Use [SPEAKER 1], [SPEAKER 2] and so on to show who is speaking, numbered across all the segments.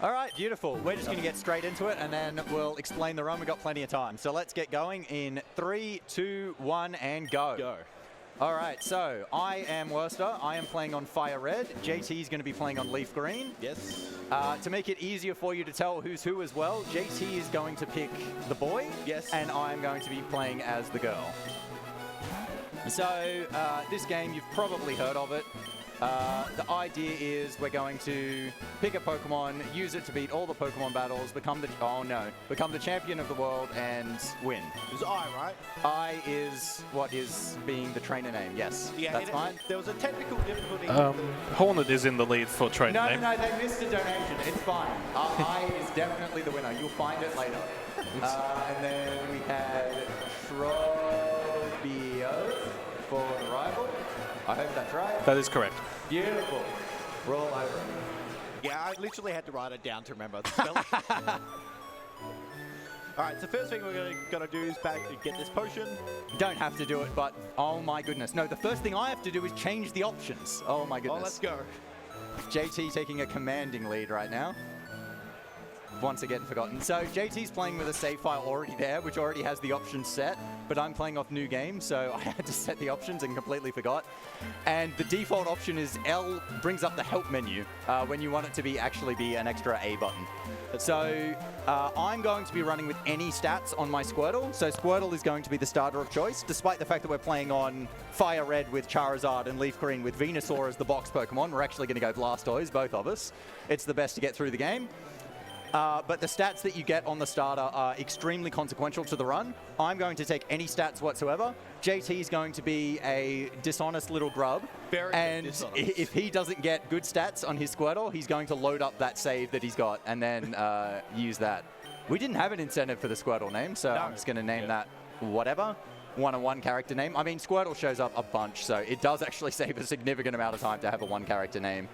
[SPEAKER 1] All right, beautiful. We're just going to get straight into it, and then we'll explain the run. We've got plenty of time. So let's get going in 3, 2, 1, and go.
[SPEAKER 2] Go.
[SPEAKER 1] All right, so I am Werster. I am playing on Fire Red. JT is going to be playing on Leaf Green.
[SPEAKER 2] Yes.
[SPEAKER 1] To make it easier for you to tell who's who as well, JT is going to pick the boy.
[SPEAKER 2] Yes.
[SPEAKER 1] And I'm going to be playing as the girl. So this game, you've probably heard of it. The idea is we're going to pick a Pokemon, use it to beat all the Pokemon battles, become the champion of the world and win.
[SPEAKER 2] It's I, right?
[SPEAKER 1] I is what is being the trainer name. Yes,
[SPEAKER 2] Yeah,
[SPEAKER 1] that's fine.
[SPEAKER 2] There was a technical difficulty.
[SPEAKER 3] Hornet is in the lead for trainer name.
[SPEAKER 1] No, they missed a donation. It's fine. I is definitely the winner. You'll find it later. And then we had Shrobio for the rival. I hope that's right.
[SPEAKER 3] That is correct.
[SPEAKER 1] Beautiful. Roll over.
[SPEAKER 2] Yeah, I literally had to write it down to remember the spelling. All right, so first thing we're gonna do is get this potion.
[SPEAKER 1] Don't have to do it, but oh my goodness. No, the first thing I have to do is change the options. Oh my goodness.
[SPEAKER 2] Oh, let's go.
[SPEAKER 1] JT taking a commanding lead right now. Once again forgotten. So JT's playing with a save file already there, which already has the options set, but I'm playing off new game, so I had to set the options and completely forgot. And the default option is L brings up the help menu when you want it to actually be an extra A button. So I'm going to be running with any stats on my Squirtle. So Squirtle is going to be the starter of choice, despite the fact that we're playing on Fire Red with Charizard and Leaf Green with Venusaur as the box Pokemon. We're actually going to go Blastoise, both of us. It's the best to get through the game. But the stats that you get on the starter are extremely consequential to the run. I'm going to take any stats whatsoever. JT is going to be a dishonest little grub. And if he doesn't get good stats on his Squirtle, he's going to load up that save that he's got and then use that. We didn't have an incentive for the Squirtle name, so I'm just going to name that whatever. One-on-one character name. I mean, Squirtle shows up a bunch, so it does actually save a significant amount of time to have a one-character name.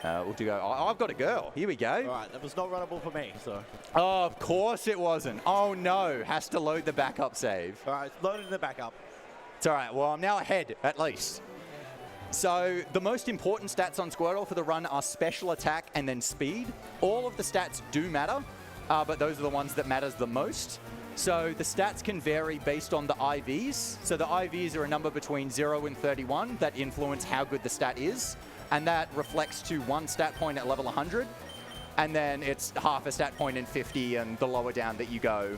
[SPEAKER 1] We'll go. Oh, I've got a girl. Here we go.
[SPEAKER 2] All right, that was not runnable for me, so.
[SPEAKER 1] Oh, of course it wasn't. Oh, no. Has to load the backup save.
[SPEAKER 2] All right, loaded the backup.
[SPEAKER 1] It's all right. Well, I'm now ahead, at least. So the most important stats on Squirtle for the run are special attack and then speed. All of the stats do matter, but those are the ones that matters the most. So the stats can vary based on the IVs. So the IVs are a number between 0 and 31 that influence how good the stat is. And that reflects to 1 stat point at level 100. And then it's half a stat point in 50, and the lower down that you go,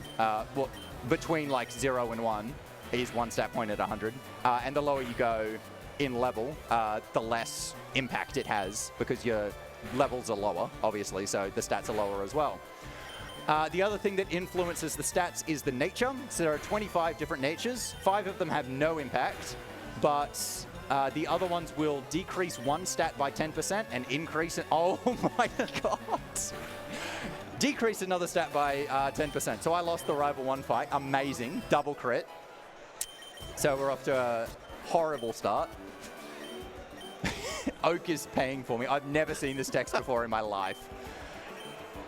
[SPEAKER 1] between like 0 and 1 is 1 stat point at 100. And the lower you go in level, the less impact it has, because your levels are lower, obviously, so the stats are lower as well. The other thing that influences the stats is the nature. So there are 25 different natures. 5 of them have no impact, but the other ones will decrease 1 stat by 10% and increase it. Oh my god! Decrease another stat by 10%. So I lost the Rival 1 fight. Amazing. Double crit. So we're off to a horrible start. Oak is paying for me. I've never seen this text before in my life.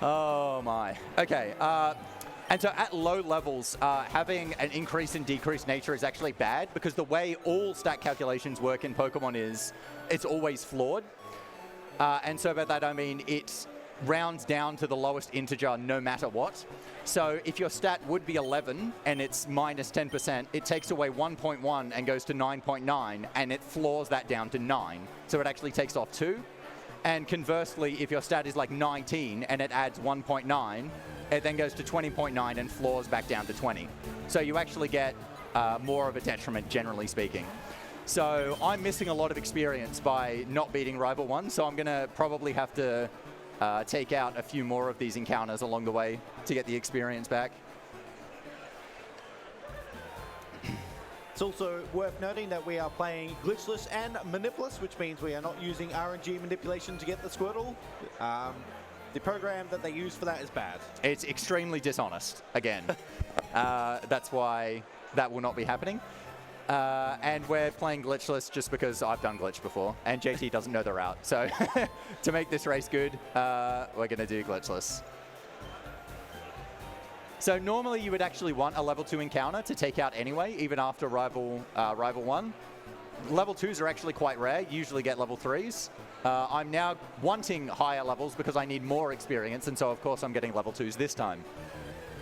[SPEAKER 1] Oh my. Okay. And so at low levels, having an increase and decrease nature is actually bad, because the way all stat calculations work in Pokemon is it's always flawed. And so by that I mean it rounds down to the lowest integer no matter what. So if your stat would be 11 and it's minus 10%, it takes away 1.1 and goes to 9.9, and it floors that down to 9. So it actually takes off 2. And conversely, if your stat is like 19 and it adds 1.9, it then goes to 20.9 and floors back down to 20. So you actually get more of a detriment, generally speaking. So I'm missing a lot of experience by not beating Rival 1, so I'm going to probably have to take out a few more of these encounters along the way to get the experience back.
[SPEAKER 2] It's also worth noting that we are playing glitchless and manipulous, which means we are not using RNG manipulation to get the Squirtle. The program that they use for that is bad.
[SPEAKER 1] It's extremely dishonest, again. That's why that will not be happening. And we're playing glitchless just because I've done glitch before, and JT doesn't know the route. So to make this race good, we're going to do glitchless. So normally you would actually want a level 2 encounter to take out anyway, even after Rival 1. level 2s are actually quite rare. You usually get level 3s. I'm now wanting higher levels because I need more experience, and so of course I'm getting level 2s this time.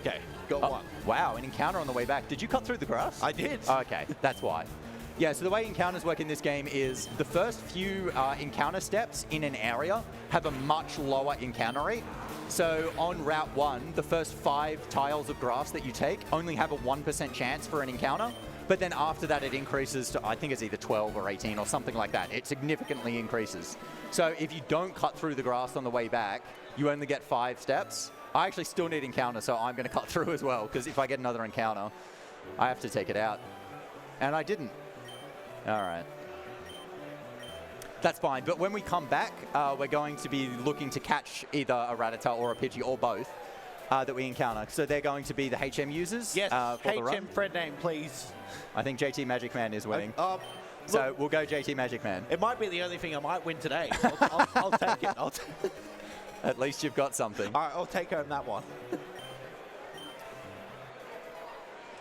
[SPEAKER 2] Okay, got one.
[SPEAKER 1] Wow, an encounter on the way back. Did you cut through the grass?
[SPEAKER 2] I did.
[SPEAKER 1] Okay, that's why. Yeah, so the way encounters work in this game is the first few encounter steps in an area have a much lower encounter rate. So on Route 1, the first 5 tiles of grass that you take only have a 1% chance for an encounter. But then after that, it increases to, I think it's either 12 or 18 or something like that. It significantly increases. So if you don't cut through the grass on the way back, you only get 5 steps. I actually still need encounter, so I'm going to cut through as well, because if I get another encounter, I have to take it out. And I didn't. All right. That's fine. But when we come back, we're going to be looking to catch either a Rattata or a Pidgey or both that we encounter. So they're going to be the HM users.
[SPEAKER 2] Yes,
[SPEAKER 1] for the run.
[SPEAKER 2] HM friend name, please.
[SPEAKER 1] I think JTMagicman is winning.
[SPEAKER 2] So
[SPEAKER 1] we'll go JTMagicman.
[SPEAKER 2] it might be the only thing I might win today. I'll take it.
[SPEAKER 1] At least you've got something.
[SPEAKER 2] All right, I'll take home that one.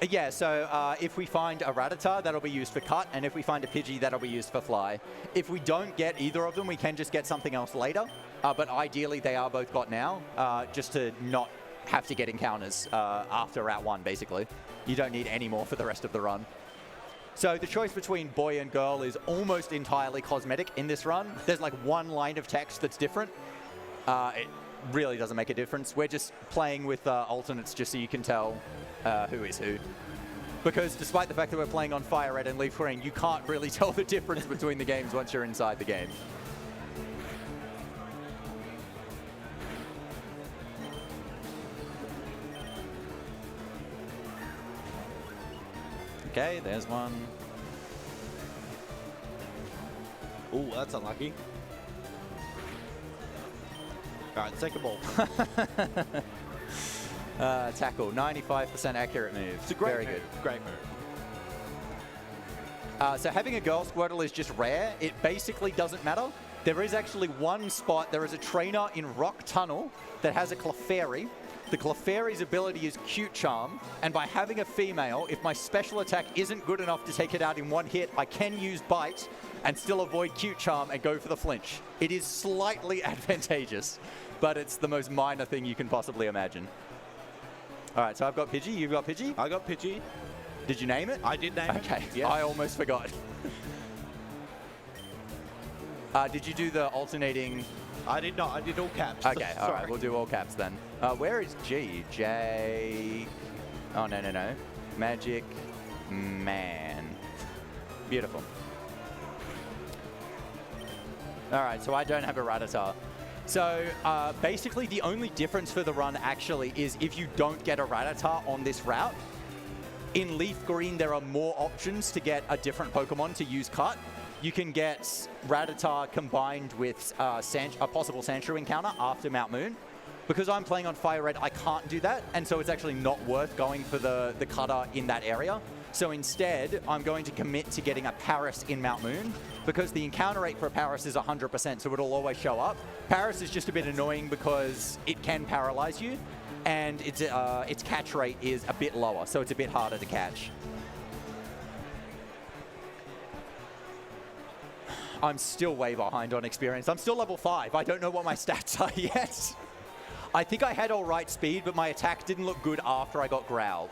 [SPEAKER 1] Yeah, so if we find a Rattata, that'll be used for cut, and if we find a Pidgey, that'll be used for fly. If we don't get either of them, we can just get something else later, but ideally they are both got now, just to not have to get encounters after Route 1, basically. You don't need any more for the rest of the run. So the choice between boy and girl is almost entirely cosmetic in this run. There's like one line of text that's different. It really doesn't make a difference. We're just playing with alternates just so you can tell who is who. Because despite the fact that we're playing on Fire Red and Leaf Green, you can't really tell the difference between the games once you're inside the game. Okay, there's one.
[SPEAKER 2] Ooh, that's unlucky. All right, second ball.
[SPEAKER 1] Tackle, 95% accurate move.
[SPEAKER 2] It's a great
[SPEAKER 1] Very
[SPEAKER 2] move.
[SPEAKER 1] good.
[SPEAKER 2] Great move.
[SPEAKER 1] So having a girl Squirtle is just rare. It basically doesn't matter. There is actually one spot. There is a trainer in Rock Tunnel that has a Clefairy. The Clefairy's ability is Cute Charm, and by having a female, if my special attack isn't good enough to take it out in one hit, I can use Bite and still avoid Cute Charm and go for the flinch. It is slightly advantageous, but it's the most minor thing you can possibly imagine. All right, so I've got Pidgey. You've got Pidgey?
[SPEAKER 2] I got Pidgey.
[SPEAKER 1] Did you name it?
[SPEAKER 2] I did name it.
[SPEAKER 1] Okay,
[SPEAKER 2] Yes.
[SPEAKER 1] I almost forgot. Did you do the alternating?
[SPEAKER 2] I did not. I did all caps.
[SPEAKER 1] Okay, all
[SPEAKER 2] Sorry.
[SPEAKER 1] right, we'll do all caps then. Where is G? J... Oh, no. Magic Man. Beautiful. All right, so I don't have a Rattata. So basically the only difference for the run actually is if you don't get a Rattata on this route. In Leaf Green, there are more options to get a different Pokemon to use Cut. You can get Rattata combined with a possible Sandshrew encounter after Mount Moon. Because I'm playing on Fire Red, I can't do that, and so it's actually not worth going for the cutter in that area. So instead, I'm going to commit to getting a Paris in Mount Moon, because the encounter rate for a Paris is 100%, so it'll always show up. Paris is just a bit annoying because it can paralyze you, and its catch rate is a bit lower, so it's a bit harder to catch. I'm still way behind on experience. I'm still level 5. I don't know what my stats are yet. I think I had all right speed, but my attack didn't look good after I got growled.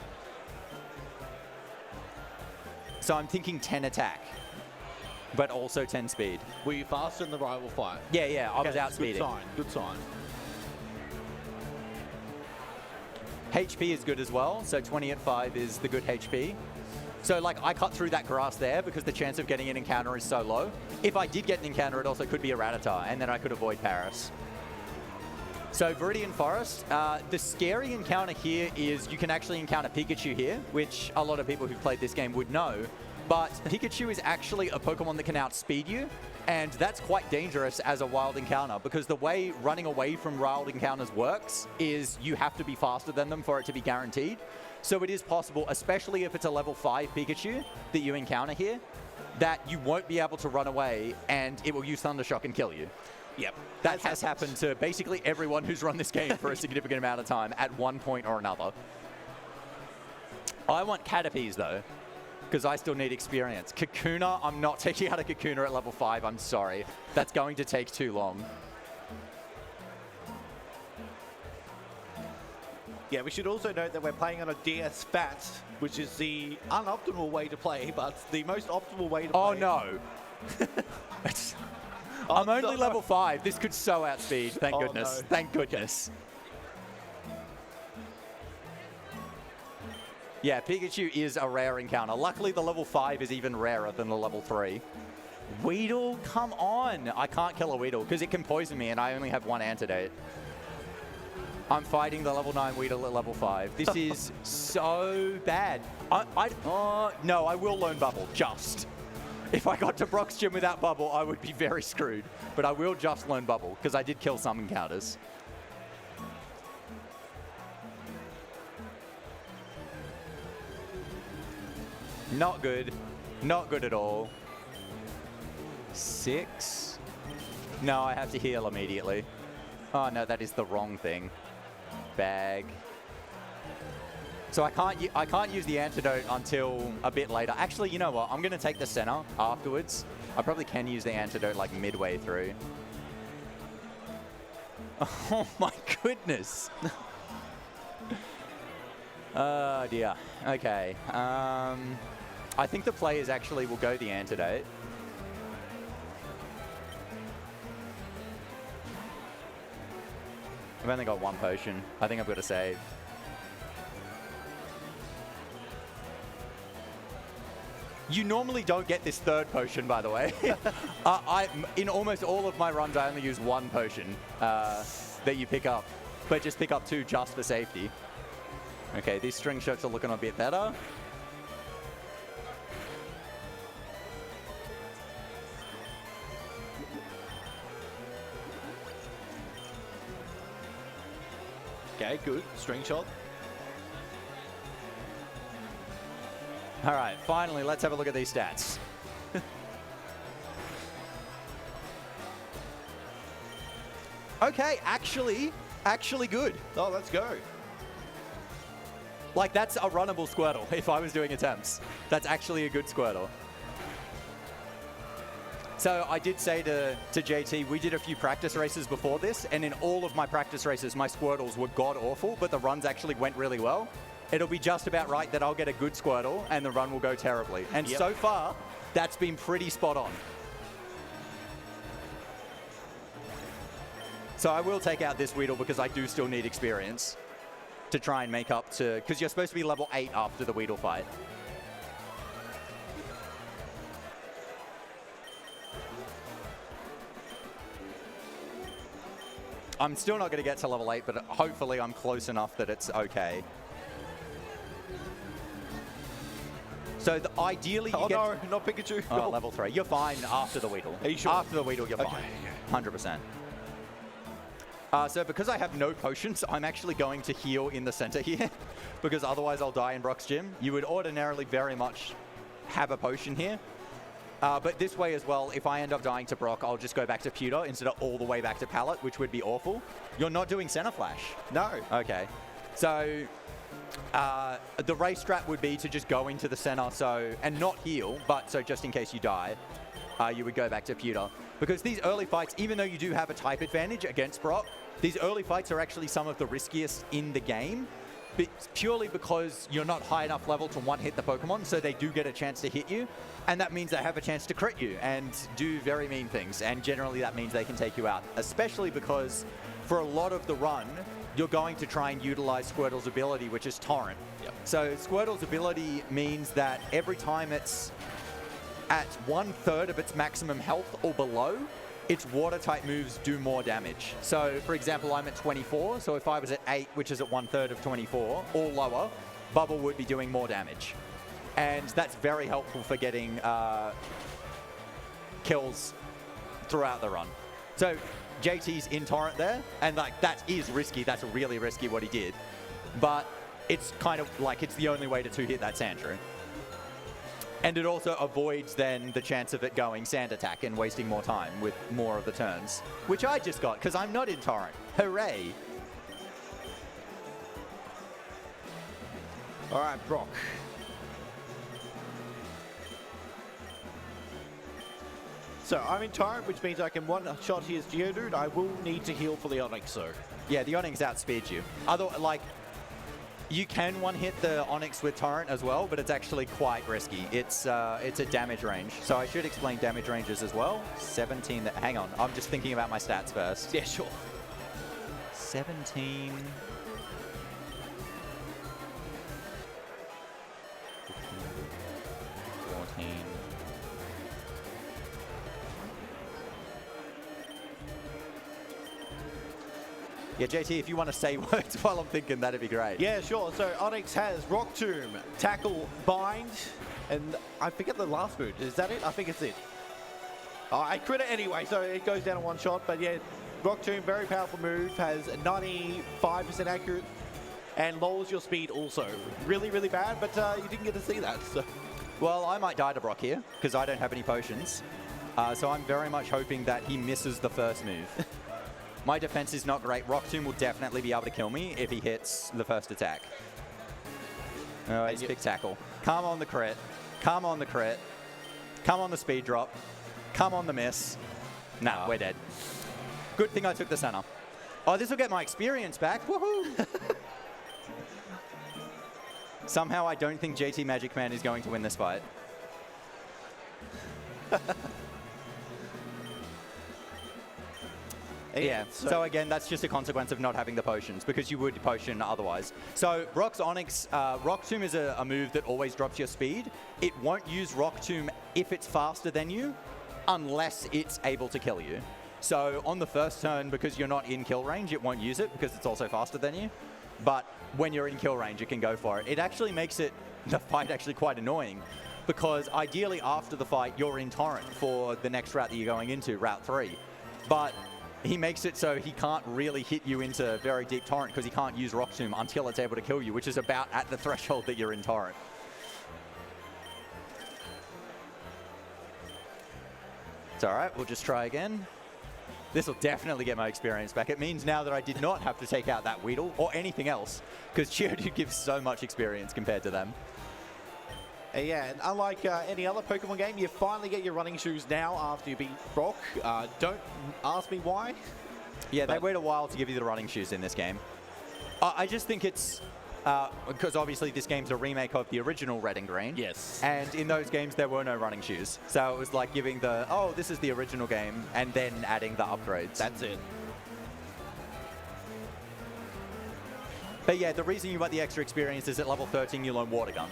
[SPEAKER 1] So I'm thinking 10 attack, but also 10 speed.
[SPEAKER 2] Were you faster in the rival fight?
[SPEAKER 1] Yeah, I was outspeeding.
[SPEAKER 2] Good sign. Good sign.
[SPEAKER 1] HP is good as well, so 20 at 5 is the good HP. So like I cut through that grass there because the chance of getting an encounter is so low. If I did get an encounter, it also could be a Rattata, and then I could avoid Paris. So Viridian Forest, the scary encounter here is you can actually encounter Pikachu here, which a lot of people who've played this game would know. But Pikachu is actually a Pokemon that can outspeed you, and that's quite dangerous as a wild encounter because the way running away from wild encounters works is you have to be faster than them for it to be guaranteed. So it is possible, especially if it's a level 5 Pikachu that you encounter here, that you won't be able to run away and it will use Thunder Shock and kill you.
[SPEAKER 2] Yep.
[SPEAKER 1] That has happened to basically everyone who's run this game for a significant amount of time at one point or another. I want Caterpies though. because I still need experience. Kakuna, I'm not taking out a Kakuna at level 5. I'm sorry. That's going to take too long.
[SPEAKER 2] Yeah, we should also note that we're playing on a DS Fat, which is the unoptimal way to play, but the most optimal way to play.
[SPEAKER 1] Oh, no. I'm only
[SPEAKER 2] no.
[SPEAKER 1] level 5. This could so outspeed. Thank
[SPEAKER 2] Oh,
[SPEAKER 1] goodness.
[SPEAKER 2] no.
[SPEAKER 1] Thank goodness. Yeah, Pikachu is a rare encounter. Luckily, the level 5 is even rarer than the level 3. Weedle, come on. I can't kill a Weedle because it can poison me and I only have 1 antidote. I'm fighting the level 9 Weedle at level 5. This is so bad. No, I will learn Bubble, just. If I got to Brock's gym without Bubble, I would be very screwed. But I will just learn Bubble because I did kill some encounters. Not good. Not good at all. 6. No, I have to heal immediately. Oh, no, that is the wrong thing. Bag. So I can't use the antidote until a bit later. Actually, you know what? I'm going to take the center afterwards. I probably can use the antidote like midway through. Oh, my goodness. Oh, dear. Okay. I think the players actually will go the antidote. I've only got 1 potion. I think I've got to save. You normally don't get this 3rd potion, by the way. In almost all of my runs, I only use 1 potion that you pick up, but just pick up 2 just for safety. Okay, these string shots are looking a bit better.
[SPEAKER 2] Okay, good. String shot.
[SPEAKER 1] All right, finally, let's have a look at these stats. Okay, actually good.
[SPEAKER 2] Oh, let's go.
[SPEAKER 1] Like, that's a runnable Squirtle if I was doing attempts. That's actually a good Squirtle. So I did say to JT, we did a few practice races before this, and in all of my practice races, my Squirtles were god-awful, but the runs actually went really well. It'll be just about right that I'll get a good Squirtle, and the run will go terribly. And so far, that's been pretty spot on. So I will take out this Weedle because I do still need experience to try and make up to... Because you're supposed to be level 8 after the Weedle fight. I'm still not going to get to level 8, but hopefully I'm close enough that it's okay. So ideally you get...
[SPEAKER 2] Oh no, not Pikachu.
[SPEAKER 1] Oh, level 3. You're fine after the Weedle.
[SPEAKER 2] Are you sure?
[SPEAKER 1] After the Weedle, you're fine. 100%. So because I have no potions, I'm actually going to heal in the center here because otherwise I'll die in Brock's gym. You would ordinarily very much have a potion here. But this way as well, if I end up dying to Brock, I'll just go back to Pewter instead of all the way back to Pallet, which would be awful. You're not doing Center Flash?
[SPEAKER 2] No.
[SPEAKER 1] Okay. So the race strat would be to just go into the center and not heal, but so just in case you die, you would go back to Pewter. Because these early fights, even though you do have a type advantage against Brock, these early fights are actually some of the riskiest in the game. But purely because you're not high enough level to one-hit the Pokemon, so they do get a chance to hit you. And that means they have a chance to crit you and do very mean things. And generally that means they can take you out, especially because for a lot of the run, you're going to try and utilize Squirtle's ability, which is Torrent.
[SPEAKER 2] Yep.
[SPEAKER 1] So Squirtle's ability means that every time it's at 1/3 of its maximum health or below, its water-type moves do more damage. So, for example, I'm at 24, so if I was at 8, which is at 1/3 of 24, or lower, Bubble would be doing more damage. And that's very helpful for getting kills throughout the run. So, JT's in Torrent there, and like that is risky, that's really risky what he did. But it's kind of like, it's the only way to two-hit that Sandshrew. And it also avoids then the chance of it going Sand Attack and wasting more time with more of the turns, which I just got because I'm not in Torrent. Hooray!
[SPEAKER 2] All right, Brock. So I'm in Torrent, which means I can one-shot his Geodude. I will need to heal for the Onyx, though.
[SPEAKER 1] Yeah, the Onyx outspeeds you. Like, you can one-hit the Onyx with Torrent as well, but it's actually quite risky. It's a damage range. So I should explain damage ranges as well. 17, hang on, I'm just thinking about my stats first.
[SPEAKER 2] Yeah, sure.
[SPEAKER 1] 17... 14... Yeah, JT, if you want to say words while I'm thinking, that'd be great.
[SPEAKER 2] Yeah, sure. So Onyx has Rock Tomb, Tackle, Bind, and I forget the last move. Is that it? I think it's it. I crit it anyway, so it goes down in one shot. But yeah, Rock Tomb, very powerful move, has 95% accurate, and lowers your speed also. Really, really bad, but you didn't get to see that. So.
[SPEAKER 1] Well, I might die to Brock here, because I don't have any potions. So I'm very much hoping that he misses the first move. My defense is not great. Rock Tomb will definitely be able to kill me if he hits the first attack. Oh, he's big tackle. Come on the crit. Come on the crit. Come on the speed drop. Come on the miss. Nah, we're dead. Good thing I took the center. Oh, this will get my experience back. Woohoo! Somehow I don't think JTMagicman is going to win this fight. Yeah, so again, that's just a consequence of not having the potions, because you would potion otherwise. So Brock's Onyx, Rock Tomb is a move that always drops your speed. It won't use Rock Tomb if it's faster than you, unless it's able to kill you. So on the first turn, because you're not in kill range, it won't use it, because it's also faster than you. But when you're in kill range, it can go for it. It actually makes the fight actually quite annoying, because ideally after the fight, you're in Torrent for the next route that you're going into, Route 3. But he makes it so he can't really hit you into very deep Torrent because he can't use Rock Tomb until it's able to kill you, which is about at the threshold that you're in Torrent. It's all right, we'll just try again. This will definitely get my experience back. It means now that I did not have to take out that Weedle or anything else, because Geodude gives so much experience compared to them.
[SPEAKER 2] Yeah, and unlike any other Pokemon game, you finally get your running shoes now after you beat Brock. Don't ask me why.
[SPEAKER 1] Yeah, they wait a while to give you the running shoes in this game. I just think it's because obviously this game's a remake of the original Red and Green.
[SPEAKER 2] Yes.
[SPEAKER 1] And in those games, there were no running shoes. So it was like giving the, oh, this is the original game, and then adding the upgrades.
[SPEAKER 2] That's it.
[SPEAKER 1] But yeah, the reason you want the extra experience is at level 13, you learn Water Gun.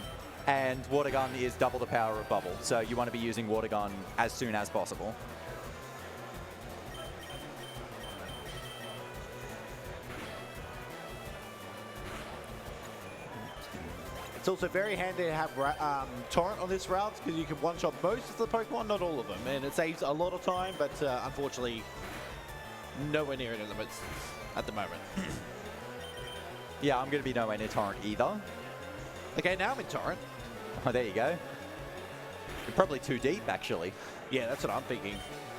[SPEAKER 1] And Water Gun is double the power of Bubble. So you want to be using Water Gun as soon as possible.
[SPEAKER 2] It's also very handy to have Torrent on this route, because you can one-shot most of the Pokemon, not all of them. And it saves a lot of time, but unfortunately, nowhere near any limits at the moment.
[SPEAKER 1] Yeah, I'm going to be nowhere near Torrent either.
[SPEAKER 2] Okay, now I'm in Torrent.
[SPEAKER 1] Oh, there you go. You're probably too deep, actually.
[SPEAKER 2] Yeah, that's what I'm thinking.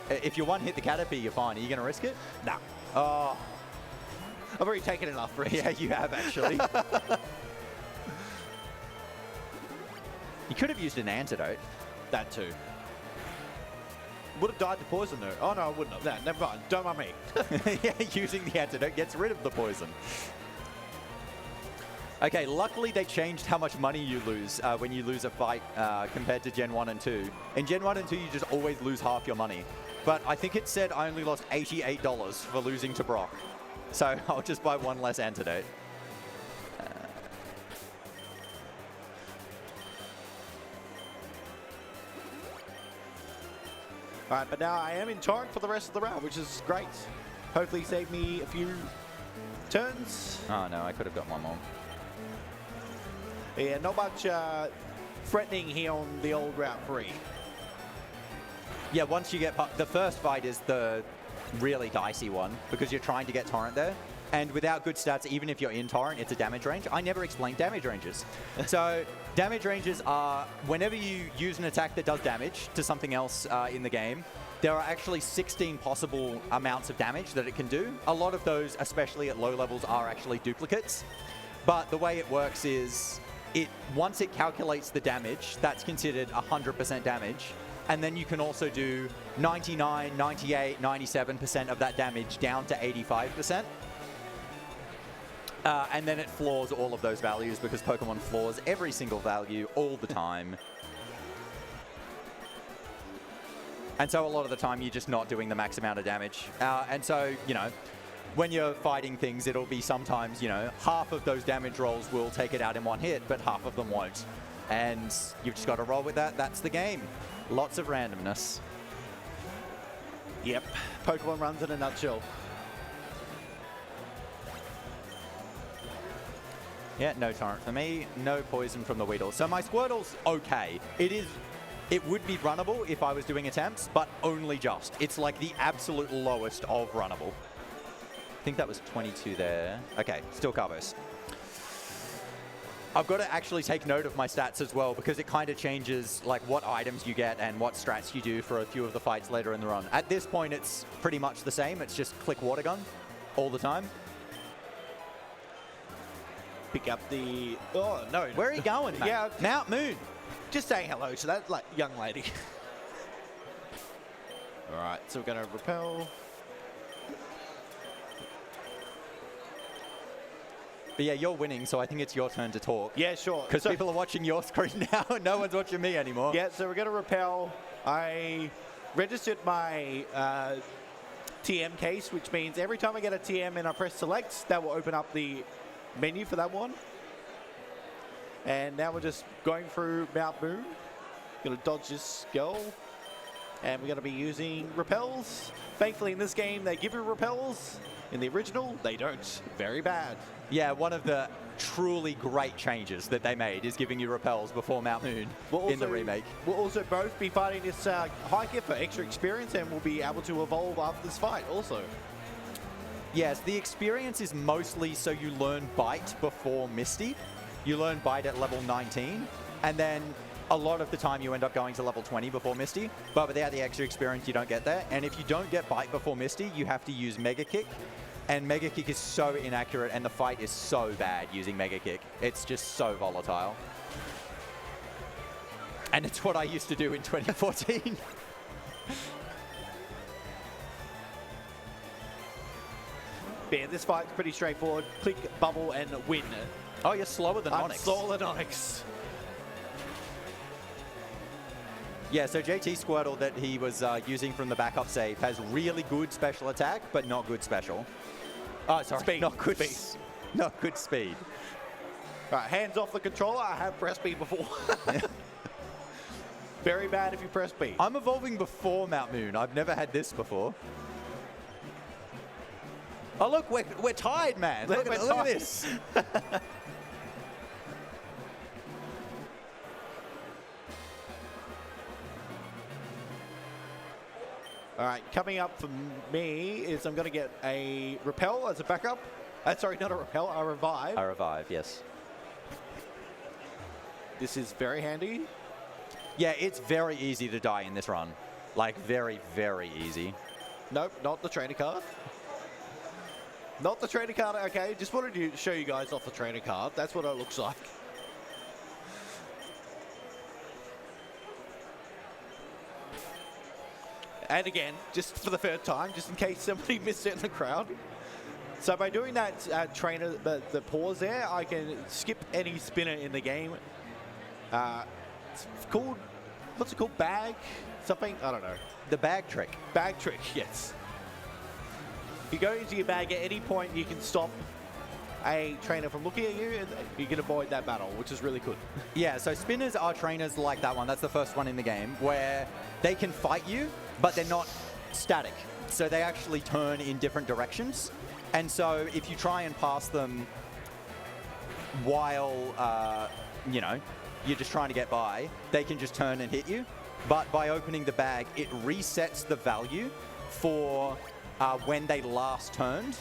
[SPEAKER 1] If you one-hit the Caterpie, you're fine. Are you going to risk it?
[SPEAKER 2] Nah.
[SPEAKER 1] Oh.
[SPEAKER 2] I've already taken enough risk.
[SPEAKER 1] Yeah, you have, actually. You could have used an antidote.
[SPEAKER 2] That too. Would have died to poison though. Oh no, I wouldn't have. Nah, never mind. Don't mind me.
[SPEAKER 1] Yeah, using the antidote gets rid of the poison. Okay, luckily they changed how much money you lose when you lose a fight compared to Gen 1 and 2. In Gen 1 and 2, you just always lose half your money. But I think it said I only lost $88 for losing to Brock. So I'll just buy one less antidote.
[SPEAKER 2] Alright, but now I am in Torrent for the rest of the round, which is great. Hopefully save me a few turns.
[SPEAKER 1] Oh no, I could have got one more.
[SPEAKER 2] Yeah, not much threatening here on the old Route 3.
[SPEAKER 1] Yeah, once you get the first fight is the really dicey one, because you're trying to get Torrent there. And without good stats, even if you're in Torrent, it's a damage range. I never explained damage ranges. So damage ranges are whenever you use an attack that does damage to something else in the game, there are actually 16 possible amounts of damage that it can do. A lot of those, especially at low levels, are actually duplicates. But the way it works is once it calculates the damage, that's considered 100% damage. and then you can also do 99, 98, 97% of that damage down to 85%. And then it floors all of those values because Pokemon floors every single value all the time. And so a lot of the time you're just not doing the max amount of damage. And so, you know, when you're fighting things, it'll be sometimes, you know, half of those damage rolls will take it out in one hit, but half of them won't. And you've just got to roll with that. That's the game. Lots of randomness.
[SPEAKER 2] Yep, Pokemon runs in a nutshell.
[SPEAKER 1] Yeah, no torrent for me. No poison from the Weedle. So my Squirtle's okay. It would be runnable if I was doing attempts, but only just. It's like the absolute lowest of runnable. I think that was 22 there. Okay, still Carbos. I've got to actually take note of my stats as well because it kind of changes like what items you get and what strats you do for a few of the fights later in the run. At this point, it's pretty much the same. It's just click Water Gun all the time.
[SPEAKER 2] Pick up the... Oh, no.
[SPEAKER 1] Where are you going, mate?
[SPEAKER 2] Yeah,
[SPEAKER 1] Mount Moon.
[SPEAKER 2] just saying hello to that like young lady. All right, so we're going to repel.
[SPEAKER 1] But yeah, you're winning, so I think it's your turn to talk.
[SPEAKER 2] Yeah, sure.
[SPEAKER 1] Because people are watching your screen now. No one's watching me anymore.
[SPEAKER 2] Yeah, so we're going to repel. I registered my TM case, which means every time I get a TM and I press select, that will open up the menu for that one. And now we're just going through Mount Moon. Going to dodge this girl. And we're going to be using repels. Thankfully, in this game, they give you repels. In the original, they don't. Very bad.
[SPEAKER 1] Yeah, one of the truly great changes that they made is giving you repels before Mount Moon in the remake.
[SPEAKER 2] We'll also both be fighting this hiker for extra experience, and we'll be able to evolve after this fight also.
[SPEAKER 1] Yes, the experience is mostly so you learn Bite before Misty. You learn Bite at level 19, and then a lot of the time you end up going to level 20 before Misty, but without the extra experience you don't get there. And if you don't get Bite before Misty, you have to use Mega Kick. And Mega Kick is so inaccurate, and the fight is so bad using Mega Kick. It's just so volatile. And it's what I used to do in 2014.
[SPEAKER 2] Yeah, this fight's pretty straightforward. Click bubble and win.
[SPEAKER 1] Oh, you're slower than
[SPEAKER 2] I'm
[SPEAKER 1] Onyx.
[SPEAKER 2] slower than Onyx.
[SPEAKER 1] Yeah, so JT Squirtle that he was using from the backup save has really good special attack, but not good special. Oh, sorry,
[SPEAKER 2] Speed.
[SPEAKER 1] not good
[SPEAKER 2] Speed.
[SPEAKER 1] Not good speed.
[SPEAKER 2] All right, hands off the controller. I have pressed B before. Very bad if you press B.
[SPEAKER 1] I'm evolving before Mount Moon. I've never had this before. Oh, look, we're tied, man. Look at this.
[SPEAKER 2] All right, coming up for me is I'm going to get a repel as a backup. Sorry, not a repel, a revive.
[SPEAKER 1] A revive, yes.
[SPEAKER 2] This is very handy.
[SPEAKER 1] Yeah, it's very easy to die in this run. Like, very, very easy.
[SPEAKER 2] Nope, not the trainer card. Not the trainer card, okay. Just wanted to show you guys off the trainer card. That's what it looks like. And again, just for the third time, just in case somebody missed it in the crowd. So by doing that trainer, the pause there, I can skip any spinner in the game. It's called, what's it called? Bag? Something? I don't know.
[SPEAKER 1] The bag trick.
[SPEAKER 2] Bag trick, yes. You go into your bag at any point, you can stop a trainer from looking at you, and you can avoid that battle, which is really good.
[SPEAKER 1] Yeah, so spinners are trainers like that one. That's the first one in the game, where they can fight you, but they're not static. So they actually turn in different directions. And so if you try and pass them while, you know, you're just trying to get by, they can just turn and hit you. But by opening the bag, it resets the value for when they last turned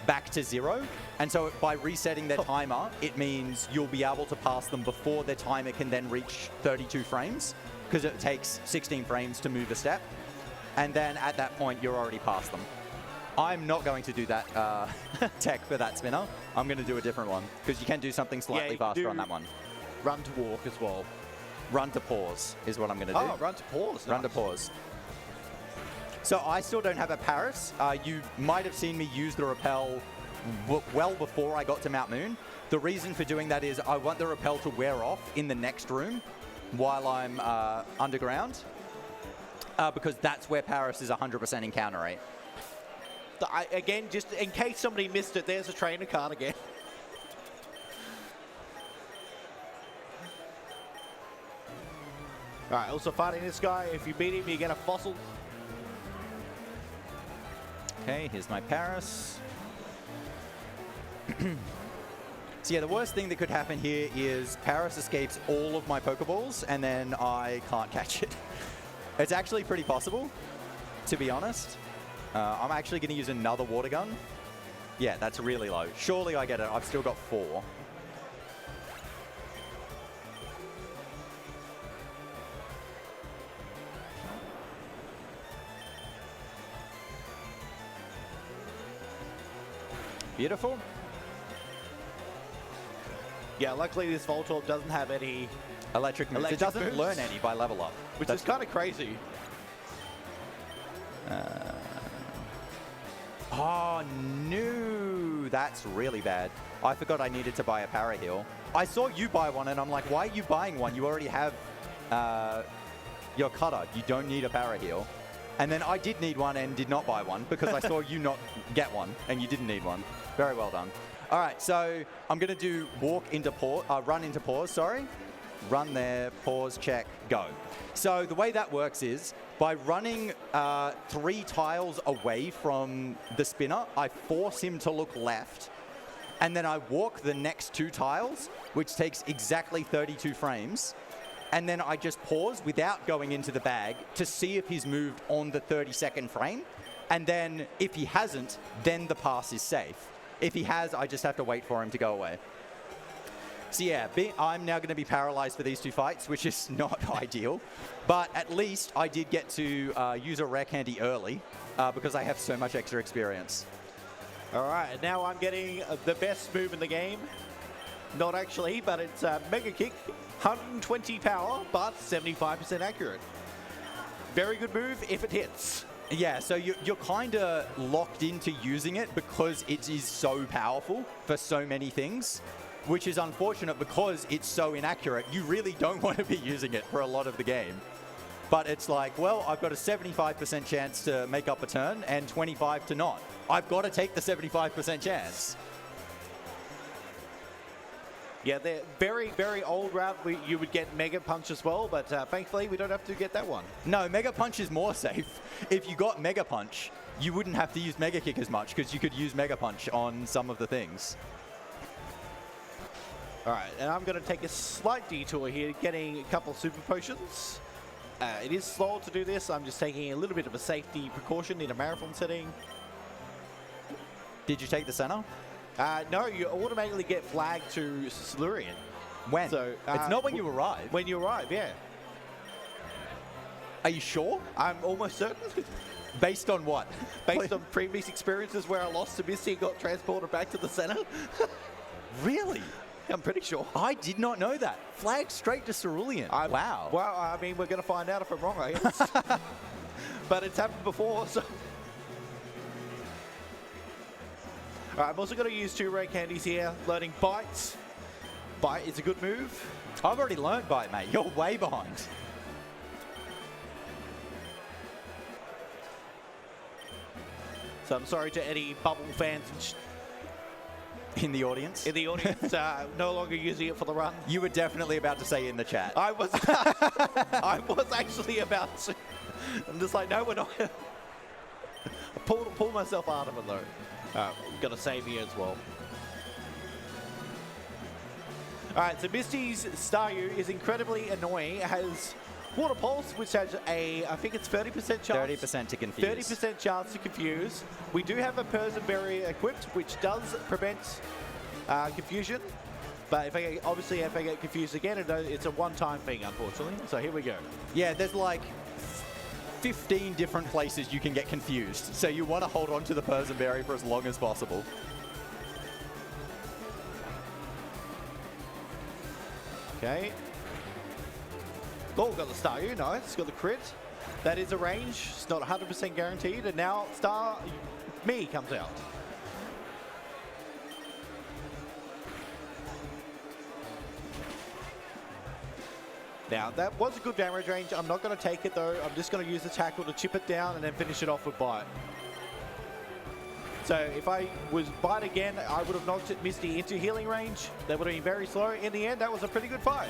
[SPEAKER 1] back to 0. And so by resetting their timer, it means you'll be able to pass them before their timer can then reach 32 frames, because it takes 16 frames to move a step. And then at that point, you're already past them. I'm not going to do that tech for that spinner. I'm going to do a different one, because you can do something slightly faster on that one.
[SPEAKER 2] Run to walk as well.
[SPEAKER 1] run to pause is what I'm going to do.
[SPEAKER 2] Oh, run to pause.
[SPEAKER 1] Run to
[SPEAKER 2] Nice.
[SPEAKER 1] pause. So I still don't have a Paris. You might have seen me use the rappel well before I got to Mount Moon. The reason for doing that is I want the rappel to wear off in the next room while I'm underground, because that's where Paris is 100% encounter rate.
[SPEAKER 2] Again, just in case somebody missed it, there's a trainer card again. All right, also fighting this guy. If you beat him, you get a fossil.
[SPEAKER 1] Okay, here's my Paris. So yeah, the worst thing that could happen here is Paris escapes all of my Pokeballs and then I can't catch it. It's actually pretty possible, to be honest. I'm actually going to use another water gun. Yeah, that's really low. Surely I get it. I've still got 4. Beautiful.
[SPEAKER 2] Yeah, luckily this Voltorb doesn't have any
[SPEAKER 1] Electric moves. It doesn't learn any by level up.
[SPEAKER 2] Which is kind of crazy.
[SPEAKER 1] Oh, no. That's really bad. I forgot I needed to buy a para heal. I saw you buy one, and I'm like, why are you buying one? You already have your cutter. You don't need a para heal. And then I did need one and did not buy one because I saw you not get one, and you didn't need one. Very well done. All right, so I'm going to do run into pause, sorry. Run there, pause, check, go. So the way that works is by running 3 tiles away from the spinner, I force him to look left, and then I walk the next 2 tiles, which takes exactly 32 frames, and then I just pause without going into the bag to see if he's moved on the 32nd frame, and then if he hasn't, then the pass is safe. If he has, I just have to wait for him to go away. So yeah, I'm now going to be paralyzed for these 2 fights, which is not ideal. But at least I did get to use a rare candy early because I have so much extra experience.
[SPEAKER 2] All right, and now I'm getting the best move in the game. Not actually, but it's Mega Kick. 120 power, but 75% accurate. Very good move if it hits.
[SPEAKER 1] Yeah, so you're kind of locked into using it because it is so powerful for so many things, which is unfortunate because it's so inaccurate. You really don't want to be using it for a lot of the game. But it's like, well, I've got a 75% chance to make up a turn and 25 to not. I've got to take the 75% chance.
[SPEAKER 2] Yeah, they're very, very old route. You would get Mega Punch as well, but thankfully we don't have to get that one.
[SPEAKER 1] No, Mega Punch is more safe. If you got Mega Punch, you wouldn't have to use Mega Kick as much because you could use Mega Punch on some of the things.
[SPEAKER 2] All right, and I'm going to take a slight detour here, getting a couple of Super Potions. It is slow to do this. I'm just taking a little bit of a safety precaution in a marathon setting.
[SPEAKER 1] Did you take the center?
[SPEAKER 2] No, you automatically get flagged to Silurian.
[SPEAKER 1] When?
[SPEAKER 2] So,
[SPEAKER 1] it's not when you arrive.
[SPEAKER 2] When you arrive, yeah.
[SPEAKER 1] Are you sure?
[SPEAKER 2] I'm almost certain.
[SPEAKER 1] Based on what?
[SPEAKER 2] Based on previous experiences where I lost to Misty and got transported back to the center.
[SPEAKER 1] Really?
[SPEAKER 2] I'm pretty sure.
[SPEAKER 1] I did not know that. Flag straight to Cerulean. Wow.
[SPEAKER 2] Well, I mean, we're going to find out if I'm wrong, I guess. But it's happened before, so... All right, I'm also going to use 2 rare candies here, learning Bites. Bite is a good move.
[SPEAKER 1] I've already learned Bite, mate. You're way behind.
[SPEAKER 2] So I'm sorry to any Bubble fans
[SPEAKER 1] In the audience?
[SPEAKER 2] in the audience, no longer using it for the run.
[SPEAKER 1] You were definitely about to say in the chat.
[SPEAKER 2] I was I was actually about to. I'm just like, no, we're not. I pulled myself out of it, though. I'm going to save you as well. All right, so Misty's Staryu is incredibly annoying. It has Water Pulse, which has I think it's 30% chance.
[SPEAKER 1] 30% to confuse.
[SPEAKER 2] 30% chance to confuse. We do have a Persian Berry equipped, which does prevent confusion. But obviously if I get confused again, it's a one-time thing, unfortunately. So here we go.
[SPEAKER 1] Yeah, there's like 15 different places you can get confused. So you want to hold on to the Persian Berry for as long as possible.
[SPEAKER 2] Okay. Oh, got the star. Nice. Got the crit. That is a range. It's not 100% guaranteed. And now star me comes out. Now, that was a good damage range. I'm not going to take it, though. I'm just going to use the tackle to chip it down and then finish it off with bite. So if I was bite again, I would have knocked Misty into healing range. That would have been very slow. In the end, that was a pretty good fight.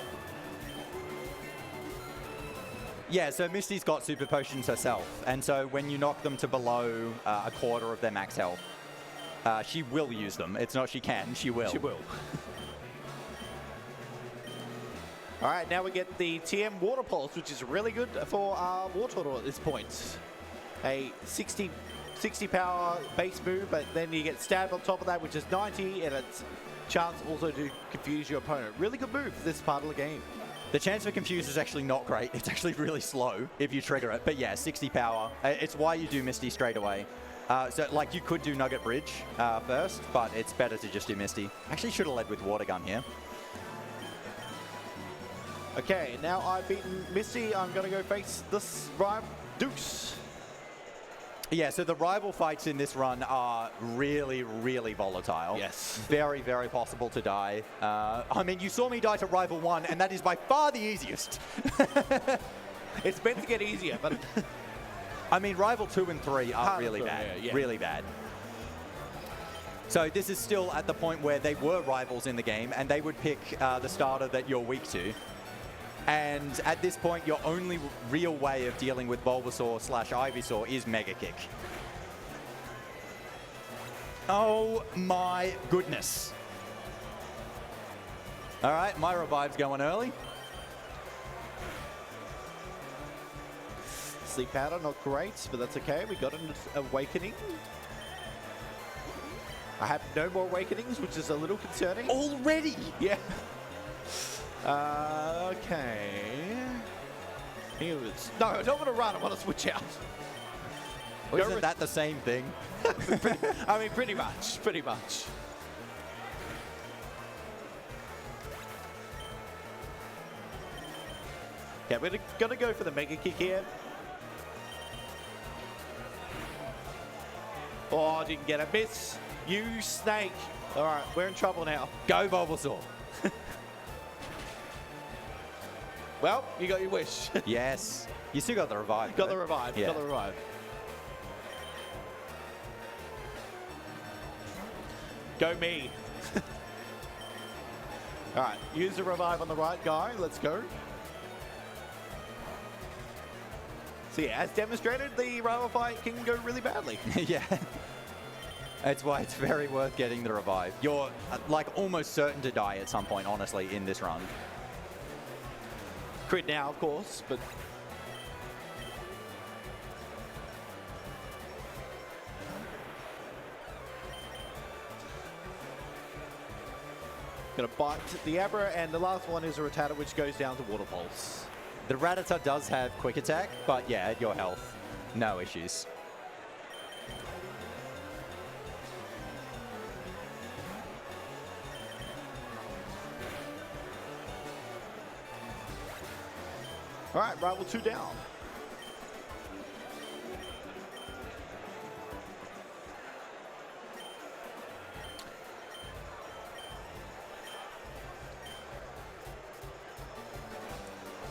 [SPEAKER 1] Yeah, so Misty's got super potions herself, and so when you knock them to below a quarter of their max health, she will use them. It's not she can, she will.
[SPEAKER 2] She will. All right, now we get the TM Water Pulse, which is really good for our War Turtle at this point. A 60 power base move, but then you get stabbed on top of that, which is 90, and it's chance also to confuse your opponent. Really good move for this part of the game.
[SPEAKER 1] The chance for confuse is actually not great. It's actually really slow if you trigger it. But yeah, 60 power. It's why you do Misty straight away. So like you could do Nugget Bridge first, but it's better to just do Misty. Actually should have led with Water Gun here.
[SPEAKER 2] Okay, now I've beaten Misty. I'm going to go face this rival, Dukes.
[SPEAKER 1] Yeah, so the rival fights in this run are really, really volatile.
[SPEAKER 2] Yes.
[SPEAKER 1] Very, very possible to die. I mean, you saw me die to Rival 1, and that is by far the easiest.
[SPEAKER 2] It's meant to get easier, but...
[SPEAKER 1] I mean, Rival 2 and 3 are really bad.
[SPEAKER 2] Yeah.
[SPEAKER 1] Really bad. So this is still at the point where they were rivals in the game, and they would pick the starter that you're weak to. And at this point, your only real way of dealing with Bulbasaur / Ivysaur is Mega Kick. Oh my goodness. All right, my revive's going early.
[SPEAKER 2] Sleep powder, not great, but that's okay. We got an awakening. I have no more awakenings, which is a little concerning.
[SPEAKER 1] Already?
[SPEAKER 2] Yeah. Okay. No, I don't want to run. I want to switch out.
[SPEAKER 1] Well, isn't that the same thing?
[SPEAKER 2] I mean, pretty much. Pretty much. Yeah, we're going to go for the Mega Kick here. Oh, didn't get a miss. You snake. All right, we're in trouble now.
[SPEAKER 1] Go Bulbasaur.
[SPEAKER 2] Well, you got your wish.
[SPEAKER 1] Yes. You still got the revive.
[SPEAKER 2] Got the revive.
[SPEAKER 1] Yeah.
[SPEAKER 2] Got the revive. Go me. All right, use the revive on the right guy. Let's go. So yeah, as demonstrated, the rival fight can go really badly.
[SPEAKER 1] Yeah. That's why it's very worth getting the revive. You're like almost certain to die at some point, honestly, in this run.
[SPEAKER 2] Crit now, of course, but... Gonna bite the Abra, and the last one is a Rattata, which goes down to Water Pulse.
[SPEAKER 1] The Rattata does have quick attack, but yeah, at your health, no issues.
[SPEAKER 2] All right, rival 2 down.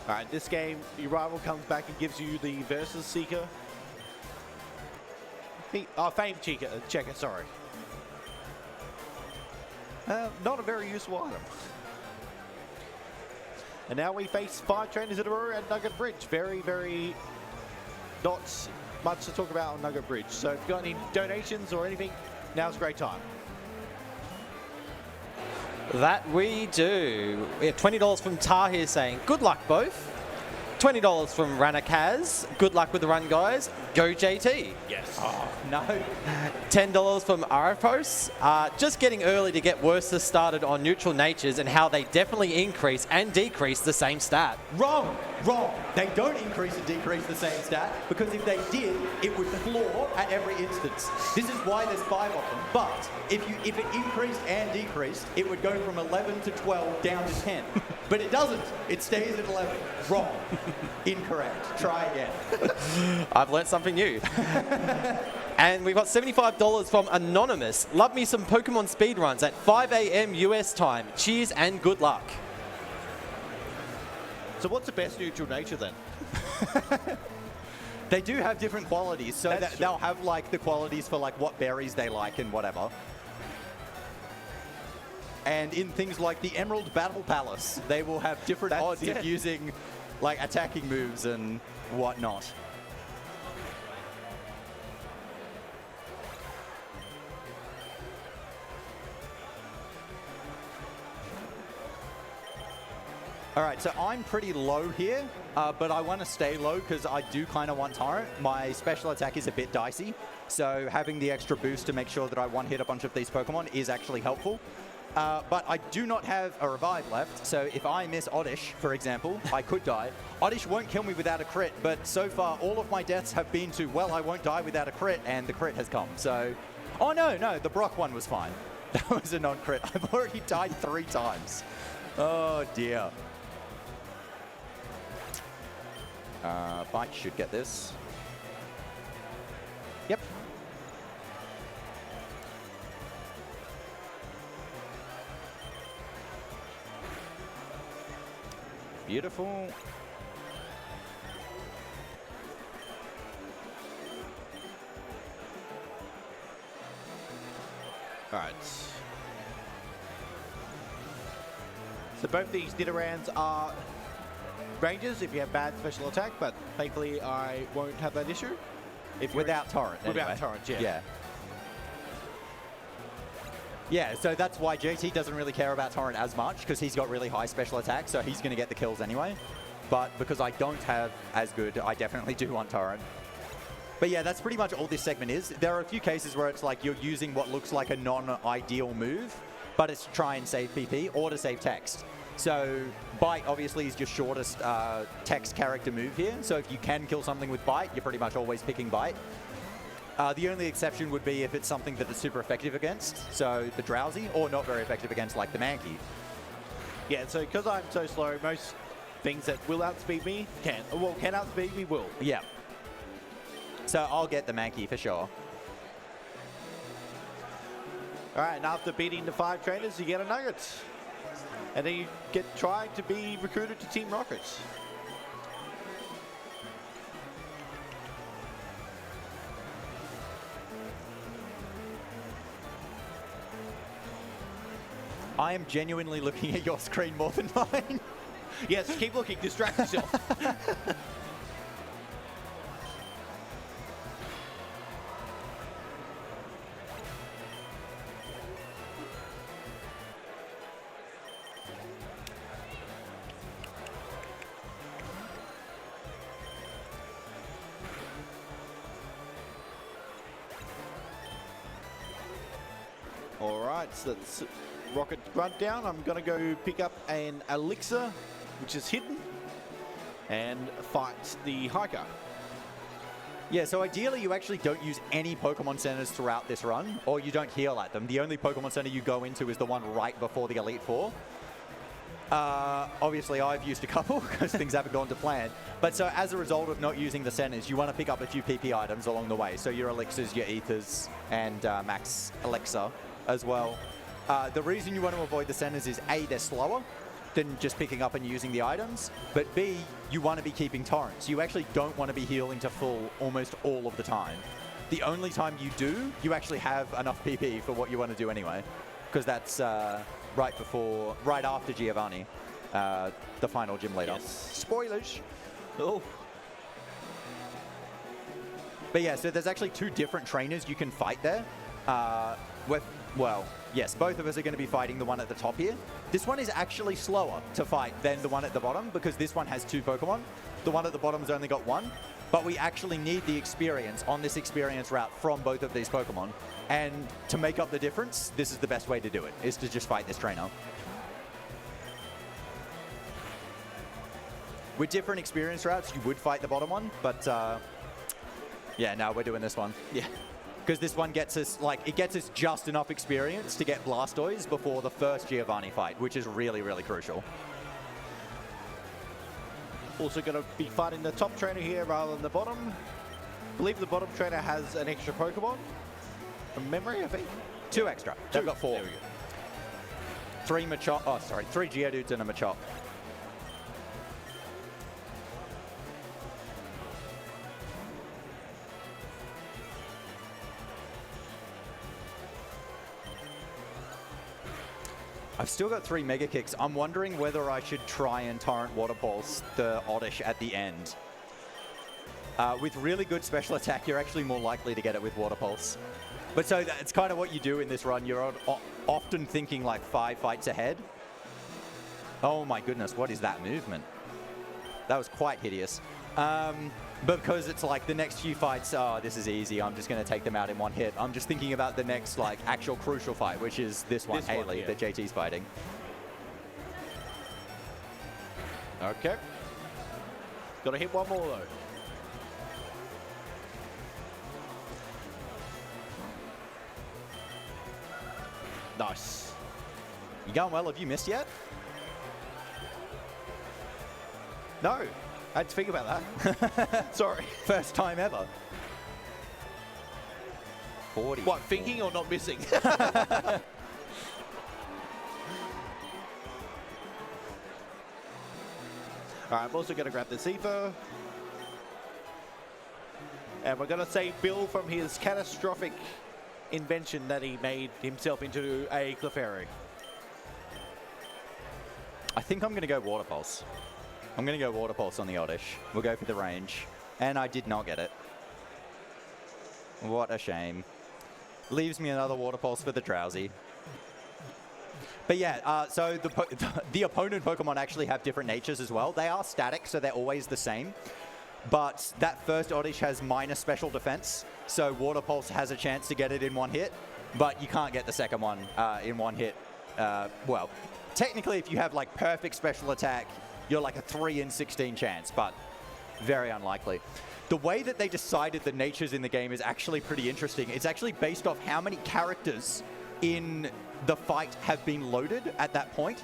[SPEAKER 2] All right, this game, your rival comes back and gives you the Versus Seeker. Fame Checker, sorry. Not a very useful item. And now we face 5 trainers in a row at Nugget Bridge. Very, very not much to talk about on Nugget Bridge. So if you've got any donations or anything, now's a great time.
[SPEAKER 4] That we do. We have $20 from Tahir saying, good luck both. $20 from Ranakaz. Good luck with the run, guys. Go JT.
[SPEAKER 2] Yes.
[SPEAKER 1] Oh, no.
[SPEAKER 4] $10 from Arapos. Just getting early to get Werster started on neutral natures and how they definitely increase and decrease the same stat.
[SPEAKER 1] Wrong. Wrong. They don't increase and decrease the same stat, because if they did, it would floor at every instance. This is why there's 5 of them. But if it increased and decreased, it would go from 11 to 12 down to 10. But it doesn't. It stays at 11. Wrong. Incorrect. Try again.
[SPEAKER 4] I've learnt something new. And we've got $75 from Anonymous. Love me some Pokemon speedruns at 5 a.m. US time. Cheers and good luck.
[SPEAKER 2] So what's the best neutral nature then?
[SPEAKER 1] They do have different qualities, so
[SPEAKER 2] That's true.
[SPEAKER 1] they'll have like the qualities for like what berries they like and whatever. And in things like the Emerald Battle Palace, they will have different odds
[SPEAKER 2] it.
[SPEAKER 1] of using like attacking moves and whatnot. All right, so I'm pretty low here, but I want to stay low because I do kind of want Torrent. My special attack is a bit dicey, so having the extra boost to make sure that I one-hit a bunch of these Pokemon is actually helpful. But I do not have a revive left, so if I miss Oddish, for example, I could die. Oddish won't kill me without a crit, but so far all of my deaths have been to, well, I won't die without a crit, and the crit has come. So, oh no, the Brock one was fine. That was a non-crit. I've already died 3 times. Oh dear. Bite should get this. Yep. Beautiful.
[SPEAKER 2] All right. So both these Nidorans are rangers if you have bad special attack, but thankfully I won't have that issue. If you're-
[SPEAKER 1] Without Torrent,
[SPEAKER 2] Without
[SPEAKER 1] anyway.
[SPEAKER 2] Torrent, yeah.
[SPEAKER 1] Yeah. Yeah, so that's why JT doesn't really care about Torrent as much, because he's got really high special attack, so he's going to get the kills anyway. But because I don't have as good, I definitely do want Torrent. But yeah, that's pretty much all this segment is. There are a few cases where it's like you're using what looks like a non-ideal move, but it's to try and save PP or to save text. So Bite obviously is your shortest text character move here. So if you can kill something with Bite, you're pretty much always picking Bite. The only exception would be if it's something that is super effective against, so the Drowsy, or not very effective against, like the Mankey.
[SPEAKER 2] Yeah, so because I'm so slow, most things that will outspeed me can outspeed me will.
[SPEAKER 1] Yeah. So I'll get the Mankey for sure.
[SPEAKER 2] All right, and after beating the 5 trainers, you get a Nugget. And then you get tried to be recruited to Team Rocket.
[SPEAKER 1] I am genuinely looking at your screen more than mine.
[SPEAKER 2] Yes, keep looking, distract yourself. All right, so that's Rocket Grunt down. I'm going to go pick up an Elixir, which is hidden, and fight the Hiker.
[SPEAKER 1] Yeah, so ideally you actually don't use any Pokemon Centers throughout this run, or you don't heal at them. The only Pokemon Center you go into is the one right before the Elite Four. Obviously I've used a couple because things haven't gone to plan. But so as a result of not using the Centers, you want to pick up a few PP items along the way. So your Elixirs, your Ethers, and Max Elixir as well. The reason you want to avoid the Centers is A, they're slower than just picking up and using the items, but B, you want to be keeping Torrents. You actually don't want to be healing to full almost all of the time. The only time you do, you actually have enough PP for what you want to do anyway, because that's right after Giovanni, the final gym leader.
[SPEAKER 2] Yes.
[SPEAKER 1] Spoilers.
[SPEAKER 2] Oh.
[SPEAKER 1] But yeah, so there's actually 2 different trainers you can fight there. Well, yes, both of us are going to be fighting the one at the top here. This one is actually slower to fight than the one at the bottom because this one has 2 Pokemon. The one at the bottom's only got 1. But we actually need the experience on this experience route from both of these Pokemon. And to make up the difference, this is the best way to do it, is to just fight this trainer. With different experience routes, you would fight the bottom one, but yeah, no, we're doing this one. Yeah. Because this one gets us, it gets us just enough experience to get Blastoise before the first Giovanni fight, which is really, really crucial.
[SPEAKER 2] Also going to be fighting the top trainer here rather than the bottom. I believe the bottom trainer has an extra Pokemon. From memory, I think.
[SPEAKER 1] 2 extra. They've got 4.
[SPEAKER 2] There we go.
[SPEAKER 1] 3 Machop. Oh, sorry. 3 Geodudes and a Machop. I've still got 3 Mega Kicks. I'm wondering whether I should try and Torrent Water Pulse the Oddish at the end. With really good special attack, you're actually more likely to get it with Water Pulse. But so that's kind of what you do in this run. You're often thinking like 5 fights ahead. Oh my goodness, what is that movement? That was quite hideous. But because it's like the next few fights, oh, this is easy. I'm just going to take them out in 1 hit. I'm just thinking about the next like actual crucial fight, which is this one, Haley,
[SPEAKER 2] yeah.
[SPEAKER 1] that JT's fighting.
[SPEAKER 2] Okay. Got to hit one more though. Nice.
[SPEAKER 1] You going well? Have you missed yet?
[SPEAKER 2] No, I had to think about that. Sorry.
[SPEAKER 1] First time ever. 40.
[SPEAKER 2] What, thinking or not missing? All right, I'm also going to grab this Ether. And we're going to save Bill from his catastrophic invention that he made himself into a Clefairy.
[SPEAKER 1] I think I'm going to go Water Pulse. I'm going to go Water Pulse on the Oddish. We'll go for the range. And I did not get it. What a shame. Leaves me another Water Pulse for the Drowsy. But yeah, so the opponent Pokemon actually have different natures as well. They are static, so they're always the same. But that first Oddish has minor special defense, so Water Pulse has a chance to get it in 1 hit, but you can't get the second one in 1 hit. Well, technically, if you have like perfect special attack, you're like a 3 in 16 chance, but very unlikely. The way that they decided the natures in the game is actually pretty interesting. It's actually based off how many characters in the fight have been loaded at that point.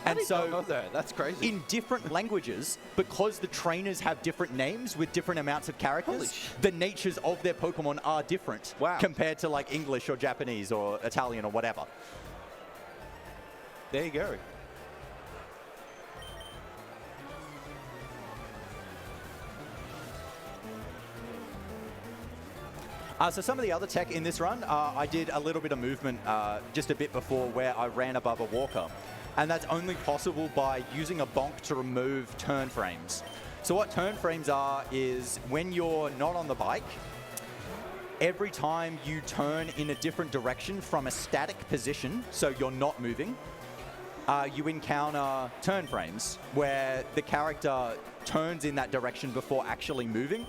[SPEAKER 1] And so
[SPEAKER 2] that's crazy.
[SPEAKER 1] In different languages, because the trainers have different names with different amounts of characters, the natures of their Pokemon are different compared to like English or Japanese or Italian or whatever.
[SPEAKER 2] There you go.
[SPEAKER 1] So some of the other tech in this run, I did a little bit of movement just a bit before where I ran above a walker. And that's only possible by using a bonk to remove turn frames. So what turn frames are is when you're not on the bike, every time you turn in a different direction from a static position, so you're not moving, you encounter turn frames where the character turns in that direction before actually moving.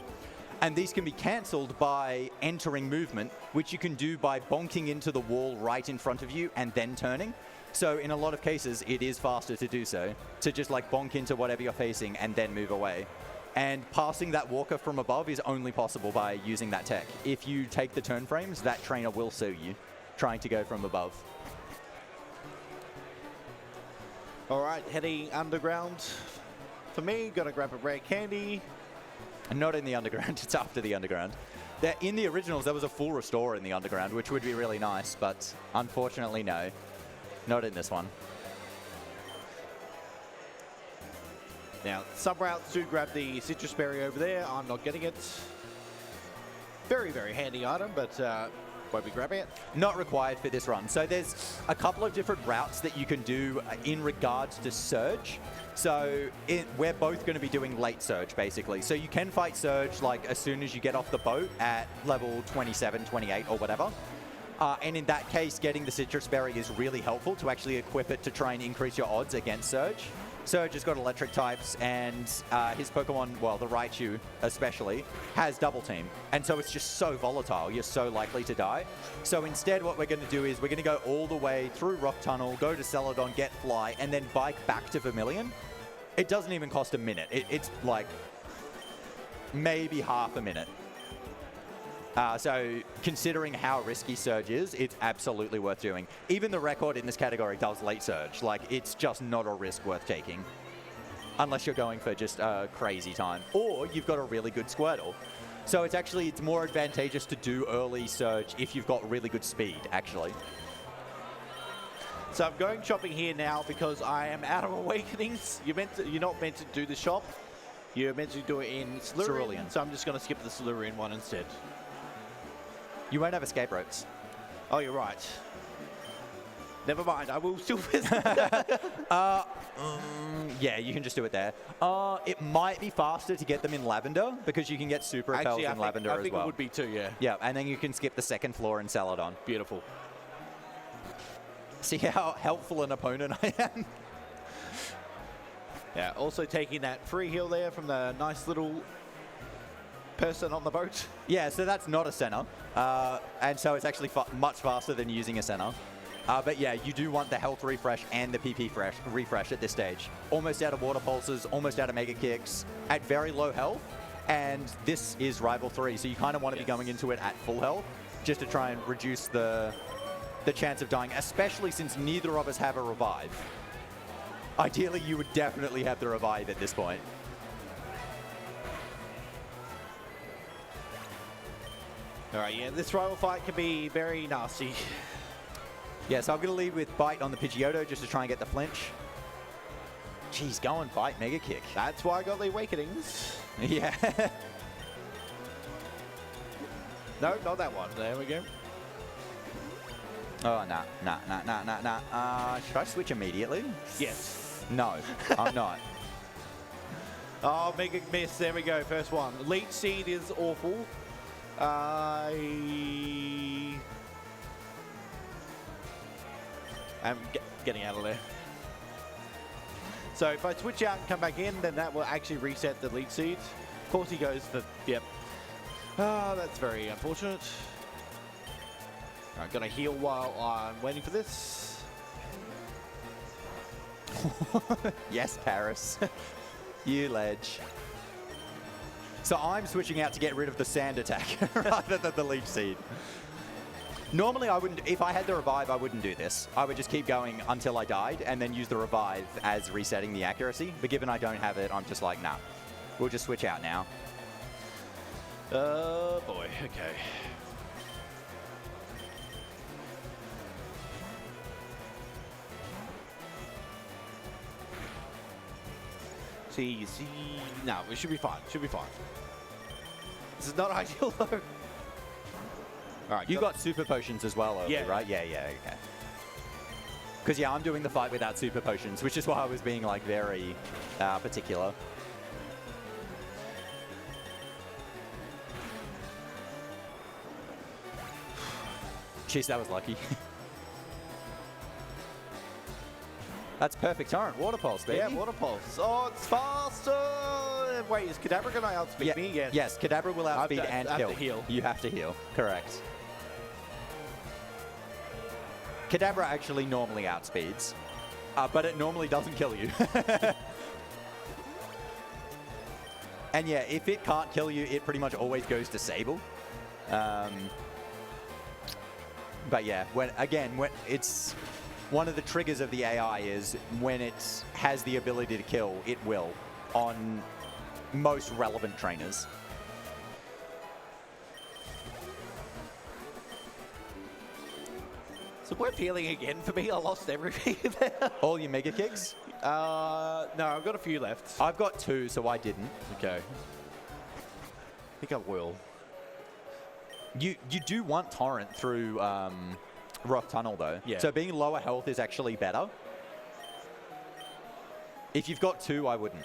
[SPEAKER 1] And these can be cancelled by entering movement, which you can do by bonking into the wall right in front of you and then turning. So in a lot of cases, it is faster to do so, to just like bonk into whatever you're facing and then move away. And passing that walker from above is only possible by using that tech. If you take the turn frames, that trainer will sue you, trying to go from above.
[SPEAKER 2] All right, heading underground. For me, gonna grab a rare candy.
[SPEAKER 1] Not in the underground, it's after the underground. In the originals, there was a full restore in the underground, which would be really nice, but unfortunately, no. Not in this one.
[SPEAKER 2] Now, some routes do grab the citrus berry over there. I'm not getting it. Very, very handy item, but won't be grabbing it.
[SPEAKER 1] Not required for this run. So there's a couple of different routes that you can do in regards to Surge. So we're both going to be doing late Surge, basically. So you can fight Surge like as soon as you get off the boat at level 27, 28 or whatever. And in that case, getting the Citrus Berry is really helpful to actually equip it to try and increase your odds against Surge. Surge has got electric types, and his Pokemon, well, the Raichu especially, has Double Team. And so it's just so volatile. You're so likely to die. So instead, what we're going to do is we're going to go all the way through Rock Tunnel, go to Celadon, get Fly, and then bike back to Vermilion. It doesn't even cost a minute. It's like maybe half a minute. So considering how risky Surge is, it's absolutely worth doing. Even the record in this category does late Surge. Like, it's just not a risk worth taking. unless you're going for just a crazy time. Or you've got a really good Squirtle. So it's more advantageous to do early surge if you've got really good speed, actually.
[SPEAKER 2] So I'm going shopping here now because I am out of awakenings. You're not meant to do the shop. You're meant to do it in Cerulean. So I'm just going to skip the Cerulean one instead.
[SPEAKER 1] You won't have escape ropes.
[SPEAKER 2] Oh, you're right. Never mind, I will still visit.
[SPEAKER 1] Yeah, you can just do it there. It might be faster to get them in Lavender because you can get super repels in Lavender as well.
[SPEAKER 2] I think it would be too, yeah.
[SPEAKER 1] Yeah, and then you can skip the second floor in Celadon.
[SPEAKER 2] Beautiful.
[SPEAKER 1] See how helpful an opponent I am?
[SPEAKER 2] Yeah, also taking that free heal there from the nice little person on the boat.
[SPEAKER 1] Yeah, so that's not a center. And so it's actually much faster than using a center. But yeah, you do want the health refresh and the PP refresh at this stage. Almost out of water pulses, almost out of mega kicks, at very low health. And this is Rival 3, so you kind of want to be going into it at full health, just to try and reduce the chance of dying, especially since neither of us have a revive. Ideally, you would definitely have the revive at this point.
[SPEAKER 2] All right, yeah, this rival fight can be very nasty.
[SPEAKER 1] Yeah, so I'm going to lead with Bite on the Pidgeotto just to try and get the flinch. Jeez, go and Bite Mega Kick.
[SPEAKER 2] That's why I got the Awakenings.
[SPEAKER 1] Yeah.
[SPEAKER 2] No, not that one. There we go.
[SPEAKER 1] Oh, nah. Should I switch immediately?
[SPEAKER 2] Yes.
[SPEAKER 1] No, I'm not.
[SPEAKER 2] Oh, Mega Miss. There we go. First one. Leech Seed is awful. I'm getting out of there. So if I switch out and come back in, then that will actually reset the Leech Seed. Of course he goes for, yep. Ah, that's very unfortunate. I'm gonna heal while I'm waiting for this.
[SPEAKER 1] Yes, Paris. You ledge. So I'm switching out to get rid of the sand attack rather than the Leech Seed. Normally I wouldn't, if I had the revive, I wouldn't do this. I would just keep going until I died and then use the revive as resetting the accuracy. But given I don't have it, I'm just like, nah, we'll just switch out now.
[SPEAKER 2] Oh boy, okay. See, no, we should be fine, should be fine. This is not ideal though. All right,
[SPEAKER 1] You got super potions as well, early,
[SPEAKER 2] Yeah.
[SPEAKER 1] right? Yeah, okay. Because, yeah, I'm doing the fight without super potions, which is why I was being, like, very particular. Jeez, that was lucky. That's perfect torrent. Water pulse, baby.
[SPEAKER 2] Yeah, water pulse. Oh, it's faster. Wait, is Kadabra going to outspeed me? Yes.
[SPEAKER 1] Yes, Kadabra will outspeed and
[SPEAKER 2] I have
[SPEAKER 1] kill.
[SPEAKER 2] to heal.
[SPEAKER 1] You have to heal. Correct. Kadabra actually normally outspeeds, but it normally doesn't kill you. And yeah, if it can't kill you, it pretty much always goes to Sable. But yeah, when it's one of the triggers of the AI is when it has the ability to kill, it will on most relevant trainers.
[SPEAKER 2] So worth healing again for me. I lost everything there.
[SPEAKER 1] All your Mega Kicks?
[SPEAKER 2] No, I've got a few left.
[SPEAKER 1] I've got 2, so I didn't.
[SPEAKER 2] Okay. I think I will.
[SPEAKER 1] You do want Torrent through Rock Tunnel, though.
[SPEAKER 2] Yeah.
[SPEAKER 1] So being lower health is actually better. If you've got 2, I wouldn't.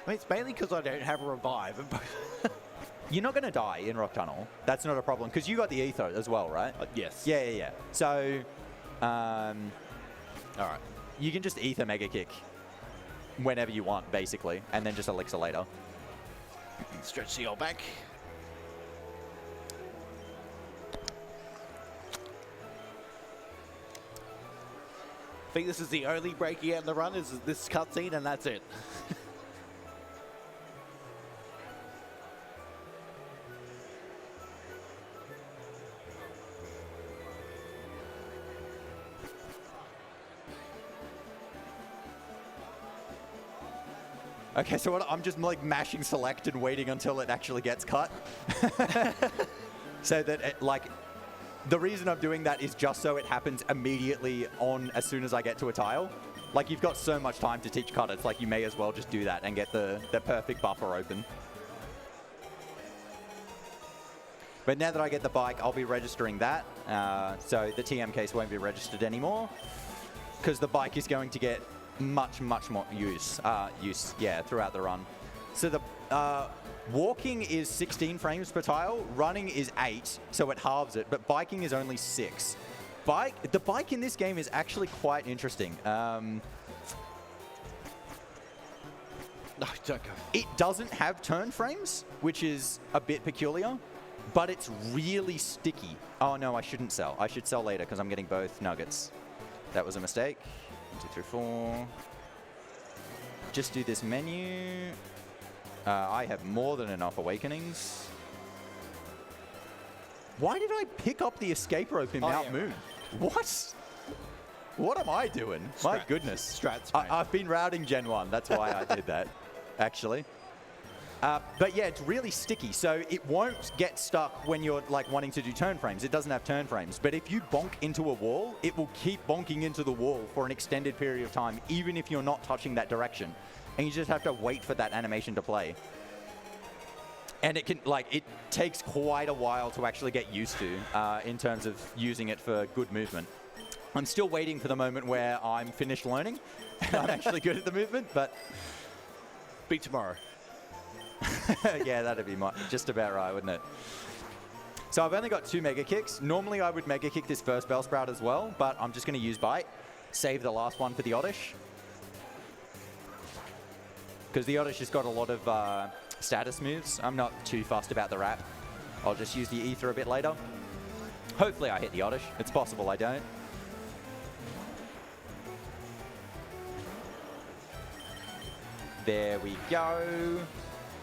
[SPEAKER 2] I mean, it's mainly because I don't have a revive.
[SPEAKER 1] You're not going to die in Rock Tunnel. That's not a problem, because you got the Ether as well, right?
[SPEAKER 2] Yes.
[SPEAKER 1] Yeah. So, all
[SPEAKER 2] right.
[SPEAKER 1] You can just Ether Mega Kick whenever you want, basically, and then just Elixir later.
[SPEAKER 2] Stretch the old back. I think this is the only break you get in the run, is this cutscene, and that's it.
[SPEAKER 1] Okay, so I'm just like mashing select and waiting until it actually gets cut. So that it, like, the reason I'm doing that is just so it happens immediately on as soon as I get to a tile. Like, you've got so much time to teach cut, it's like you may as well just do that and get the perfect buffer open. But now that I get the bike, I'll be registering that. So the TM case won't be registered anymore because the bike is going to get much more use throughout the run. So the walking is 16 frames per tile, running is 8, so it halves it, but biking is only 6. The bike in this game is actually quite interesting.
[SPEAKER 2] No, don't go.
[SPEAKER 1] It doesn't have turn frames, which is a bit peculiar, but it's really sticky. Oh no, I shouldn't sell. I should sell later because I'm getting both nuggets. That was a mistake. 1, 2, 3, 4. Just do this menu. I have more than enough awakenings. Why did I pick up the escape rope in Mount Moon? What? What am I doing? My goodness.
[SPEAKER 2] Strats,
[SPEAKER 1] I've been routing Gen 1. That's why I did that, actually. But yeah, it's really sticky, so it won't get stuck when you're like wanting to do turn frames. It doesn't have turn frames. But if you bonk into a wall, it will keep bonking into the wall for an extended period of time, even if you're not touching that direction. And you just have to wait for that animation to play. And it takes quite a while to actually get used to in terms of using it for good movement. I'm still waiting for the moment where I'm finished learning and I'm actually good at the movement, but...
[SPEAKER 2] Be tomorrow.
[SPEAKER 1] Yeah, that'd be just about right, wouldn't it? So I've only got 2 Mega Kicks. Normally I would Mega Kick this first Bell Sprout as well, but I'm just going to use Bite. Save the last one for the Oddish. Because the Oddish has got a lot of status moves. I'm not too fussed about the wrap. I'll just use the Ether a bit later. Hopefully I hit the Oddish. It's possible I don't. There we go.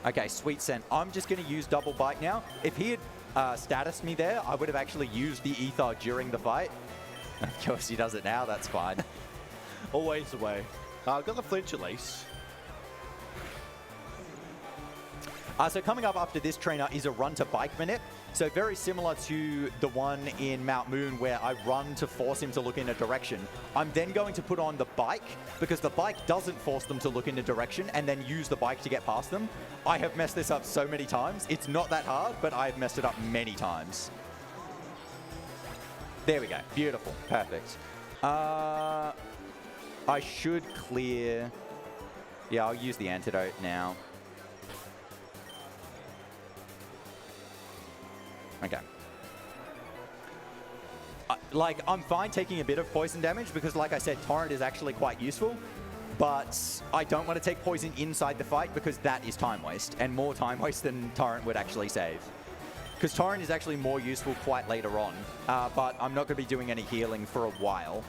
[SPEAKER 1] Okay, Sweet Scent. I'm just going to use double bite now. If he had statused me there, I would have actually used the Ether during the fight. Of course he does it now, that's fine.
[SPEAKER 2] Always the way. I've got the flinch at least.
[SPEAKER 1] So coming up after this trainer is a run to bike manip. So very similar to the one in Mount Moon where I run to force him to look in a direction. I'm then going to put on the bike because the bike doesn't force them to look in a direction and then use the bike to get past them. I have messed this up so many times. It's not that hard, but I've messed it up many times. There we go. Beautiful. Perfect. I should clear... Yeah, I'll use the antidote now. Okay. I'm fine taking a bit of poison damage because, like I said, Torrent is actually quite useful. But I don't want to take poison inside the fight because that is time waste, and more time waste than Torrent would actually save. Because Torrent is actually more useful quite later on, but I'm not going to be doing any healing for a while.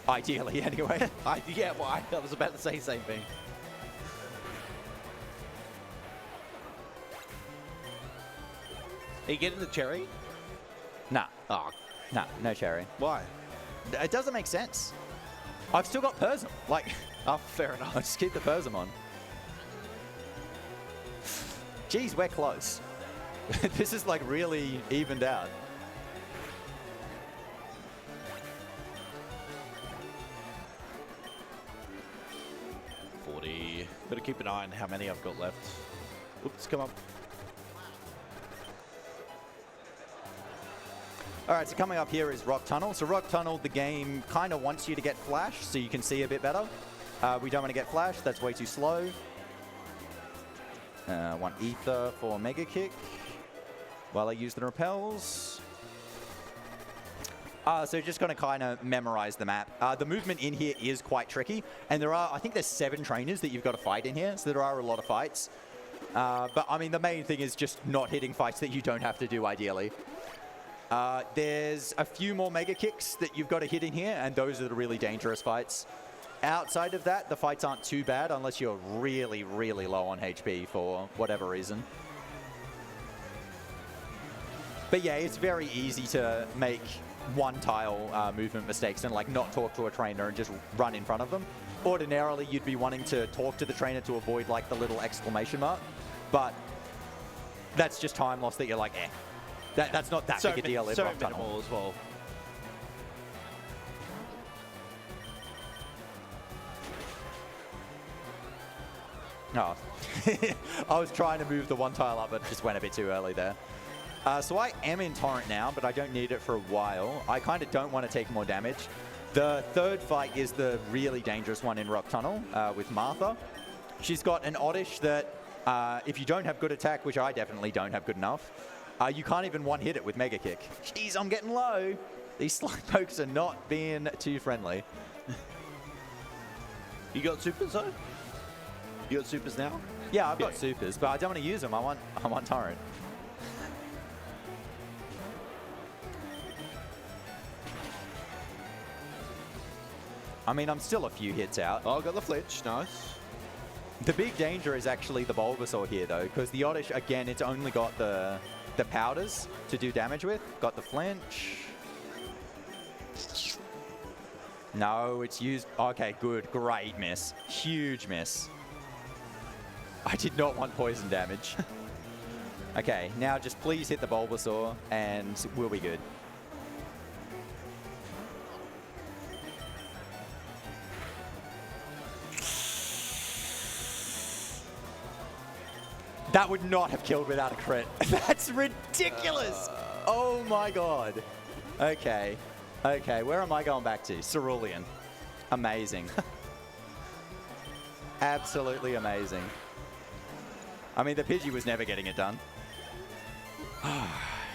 [SPEAKER 1] Ideally, anyway.
[SPEAKER 2] Yeah, well, I was about to say the same thing. Are you getting the cherry?
[SPEAKER 1] Nah.
[SPEAKER 2] Oh,
[SPEAKER 1] Nah, no cherry.
[SPEAKER 2] why?
[SPEAKER 1] It doesn't make sense. I've still got Persum. Like,
[SPEAKER 2] Oh, fair enough.
[SPEAKER 1] I'll just keep the Persum on. Geez, we're close. This is like really evened out.
[SPEAKER 2] Got to keep an eye on how many I've got left. Oops, come up.
[SPEAKER 1] All right, so coming up here is Rock Tunnel. So Rock Tunnel, the game kind of wants you to get Flash so you can see a bit better. We don't want to get Flash. That's way too slow. Want Ether for Mega Kick while I use the repels. So just going to kind of memorize the map. The movement in here is quite tricky. And there are, I think there's 7 trainers that you've got to fight in here. So there are a lot of fights. But I mean, the main thing is just not hitting fights that you don't have to do ideally. There's a few more Mega Kicks that you've got to hit in here, and those are the really dangerous fights. Outside of that, the fights aren't too bad unless you're really, really low on HP for whatever reason. But yeah, it's very easy to make one-tile movement mistakes and like not talk to a trainer and just run in front of them. ordinarily you'd be wanting to talk to the trainer to avoid like the little exclamation mark, but that's just time loss that you're like, eh. That's not that big a deal in Rock Tunnel.
[SPEAKER 2] Minimal as well.
[SPEAKER 1] No. I was trying to move the one tile up, but just went a bit too early there. So I am in Torrent now, but I don't need it for a while. I kind of don't want to take more damage. The third fight is the really dangerous one in Rock Tunnel with Martha. She's got an oddish that if you don't have good attack, which I definitely don't have good enough, you can't even one-hit it with Mega Kick. Jeez, I'm getting low. These slime pokes are not being too friendly.
[SPEAKER 2] You got supers though? You got supers now?
[SPEAKER 1] Yeah, I've got supers, but I don't want to use them. I want Torrent. I mean, I'm still a few hits out.
[SPEAKER 2] Oh, I got the flinch. Nice.
[SPEAKER 1] The big danger is actually the Bulbasaur here, though, because the Oddish, again, it's only got the powders to do damage with. Got the flinch. No, it's used. Okay, good. Great miss. Huge miss. I did not want poison damage. Okay, now just please hit the Bulbasaur, and we'll be good. That would not have killed without a crit. That's ridiculous. Oh my god. Okay. Okay, where am I going back to? Cerulean. Amazing. Absolutely amazing. I mean, the Pidgey was never getting it done.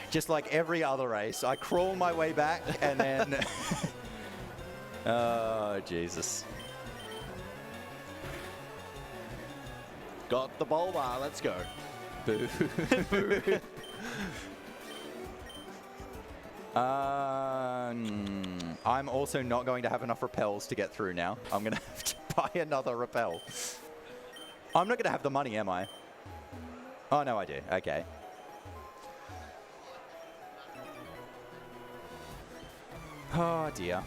[SPEAKER 1] Just like every other race, I crawl my way back and then... Oh, Jesus.
[SPEAKER 2] Got the Bulba. Let's go.
[SPEAKER 1] Boo. I'm also not going to have enough repels to get through now. I'm going to have to buy another repel. I'm not going to have the money, am I? Oh, no, I do. Okay. Oh, dear.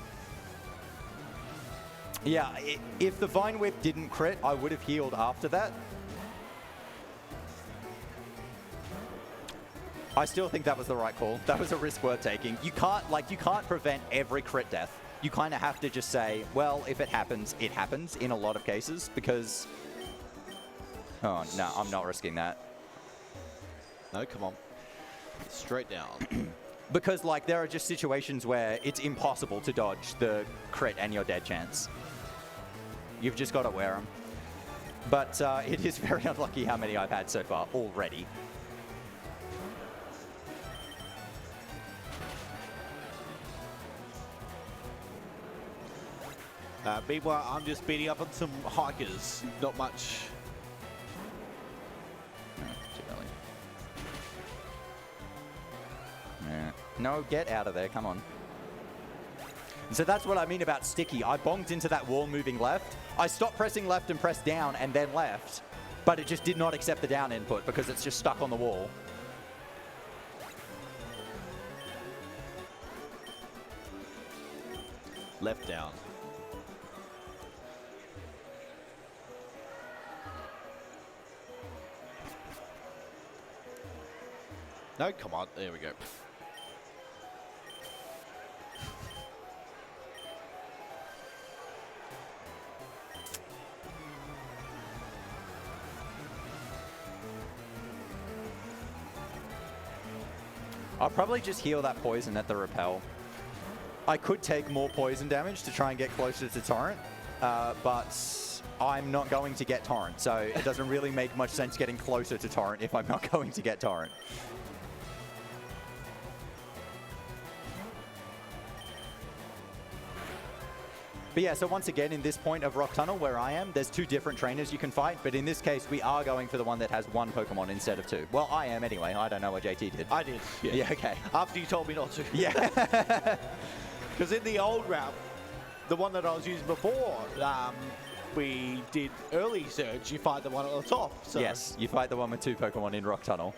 [SPEAKER 1] Yeah, if the Vine Whip didn't crit, I would have healed after that. I still think that was the right call. That was a risk worth taking. You can't prevent every crit death. You kind of have to just say, well, if it happens in a lot of cases, because... Oh, no, I'm not risking that.
[SPEAKER 2] No, come on. Straight down.
[SPEAKER 1] Because, like, there are just situations where it's impossible to dodge the crit and your dead chance. You've just got to wear them. But it is very unlucky how many I've had so far already.
[SPEAKER 2] Meanwhile, I'm just beating up on some hikers. Not much.
[SPEAKER 1] Yeah. No, get out of there. Come on. And so that's what I mean about sticky. I bonked into that wall moving left. I stopped pressing left and pressed down and then left. But it just did not accept the down input because it's just stuck on the wall.
[SPEAKER 2] Left down. No, come on. There we go.
[SPEAKER 1] I'll probably just heal that poison at the repel. I could take more poison damage to try and get closer to Torrent, but I'm not going to get Torrent, so it doesn't really make much sense getting closer to Torrent if I'm not going to get Torrent. But yeah, so once again, in this point of Rock Tunnel where I am, there's two different trainers you can fight, but in this case, we are going for the one that has one Pokemon instead of two. Well, I am anyway. I don't know what JT did.
[SPEAKER 2] I did. Yeah,
[SPEAKER 1] yeah, okay.
[SPEAKER 2] After you told me not to.
[SPEAKER 1] Yeah.
[SPEAKER 2] Because in the old route, the one that I was using before, we did early surge. You fight the one at the top. So.
[SPEAKER 1] Yes, you fight the one with two Pokemon in Rock Tunnel.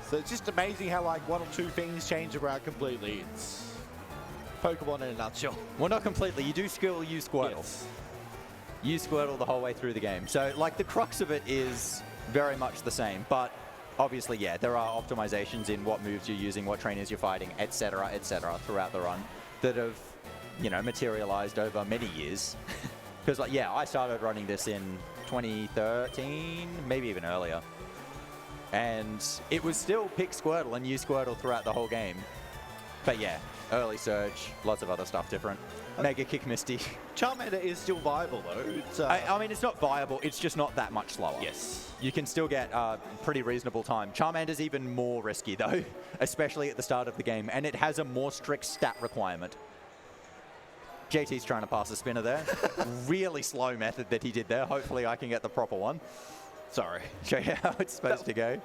[SPEAKER 2] So it's just amazing how like one or two things change the route completely. It's... Pokemon in a nutshell.
[SPEAKER 1] Well, not completely. You do skill use Squirtle.
[SPEAKER 2] Yes.
[SPEAKER 1] Use Squirtle the whole way through the game. So, like, the crux of it is very much the same. But obviously, yeah, there are optimizations in what moves you're using, what trainers you're fighting, etc., throughout the run that have, you know, materialized over many years. Because, like, yeah, I started running this in 2013, maybe even earlier. And it was still pick Squirtle and use Squirtle throughout the whole game. But yeah, early Surge, lots of other stuff different. Mega Kick Misty.
[SPEAKER 2] Charmander is still viable though. It's,
[SPEAKER 1] I mean, it's not viable, it's just not that much slower.
[SPEAKER 2] yes.
[SPEAKER 1] You can still get pretty reasonable time. Charmander's even more risky though, especially at the start of the game, and it has a more strict stat requirement. JT's trying to pass a spinner there. Really slow method that he did there. Hopefully I can get the proper one.
[SPEAKER 2] Sorry.
[SPEAKER 1] Show you how it's supposed to go.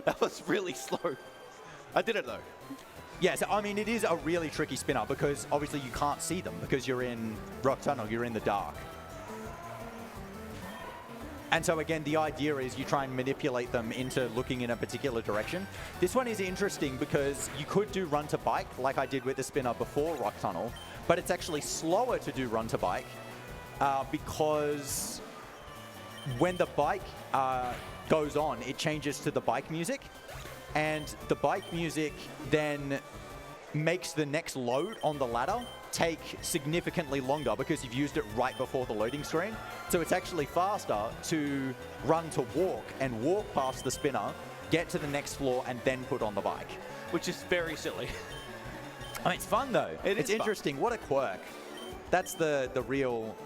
[SPEAKER 2] That was really slow. I did it though.
[SPEAKER 1] Yeah, so I mean, it is a really tricky spinner because obviously you can't see them because you're in Rock Tunnel, you're in the dark. And so again, the idea is you try and manipulate them into looking in a particular direction. This one is interesting because you could do run to bike like I did with the spinner before Rock Tunnel, but it's actually slower to do run to bike because when the bike goes on, it changes to the bike music. And the bike music then makes the next load on the ladder take significantly longer because you've used it right before the loading screen. So it's actually faster to run to walk and walk past the spinner, get to the next floor, and then put on the bike.
[SPEAKER 2] Which is very silly.
[SPEAKER 1] I mean, it's fun though.
[SPEAKER 2] It's fun.
[SPEAKER 1] Interesting. What a quirk. That's the real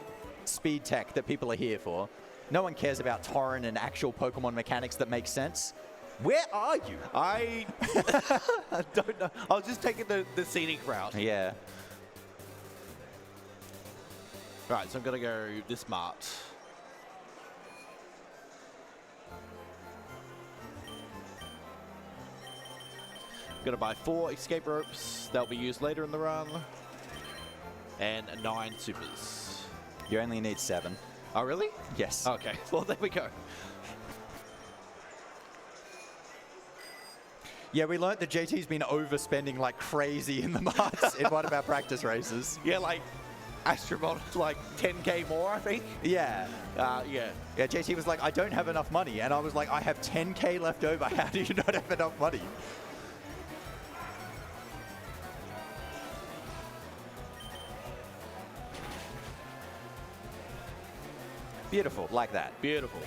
[SPEAKER 1] speed tech that people are here for. No one cares about torrent and actual Pokemon mechanics that make sense. Where are you?
[SPEAKER 2] I don't know. I was just taking the scenic route.
[SPEAKER 1] Yeah.
[SPEAKER 2] Right, so I'm going to go this smart. I'm going to buy 4 escape ropes. They'll be used later in the run. And 9 supers.
[SPEAKER 1] You only need 7.
[SPEAKER 2] Oh, really?
[SPEAKER 1] Yes.
[SPEAKER 2] Okay, well, there we go.
[SPEAKER 1] Yeah, we learned that JT's been overspending like crazy in the marts in one of our practice races.
[SPEAKER 2] Yeah, like Astrobot, like 10k more, I think.
[SPEAKER 1] Yeah.
[SPEAKER 2] Yeah.
[SPEAKER 1] Yeah, JT was like, I don't have enough money. And I was like, I have 10k left over. How do you not have enough money? Beautiful, like that.
[SPEAKER 2] Beautiful.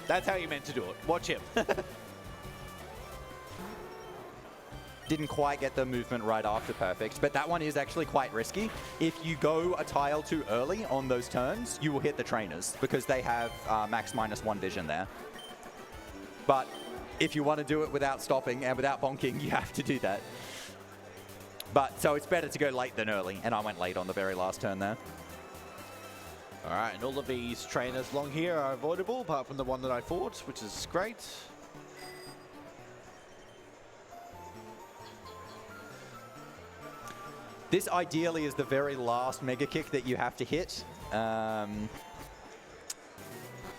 [SPEAKER 2] That's how you meant to do it. Watch him.
[SPEAKER 1] Didn't quite get the movement right after perfect, but that one is actually quite risky. If you go a tile too early on those turns, you will hit the trainers because they have max -1 vision there. But if you want to do it without stopping and without bonking, you have to do that. But so it's better to go late than early, and I went late on the very last turn there.
[SPEAKER 2] All right, and all of these trainers along here are avoidable, apart from the one that I fought, which is great.
[SPEAKER 1] This ideally is the very last Mega Kick that you have to hit.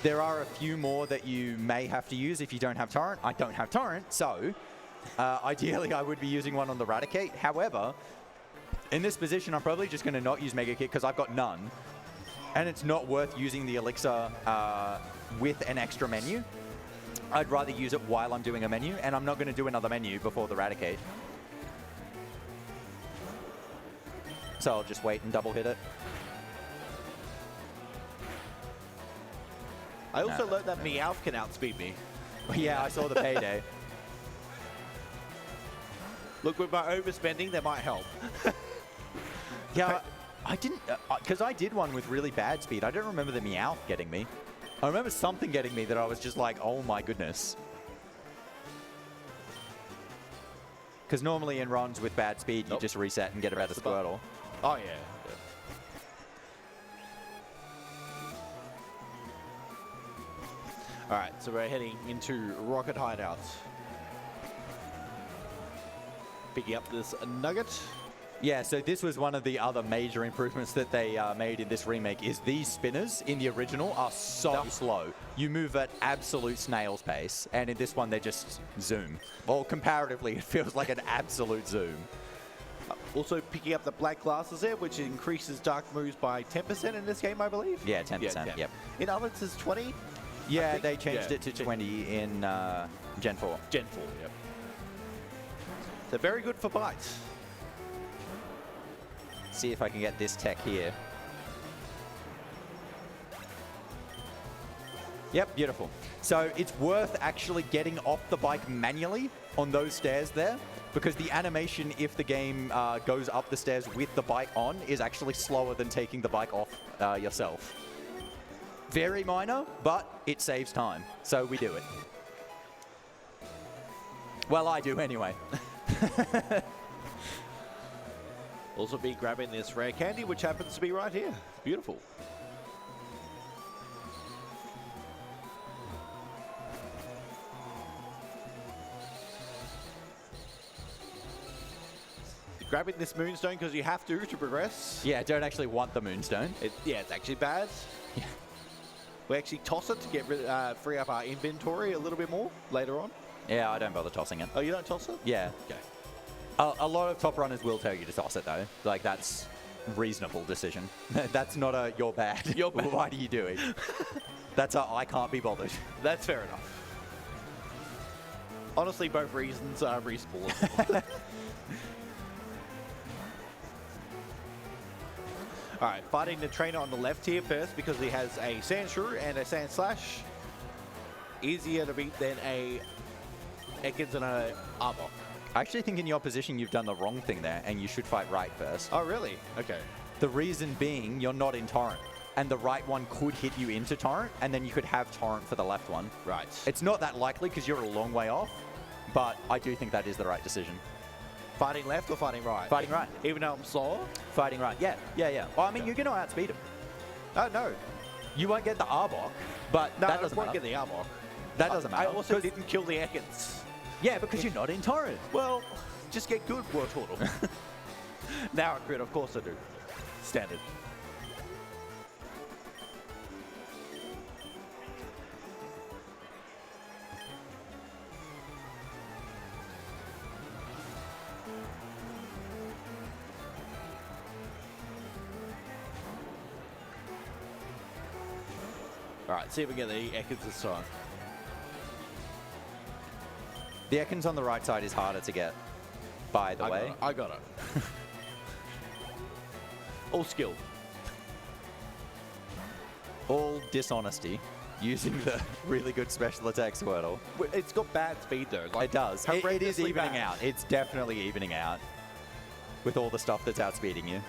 [SPEAKER 1] There are a few more that you may have to use if you don't have Torrent. I don't have Torrent, so ideally I would be using one on the Raticate. However, in this position, I'm probably just going to not use Mega Kick because I've got none. And it's not worth using the Elixir with an extra menu. I'd rather use it while I'm doing a menu, and I'm not going to do another menu before the Raticate. So I'll just wait and double hit it.
[SPEAKER 2] I also learned that Meowth can outspeed me.
[SPEAKER 1] Yeah, I saw the payday.
[SPEAKER 2] Look, with my overspending, that might help.
[SPEAKER 1] Yeah, I didn't, because I did one with really bad speed. I don't remember the Meowth getting me. I remember something getting me that I was just like, oh my goodness. Because normally in runs with bad speed, you just reset and get a better Squirtle.
[SPEAKER 2] Oh, yeah. All right, so we're heading into Rocket Hideout. Picking up this nugget.
[SPEAKER 1] Yeah, so this was one of the other major improvements that they made in this remake is these spinners in the original are so slow. You move at absolute snail's pace, and in this one they just zoom. Well, comparatively, it feels like an absolute zoom.
[SPEAKER 2] Also picking up the black glasses there, which increases dark moves by 10% in this game, I believe.
[SPEAKER 1] Yeah, 10%. Yep.
[SPEAKER 2] In others, it's 20.
[SPEAKER 1] Yeah, they changed it to 20 in Gen 4.
[SPEAKER 2] Gen 4, yep. So very good for bites.
[SPEAKER 1] See if I can get this tech here. Yep, beautiful. So it's worth actually getting off the bike manually on those stairs there, because the animation, if the game goes up the stairs with the bike on, is actually slower than taking the bike off yourself. Very minor, but it saves time, so we do it. Well, I do anyway.
[SPEAKER 2] Also be grabbing this rare candy, which happens to be right here. Beautiful. Grabbing this moonstone because you have to progress.
[SPEAKER 1] Yeah, don't actually want the moonstone.
[SPEAKER 2] Yeah, it's actually bad.
[SPEAKER 1] Yeah.
[SPEAKER 2] We actually toss it to get free up our inventory a little bit more later on.
[SPEAKER 1] Yeah, I don't bother tossing it.
[SPEAKER 2] Oh, you don't toss it?
[SPEAKER 1] Yeah.
[SPEAKER 2] Okay.
[SPEAKER 1] A lot of top runners will tell you to toss it though. Like, that's reasonable decision. That's not a you're bad.
[SPEAKER 2] You're bad.
[SPEAKER 1] Why do you do it? That's a I can't be bothered.
[SPEAKER 2] That's fair enough. Honestly, both reasons are reasonable. All right, fighting the trainer on the left here first because he has a sand shrew and a sand slash. Easier to beat than a Ekans and a Arbok.
[SPEAKER 1] I actually think in your position you've done the wrong thing there, and you should fight right first.
[SPEAKER 2] Oh, really? Okay.
[SPEAKER 1] The reason being you're not in torrent, and the right one could hit you into torrent, and then you could have torrent for the left one.
[SPEAKER 2] Right.
[SPEAKER 1] It's not that likely because you're a long way off, but I do think that is the right decision.
[SPEAKER 2] Fighting left or fighting right?
[SPEAKER 1] Fighting right.
[SPEAKER 2] Even though I'm slower?
[SPEAKER 1] Fighting right. Yeah. Well, I mean, you're going to outspeed him.
[SPEAKER 2] Oh, no.
[SPEAKER 1] You won't get the Arbok, but
[SPEAKER 2] No,
[SPEAKER 1] that doesn't
[SPEAKER 2] I won't
[SPEAKER 1] matter.
[SPEAKER 2] get the Arbok.
[SPEAKER 1] That doesn't matter.
[SPEAKER 2] I also didn't kill the Ekans.
[SPEAKER 1] Yeah, because you're not in torrent.
[SPEAKER 2] Well, just get good, War Turtle. Now I crit, of course I do. Standard. Alright, see if we get the Ekans this time.
[SPEAKER 1] The Ekans on the right side is harder to get, by the way.
[SPEAKER 2] I got it. All skill.
[SPEAKER 1] All dishonesty, using the really good special attack Squirtle.
[SPEAKER 2] It's got bad speed though. Like,
[SPEAKER 1] It does. It is
[SPEAKER 2] horrendously
[SPEAKER 1] evening
[SPEAKER 2] bad.
[SPEAKER 1] out. It's definitely evening out with all the stuff that's outspeeding you.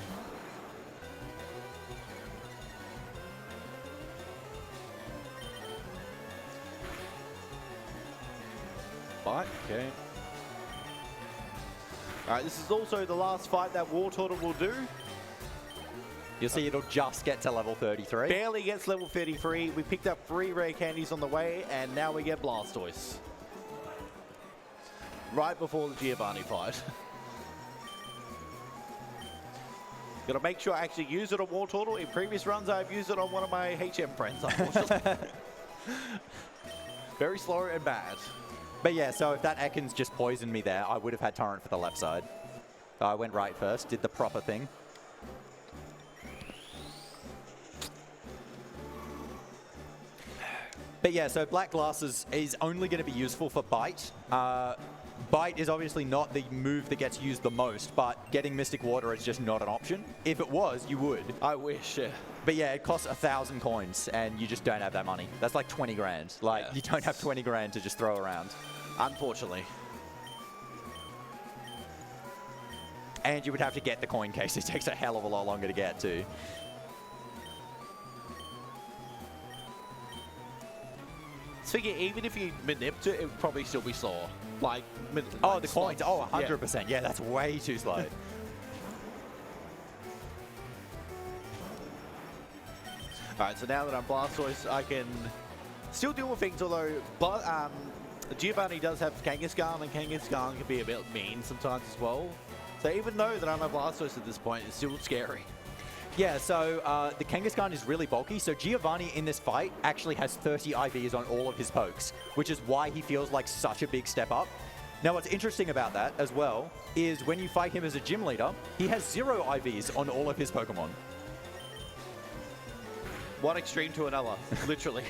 [SPEAKER 2] Fight, okay. Alright, this is also the last fight that War Turtle will do.
[SPEAKER 1] You'll see it'll just get to level 33.
[SPEAKER 2] Barely gets level 33. We picked up 3 rare candies on the way, and now we get Blastoise. Right before the Giovanni fight. Gotta make sure I actually use it on War Turtle. In previous runs, I've used it on one of my HM friends, unfortunately. Very slow and bad.
[SPEAKER 1] But yeah, so if that Ekans just poisoned me there, I would have had torrent for the left side. I went right first, did the proper thing. But yeah, so Black Glasses is only going to be useful for Bite. Bite is obviously not the move that gets used the most, but getting Mystic Water is just not an option. If it was, you would.
[SPEAKER 2] I wish, yeah.
[SPEAKER 1] But yeah, it costs 1,000 coins, and you just don't have that money. That's like 20 grand. Like,
[SPEAKER 2] Yeah.
[SPEAKER 1] you don't have 20 grand to just throw around.
[SPEAKER 2] Unfortunately.
[SPEAKER 1] And you would have to get the coin case. It takes a hell of a lot longer to get, too.
[SPEAKER 2] Figure even if you manipped it, it would probably still be slower. Like,
[SPEAKER 1] Oh, the coins. Oh, 100%. Yeah, that's way too slow.
[SPEAKER 2] Alright, so now that I'm Blastoise, I can still deal with things, although Giovanni does have Kangaskhan, and Kangaskhan can be a bit mean sometimes as well. So even though that I'm a Blastoise at this point, it's still scary.
[SPEAKER 1] Yeah, so the Kangaskhan is really bulky, so Giovanni in this fight actually has 30 IVs on all of his pokes, which is why he feels like such a big step up. Now, what's interesting about that as well is when you fight him as a gym leader, he has 0 IVs on all of his Pokemon.
[SPEAKER 2] One extreme to another, literally.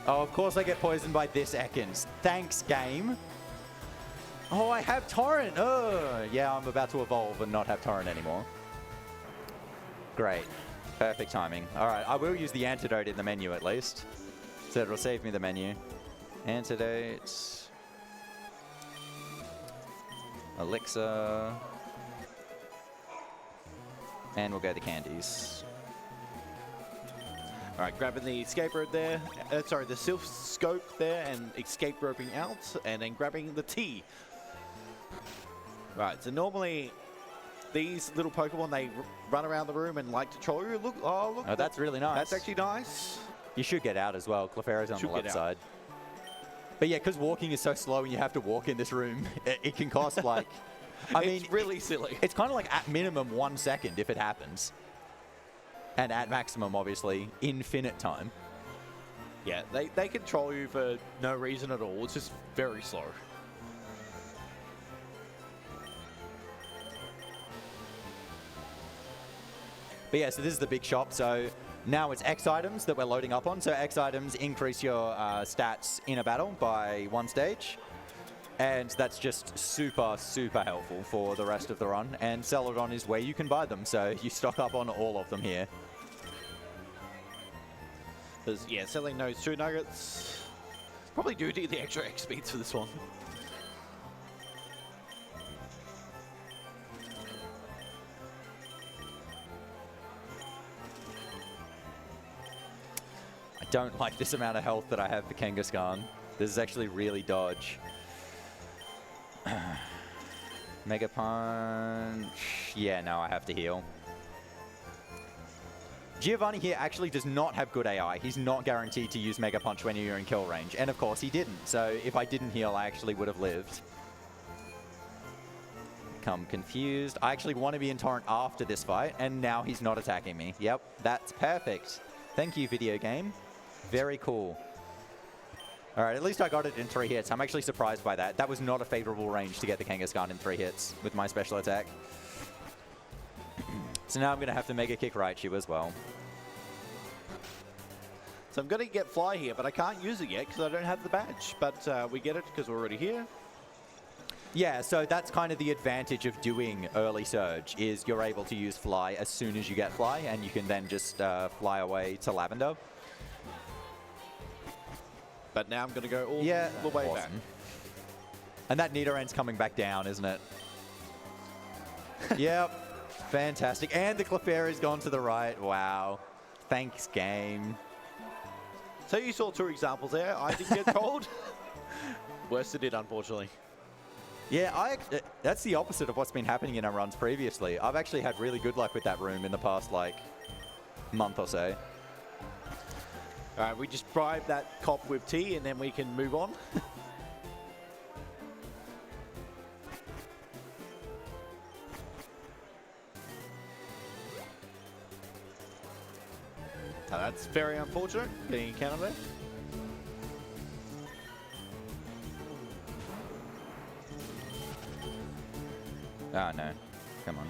[SPEAKER 1] Oh, of course I get poisoned by this Ekans. Thanks, game. Oh, I have Torrent. Oh, yeah, I'm about to evolve and not have Torrent anymore. Great. Perfect timing. All right, I will use the antidote in the menu at least. So it'll save me the menu. Antidote. Elixir. And we'll go the candies.
[SPEAKER 2] All right, grabbing the escape rope there. Sorry, the Sylph Scope there and escape roping out, and then grabbing the T. Right, so normally these little Pokemon, they run around the room and like to troll you. Look, oh, look.
[SPEAKER 1] Oh, that's really nice.
[SPEAKER 2] That's actually nice.
[SPEAKER 1] You should get out as well. Clefairy's on
[SPEAKER 2] Should
[SPEAKER 1] the left
[SPEAKER 2] get out.
[SPEAKER 1] side. But yeah, because walking is so slow and you have to walk in this room, it can cost like... I mean,
[SPEAKER 2] it's really silly.
[SPEAKER 1] it's kind of like at minimum 1 second if it happens. And at maximum, obviously, infinite time.
[SPEAKER 2] Yeah, they control you for no reason at all. It's just very slow.
[SPEAKER 1] But yeah, so this is the big shop. So now it's X items that we're loading up on. So X items increase your stats in a battle by 1 stage. And that's just super, super helpful for the rest of the run. And Celadon is where you can buy them. So you stock up on all of them here.
[SPEAKER 2] Because, yeah, selling those 2 nuggets. Probably do need the extra X speeds for this one.
[SPEAKER 1] I don't like this amount of health that I have for Kangaskhan. This is actually really dodge. Mega Punch. Yeah, no, I have to heal. Giovanni here actually does not have good AI. He's not guaranteed to use Mega Punch when you're in kill range. And of course he didn't. So if I didn't heal, I actually would have lived. Become confused. I actually want to be in Torrent after this fight. And now he's not attacking me. Yep, that's perfect. Thank you, video game. Very cool. All right, at least I got it in 3 hits. I'm actually surprised by that. That was not a favorable range to get the Kangaskhan in 3 hits with my special attack. So now I'm going to have to Mega Kick Raichu as well.
[SPEAKER 2] So I'm going to get Fly here, but I can't use it yet because I don't have the badge. But we get it because we're already here.
[SPEAKER 1] Yeah, so that's kind of the advantage of doing early surge, is you're able to use Fly as soon as you get Fly, and you can then just fly away to Lavender.
[SPEAKER 2] But now I'm going to go all the way back.
[SPEAKER 1] And that Nidoran's coming back down, isn't it? Yep. Fantastic. And the Clefairy's gone to the right. Wow. Thanks, game.
[SPEAKER 2] So you saw 2 examples there. I didn't get told. Werster did, unfortunately.
[SPEAKER 1] Yeah, that's the opposite of what's been happening in our runs previously. I've actually had really good luck with that room in the past, like, month or so.
[SPEAKER 2] All right, we just bribe that cop with tea and then we can move on. Now that's very unfortunate, getting encountered there.
[SPEAKER 1] Oh, no. Come on.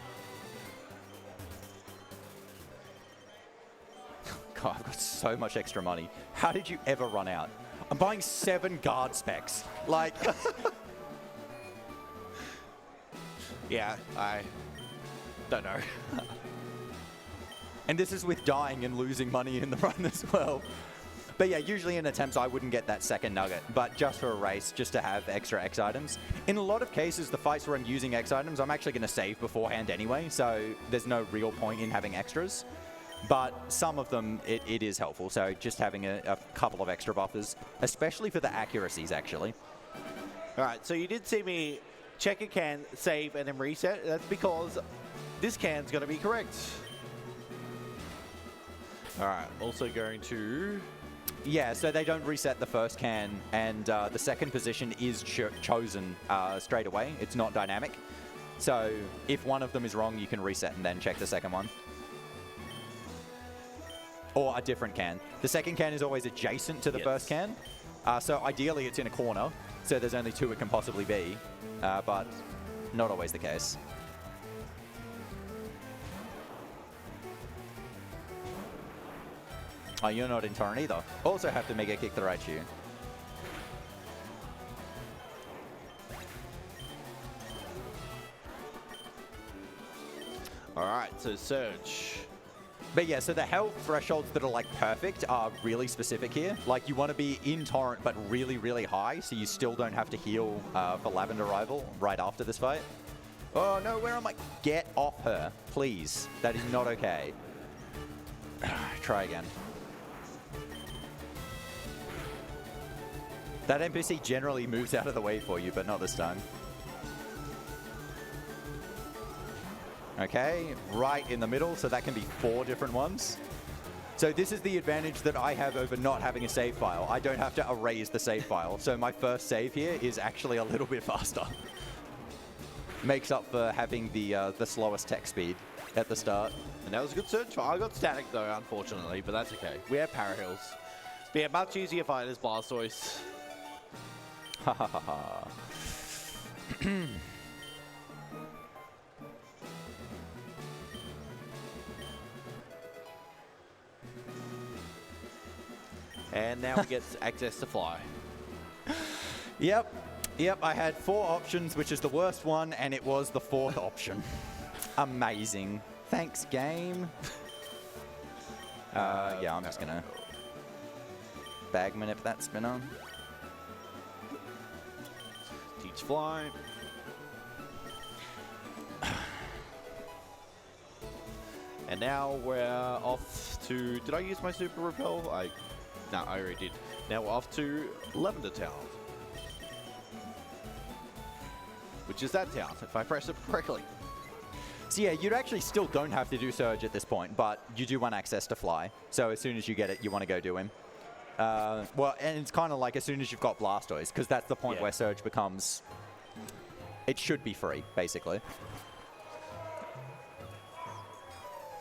[SPEAKER 1] God, I've got so much extra money. How did you ever run out? I'm buying 7 guard specs. Like...
[SPEAKER 2] Yeah, I don't know.
[SPEAKER 1] And this is with dying and losing money in the run as well. But yeah, usually in attempts, I wouldn't get that second nugget. But just for a race, just to have extra X items. In a lot of cases, the fights where I'm using X items, I'm actually going to save beforehand anyway. So there's no real point in having extras. But some of them, it is helpful. So just having a couple of extra buffers, especially for the accuracies, actually.
[SPEAKER 2] All right, so you did see me check a can, save, and then reset. That's because this can's going to be correct. All right, also going to...
[SPEAKER 1] Yeah, so they don't reset the first can, and the second position is chosen straight away. It's not dynamic. So if one of them is wrong, you can reset and then check the second one. Or a different can. The second can is always adjacent to the first can. So ideally it's in a corner, so there's only 2 it can possibly be, but not always the case. Oh, you're not in turn either. Also have to mega kick the right shoe.
[SPEAKER 2] All right, so Surge.
[SPEAKER 1] But yeah, so the health thresholds that are like perfect are really specific here. Like you want to be in torrent, but really, really high, so you still don't have to heal for Lavender Rival right after this fight. Oh no, where am I? Get off her, please. That is not okay. Try again. That NPC generally moves out of the way for you, but not this time. Okay, right in the middle, so that can be 4 different ones. So this is the advantage that I have over not having a save file. I don't have to erase the save file, so my first save here is actually a little bit faster. Makes up for having the slowest tech speed at the start.
[SPEAKER 2] And that was a good Surge. I got static though, unfortunately, but that's okay. We have Power Hills. But yeah, much easier fight as Blastoise.
[SPEAKER 1] Ha ha ha ha.
[SPEAKER 2] And now we get access to Fly.
[SPEAKER 1] Yep, I had 4 options, which is the worst one, and it was the 4th option. Amazing. Thanks, game. Yeah, I'm just gonna bag manip that spinner.
[SPEAKER 2] Teach Fly. And now we're off to... Did I use my Super Repel? No, I already did. Now we're off to Lavender Town. Which is that town, if I press it correctly.
[SPEAKER 1] So yeah, you actually still don't have to do Surge at this point, but you do want access to Fly. So as soon as you get it, you want to go do him. Well, and it's kind of like as soon as you've got Blastoise, because that's the point where Surge becomes... It should be free, basically.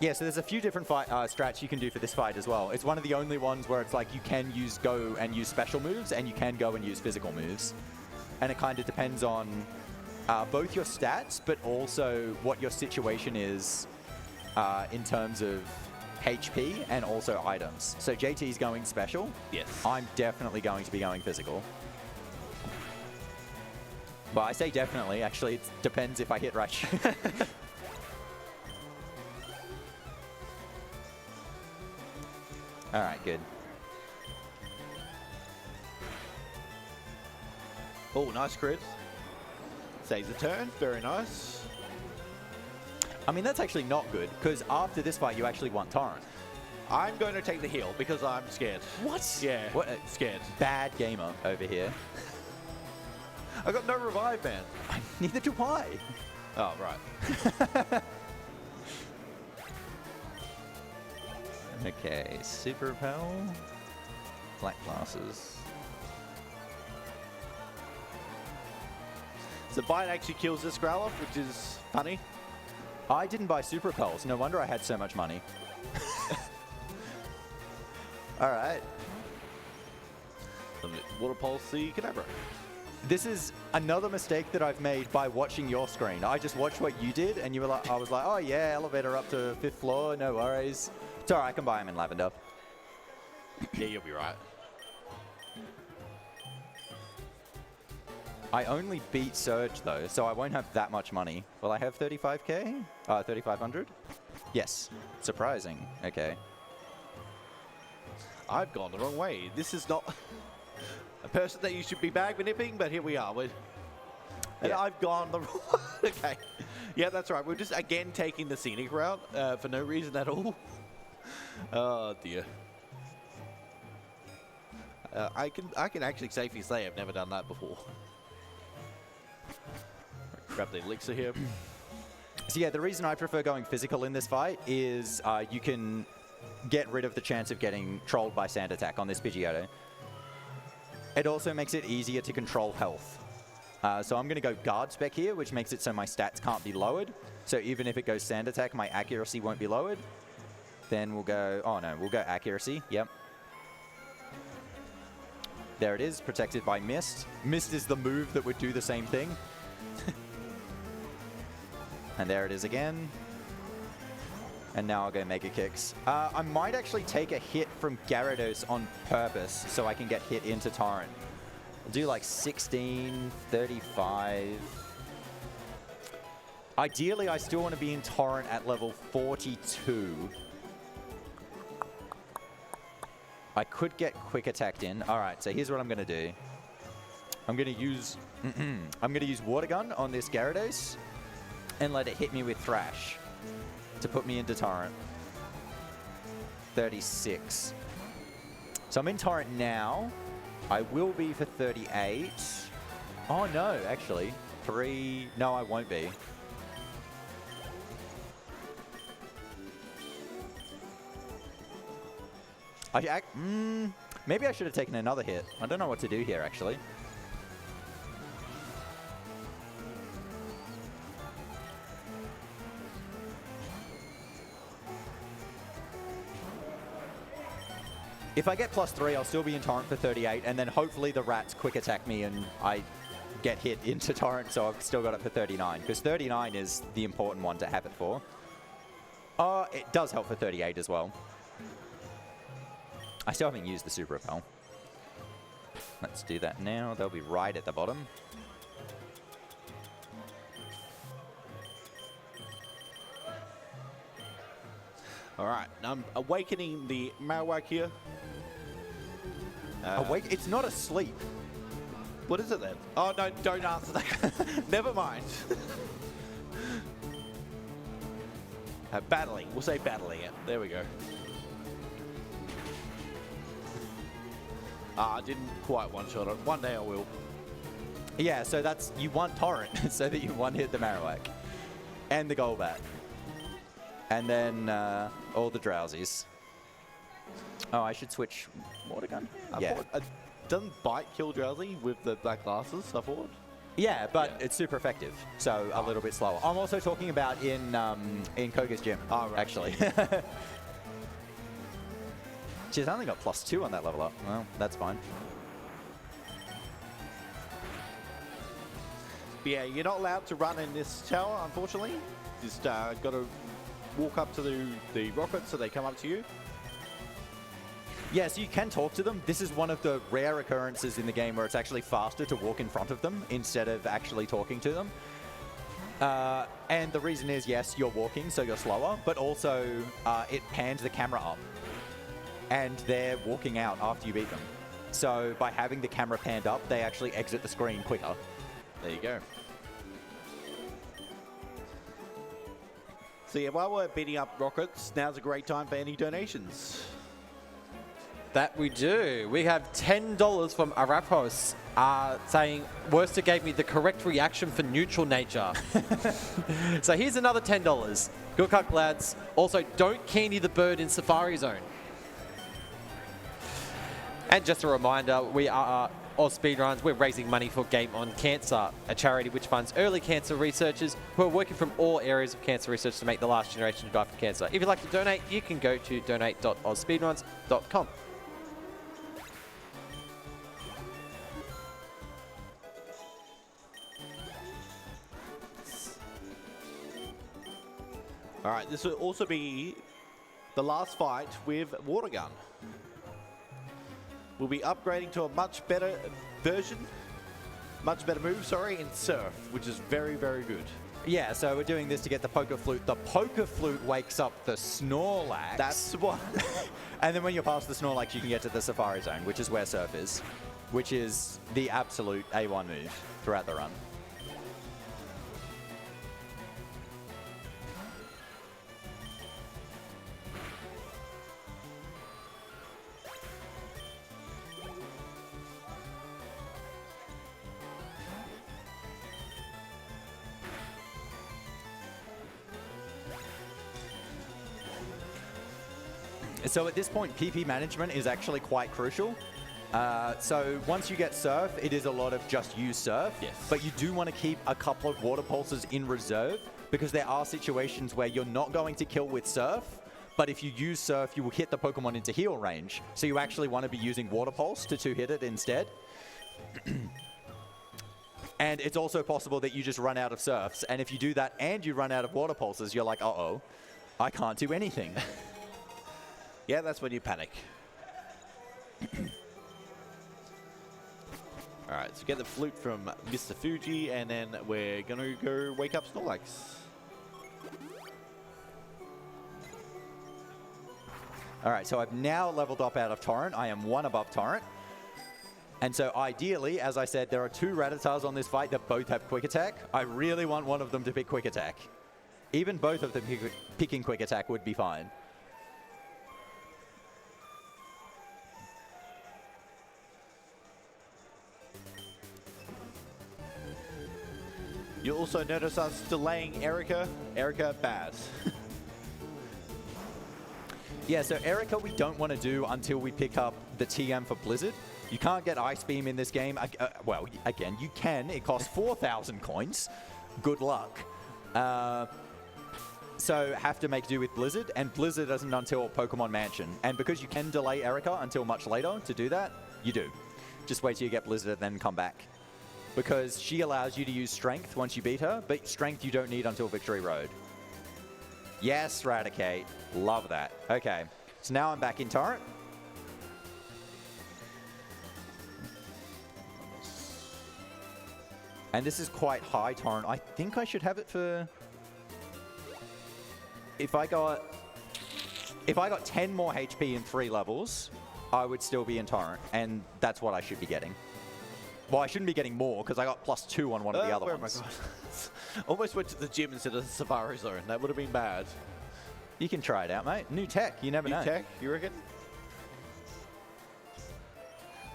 [SPEAKER 1] Yeah, so there's a few different fight strats you can do for this fight as well. It's one of the only ones where it's like you can use go and use special moves, and you can go and use physical moves. And it kind of depends on both your stats, but also what your situation is in terms of HP and also items. So JT's going special.
[SPEAKER 2] Yes.
[SPEAKER 1] I'm definitely going to be going physical. Well, I say definitely. Actually, it depends if I hit right. All right, good.
[SPEAKER 2] Oh, nice crit. Saves a turn. Very nice.
[SPEAKER 1] I mean, that's actually not good, because after this fight, you actually want Torrent.
[SPEAKER 2] I'm going to take the heal because I'm scared.
[SPEAKER 1] What?
[SPEAKER 2] Yeah,
[SPEAKER 1] What?
[SPEAKER 2] scared.
[SPEAKER 1] Bad gamer over here.
[SPEAKER 2] I got no revive, man.
[SPEAKER 1] Neither do I.
[SPEAKER 2] Oh, right.
[SPEAKER 1] Okay, Super Repel. Black glasses.
[SPEAKER 2] So Bite actually kills this Growlithe, which is funny.
[SPEAKER 1] I didn't buy Super Repels. No wonder I had so much money. All right.
[SPEAKER 2] Water Pulse the Kadabra.
[SPEAKER 1] This is another mistake that I've made by watching your screen. I just watched what you did, and you were like, I was like, oh yeah, elevator up to 5th floor, no worries. It's all right, I can buy him in Lavender.
[SPEAKER 2] Yeah, you'll be right.
[SPEAKER 1] I only beat Surge though, so I won't have that much money. Will I have 35k? 3,500? Yes. Surprising. Okay.
[SPEAKER 2] I've gone the wrong way. This is not a person that you should be bag manipping, but here we are. And I've gone the wrong way. Okay. Yeah, that's right. We're just again taking the scenic route for no reason at all. Oh dear. I can actually safely say I've never done that before. Grab the elixir here.
[SPEAKER 1] So yeah, the reason I prefer going physical in this fight is you can get rid of the chance of getting trolled by Sand Attack on this Pidgeotto. It also makes it easier to control health. So I'm going to go Guard Spec here, which makes it so my stats can't be lowered. So even if it goes Sand Attack, my accuracy won't be lowered. Then we'll go... Oh no, we'll go Accuracy. Yep. There it is, protected by Mist. Mist is the move that would do the same thing. And there it is again. And now I'll go Mega Kicks. I might actually take a hit from Gyarados on purpose so I can get hit into Torrent. I'll do like 16, 35. Ideally, I still want to be in Torrent at level 42. I could get Quick Attacked in. All right, so here's what I'm going to do. I'm going to use Water Gun on this Gyarados and let it hit me with Thrash to put me into Torrent. 36. So I'm in Torrent now. I will be for 38. Oh no, actually. 3. No, I won't be. Maybe I should have taken another hit. I don't know what to do here, actually. If I get +3, I'll still be in Torrent for 38, and then hopefully the rats quick attack me and I get hit into Torrent, so I've still got it for 39, because 39 is the important one to have it for. It does help for 38 as well. I still haven't used the Super Repel. Let's do that now. They'll be right at the bottom.
[SPEAKER 2] All right, I'm awakening the Marowak here.
[SPEAKER 1] Awake? It's not asleep.
[SPEAKER 2] What is it then? Oh, no, don't answer that. Never mind. Battling. We'll say battling it. There we go. I didn't quite one-shot it. One day I will.
[SPEAKER 1] Yeah, so that's, you want Torrent so that you one-hit the Marowak. And the Golbat. And then all the Drowsies. Oh, I should switch Water Gun? Yeah.
[SPEAKER 2] Doesn't Bite kill Drowsy with the black glasses, I thought?
[SPEAKER 1] Yeah, but it's super effective, so a little bit slower. I'm also talking about in Koga's gym,
[SPEAKER 2] right.
[SPEAKER 1] actually. She's only got +2 on that level up. Well, that's fine.
[SPEAKER 2] But yeah, you're not allowed to run in this tower, unfortunately. Just got to walk up to the rockets so they come up to you.
[SPEAKER 1] Yeah, so you can talk to them. This is one of the rare occurrences in the game where it's actually faster to walk in front of them instead of actually talking to them. And the reason is, yes, you're walking, so you're slower, but also it pans the camera up. And they're walking out after you beat them. So by having the camera panned up, they actually exit the screen quicker.
[SPEAKER 2] There you go. So yeah, while we're beating up rockets, now's a great time for any donations.
[SPEAKER 4] That we do. We have $10 from Arapos saying, Werster gave me the correct reaction for neutral nature. So here's another $10. Good luck, lads. Also, don't candy the bird in Safari Zone. And just a reminder, we are AusSpeedruns. We're raising money for Game On Cancer, a charity which funds early cancer researchers who are working from all areas of cancer research to make the last generation die from cancer. If you'd like to donate, you can go to donate.ausspeedruns.com.
[SPEAKER 2] All right, this will also be the last fight with Water Gun. We'll be upgrading to a much better version, much better move, sorry, in Surf, which is very, very good.
[SPEAKER 1] Yeah, so we're doing this to get the Poker Flute. The Poker Flute wakes up the Snorlax.
[SPEAKER 2] That's what.
[SPEAKER 1] And then when you're past the Snorlax, you can get to the Safari Zone, which is where Surf is, which is the absolute A1 move throughout the run. So at this point, PP management is actually quite crucial. So once you get Surf, it is a lot of just use Surf.
[SPEAKER 2] Yes.
[SPEAKER 1] But you do want to keep a couple of Water Pulses in reserve because there are situations where you're not going to kill with Surf, But if you use Surf, you will hit the Pokemon into heal range. So you actually want to be using Water Pulse to two-hit it instead. And it's also possible that you just run out of Surfs. And if you do that and you run out of Water Pulses, you're like, uh-oh, I can't do anything.
[SPEAKER 2] Yeah, that's when you panic. All right, so get the flute from Mr. Fuji, and then we're going to go wake up Snorlax.
[SPEAKER 1] All right, so I've now leveled up out of Torrent. I am 1 above Torrent. And so ideally, as I said, there are 2 Rattars on this fight that both have Quick Attack. I really want one of them to pick Quick Attack. Even both of them picking Quick Attack would be fine.
[SPEAKER 2] You'll also notice us delaying Erica. Erica, bad.
[SPEAKER 1] Yeah, so Erica we don't want to do until we pick up the TM for Blizzard. You can't get Ice Beam in this game. Well, again, you can. It costs 4,000 coins. Good luck. So have to make do with Blizzard, and Blizzard isn't until Pokemon Mansion. And because you can delay Erica until much later to do that, you do. Just wait till you get Blizzard and then come back. Because she allows you to use Strength once you beat her, but Strength you don't need until Victory Road. Yes, Raticate. Love that. Okay, so now I'm back in Torrent. And this is quite high Torrent. I think I should have it for... If I got 10 more HP in 3 levels, I would still be in Torrent, and that's what I should be getting. Well, I shouldn't be getting more, because I got +2 on one of the other ones.
[SPEAKER 2] Oh my god. Almost went to the gym instead of the Safari Zone. That would have been bad.
[SPEAKER 1] You can try it out, mate. New tech, you never know.
[SPEAKER 2] New tech, you reckon?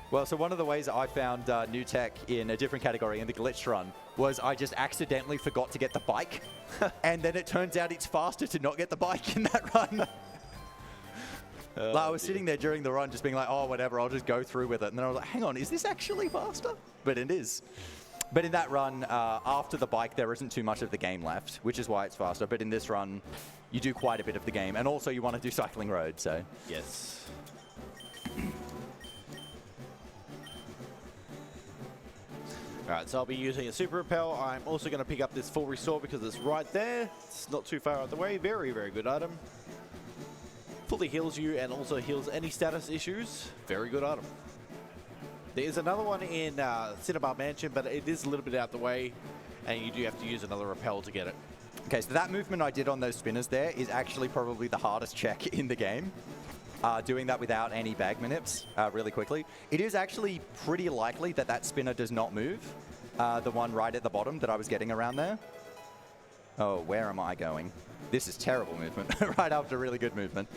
[SPEAKER 1] Well, so one of the ways that I found new tech in a different category in the glitch run was I just accidentally forgot to get the bike. And then it turns out it's faster to not get the bike in that run. Like, I was sitting there during the run just being like, oh, whatever, I'll just go through with it. And then I was like, hang on, is this actually faster? But it is. But in that run, after the bike, there isn't too much of the game left, which is why it's faster. But in this run, you do quite a bit of the game. And also you want to do Cycling Road, so.
[SPEAKER 2] Yes. Alright, so I'll be using a Super Repel. I'm also going to pick up this Full Restore because it's right there. It's not too far out the way. Very, very good item. Fully heals you and also heals any status issues. Very good item. There's another one in Cinnabar Mansion, but it is a little bit out the way, and you do have to use another Repel to get it.
[SPEAKER 1] Okay, so that movement I did on those spinners there is actually probably the hardest check in the game. Doing that without any bag manips really quickly. It is actually pretty likely that that spinner does not move. The one right at the bottom that I was getting around there. Oh, where am I going? This is terrible movement, right after really good movement.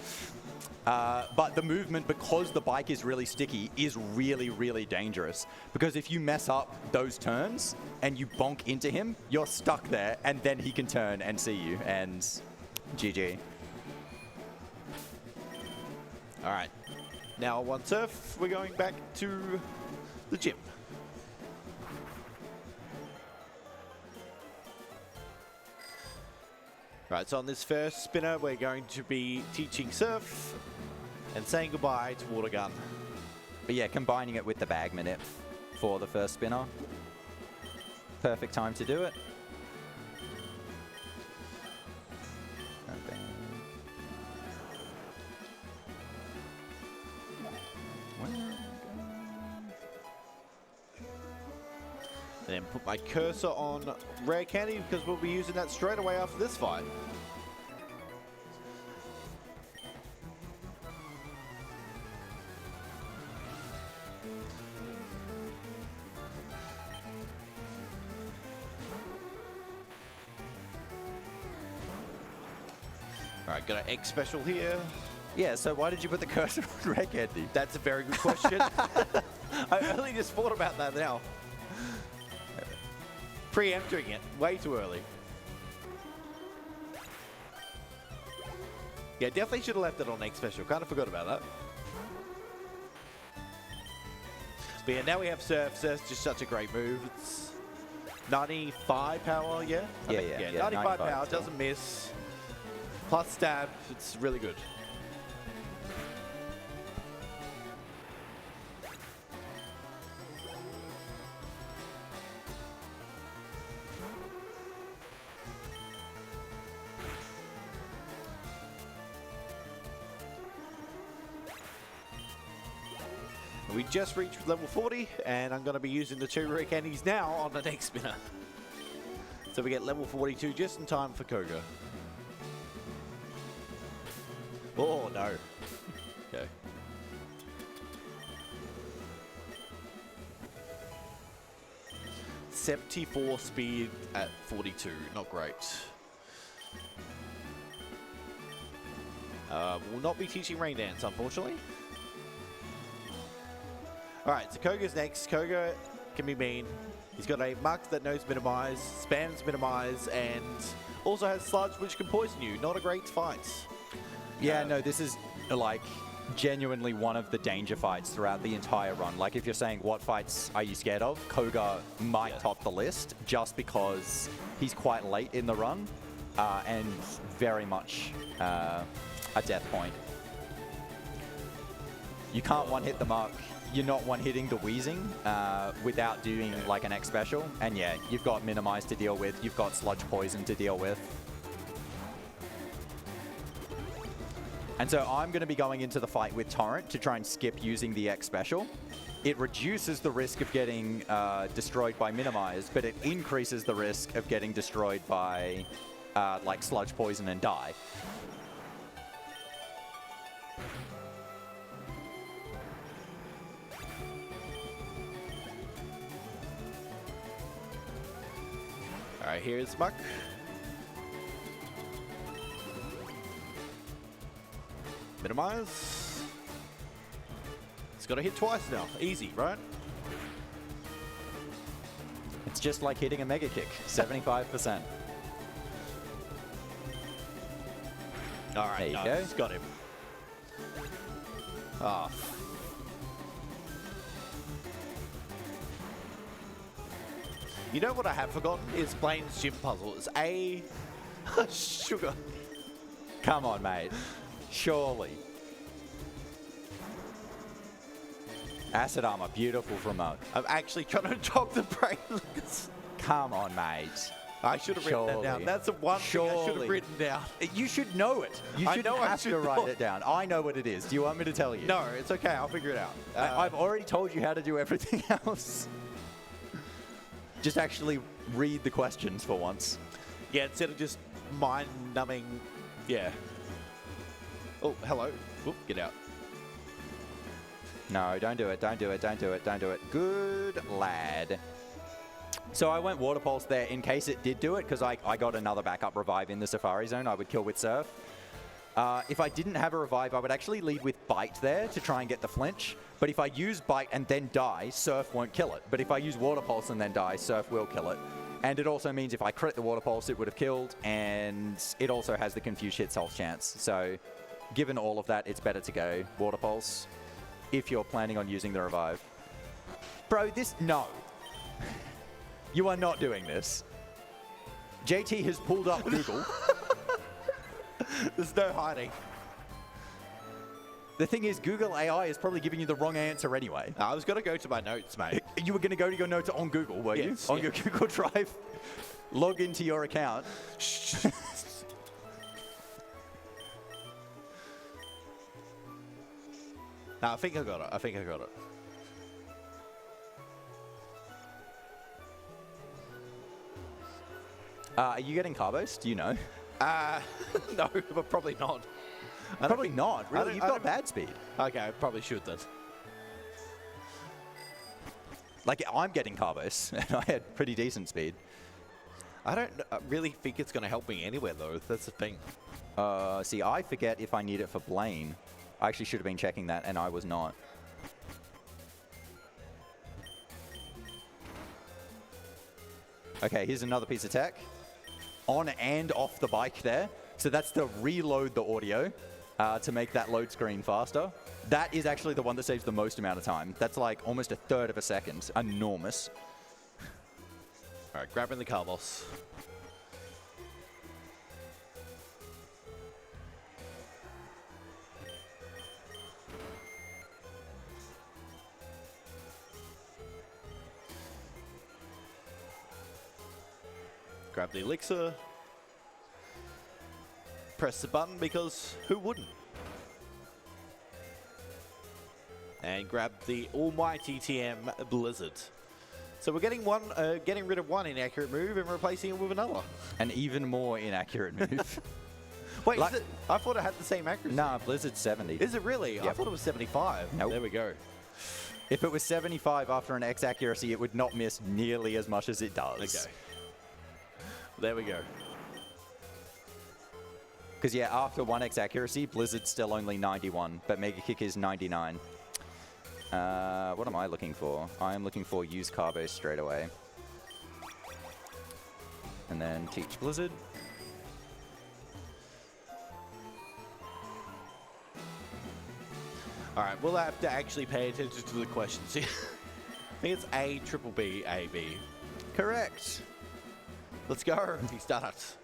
[SPEAKER 1] But the movement, because the bike is really sticky, is really, really dangerous. Because if you mess up those turns and you bonk into him, you're stuck there, and then he can turn and see you, and GG.
[SPEAKER 2] All right. Now, on Surf, we're going back to the gym. Right, so on this first spinner, we're going to be teaching Surf and saying goodbye to Water Gun.
[SPEAKER 1] But yeah, combining it with the bag manip for the first spinner. Perfect time to do it. Okay.
[SPEAKER 2] Then put my cursor on Rare Candy because we'll be using that straight away after this fight. Alright, got an X special here.
[SPEAKER 1] Yeah, so why did you put the cursor on Rare Candy?
[SPEAKER 2] That's a very good question. I only just thought about that now. Preempting it way too early. Yeah, definitely should have left it on X Special. Kind of forgot about that. But yeah, now we have Surf. Surf's just such a great move. It's 95 power, yeah?
[SPEAKER 1] Yeah,
[SPEAKER 2] 95 power, doesn't miss. plus stab. It's really good. We just reached level 40, and I'm going to be using the 2 rare candies now on the next spinner. So we get level 42 just in time for Koga. Oh, no. Okay. .74 speed at 42, not great. Will not be teaching Rain Dance, unfortunately. Alright, so Koga's next. Koga can be mean. He's got a Mux that knows minimize, spams minimize, and also has Sludge which can poison you. Not a great fight.
[SPEAKER 1] Yeah, no, this is like genuinely one of the danger fights throughout the entire run. Like if you're saying what fights are you scared of, Koga might top the list just because he's quite late in the run and very much a death point. You can't one-hit the mark. You're not one-hitting the wheezing without doing like an X special. And yeah, you've got minimize to deal with. You've got sludge poison to deal with. And so I'm going to be going into the fight with Torrent to try and skip using the X special. It reduces the risk of getting destroyed by minimize, but it increases the risk of getting destroyed by like sludge poison and die.
[SPEAKER 2] Alright, here's Muck. Minimize. It's got to hit twice now. Easy, right?
[SPEAKER 1] It's just like hitting a mega kick, 75%.
[SPEAKER 2] Alright,
[SPEAKER 1] There you go.
[SPEAKER 2] nice. Got him. Ah. You know what I have forgotten is Blaine's gym puzzle. It's A sugar.
[SPEAKER 1] Come on, mate. Surely. Acid armor, beautiful from Mug.
[SPEAKER 2] I'm actually trying to drop the brain.
[SPEAKER 1] Come on, mate.
[SPEAKER 2] I should have written that down.
[SPEAKER 1] Surely.
[SPEAKER 2] That's the one thing I should have written down.
[SPEAKER 1] You should know it. You
[SPEAKER 2] I
[SPEAKER 1] shouldn't
[SPEAKER 2] know I
[SPEAKER 1] have
[SPEAKER 2] should
[SPEAKER 1] to write
[SPEAKER 2] know.
[SPEAKER 1] it down. I know what it is. Do you want me to tell you?
[SPEAKER 2] No, it's okay. I'll figure it out.
[SPEAKER 1] I've already told you how to do everything else. Just actually read the questions for once.
[SPEAKER 2] Yeah, instead of just mind-numbing. Yeah. Oh, hello. Oop, get out.
[SPEAKER 1] No, don't do it. Don't do it. Don't do it. Don't do it. Good lad. So I went Water Pulse there in case it did do it, because I got another backup revive in the Safari Zone. I would kill with Surf. If I didn't have a revive, I would actually lead with Bite there to try and get the flinch. But if I use Bite and then die, Surf won't kill it. But if I use Water Pulse and then die, Surf will kill it. And it also means if I crit the Water Pulse, it would have killed. And it also has the Confuse Hit Health chance. So given all of that, it's better to go Water Pulse if you're planning on using the revive. Bro, no. You are not doing this. JT has pulled up Google.
[SPEAKER 2] There's no hiding.
[SPEAKER 1] The thing is, Google AI is probably giving you the wrong answer anyway.
[SPEAKER 2] I was going to go to my notes, mate.
[SPEAKER 1] You were going to go to your notes on Google, were
[SPEAKER 2] Yes,
[SPEAKER 1] you? On
[SPEAKER 2] yeah.
[SPEAKER 1] your Google Drive, log into your account.
[SPEAKER 2] No, I think I got it. I think I got it.
[SPEAKER 1] Are you getting Carbos? Do you know?
[SPEAKER 2] No, but probably not.
[SPEAKER 1] Probably not.
[SPEAKER 2] I
[SPEAKER 1] Really?
[SPEAKER 2] don't-
[SPEAKER 1] You've
[SPEAKER 2] I
[SPEAKER 1] got
[SPEAKER 2] don't-
[SPEAKER 1] bad speed.
[SPEAKER 2] Okay, I probably should then.
[SPEAKER 1] Like, I'm getting Carbos, and I had pretty decent speed.
[SPEAKER 2] I don't really think it's going to help me anywhere, though. That's the thing.
[SPEAKER 1] See, I forget if I need it for Blaine. I actually should have been checking that, and I was not. Okay, here's another piece of tech. On and off the bike there. So that's to reload the audio to make that load screen faster. That is actually the one that saves the most amount of time. That's like almost a third of a second. Enormous.
[SPEAKER 2] All right, grabbing the Carlos. grab the elixir. Press the button because who wouldn't? And grab the almighty TM Blizzard. So we're getting rid of one inaccurate move and replacing it with another.
[SPEAKER 1] An even more inaccurate move.
[SPEAKER 2] Wait, is it, I thought it had the same accuracy.
[SPEAKER 1] Nah, Blizzard's 70.
[SPEAKER 2] Is it really? I
[SPEAKER 1] Yep.
[SPEAKER 2] thought it was 75.
[SPEAKER 1] Nope.
[SPEAKER 2] There we go.
[SPEAKER 1] If it was 75 after an X accuracy, it would not miss nearly as much as it does.
[SPEAKER 2] Okay. There we go.
[SPEAKER 1] Because, yeah, after 1X accuracy, Blizzard's still only 91, but Mega Kick is 99. What am I looking for? I am looking for use Carbo straight away. And then teach Blizzard.
[SPEAKER 2] All right, we'll have to actually pay attention to the questions here. I think it's A, triple B, A, B.
[SPEAKER 1] Correct.
[SPEAKER 2] Let's go. He starts.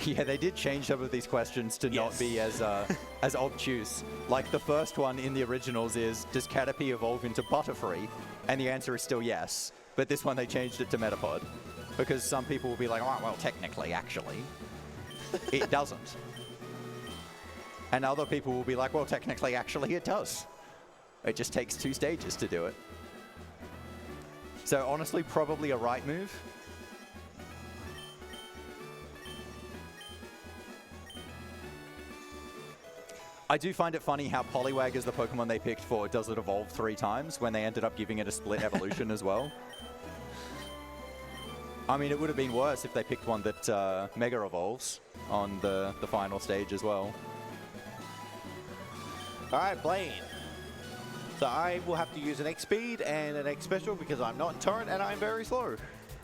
[SPEAKER 1] Yeah, they did change some of these questions to not be as as obtuse. Like the first one in the originals is, does Caterpie evolve into Butterfree? And the answer is still yes. But this one they changed it to Metapod. Because some people will be like, oh, well, technically, actually, it doesn't. And other people will be like, well, technically, actually, it does. It just takes 2 stages to do it. So honestly, probably a right move. I do find it funny how Poliwag is the Pokemon they picked for Does It Evolve 3 times when they ended up giving it a split evolution as well. I mean, it would have been worse if they picked one that Mega Evolves on the final stage as well.
[SPEAKER 2] All right, Blaine. So I will have to use an X speed and an X special because I'm not in Torrent and I'm very slow.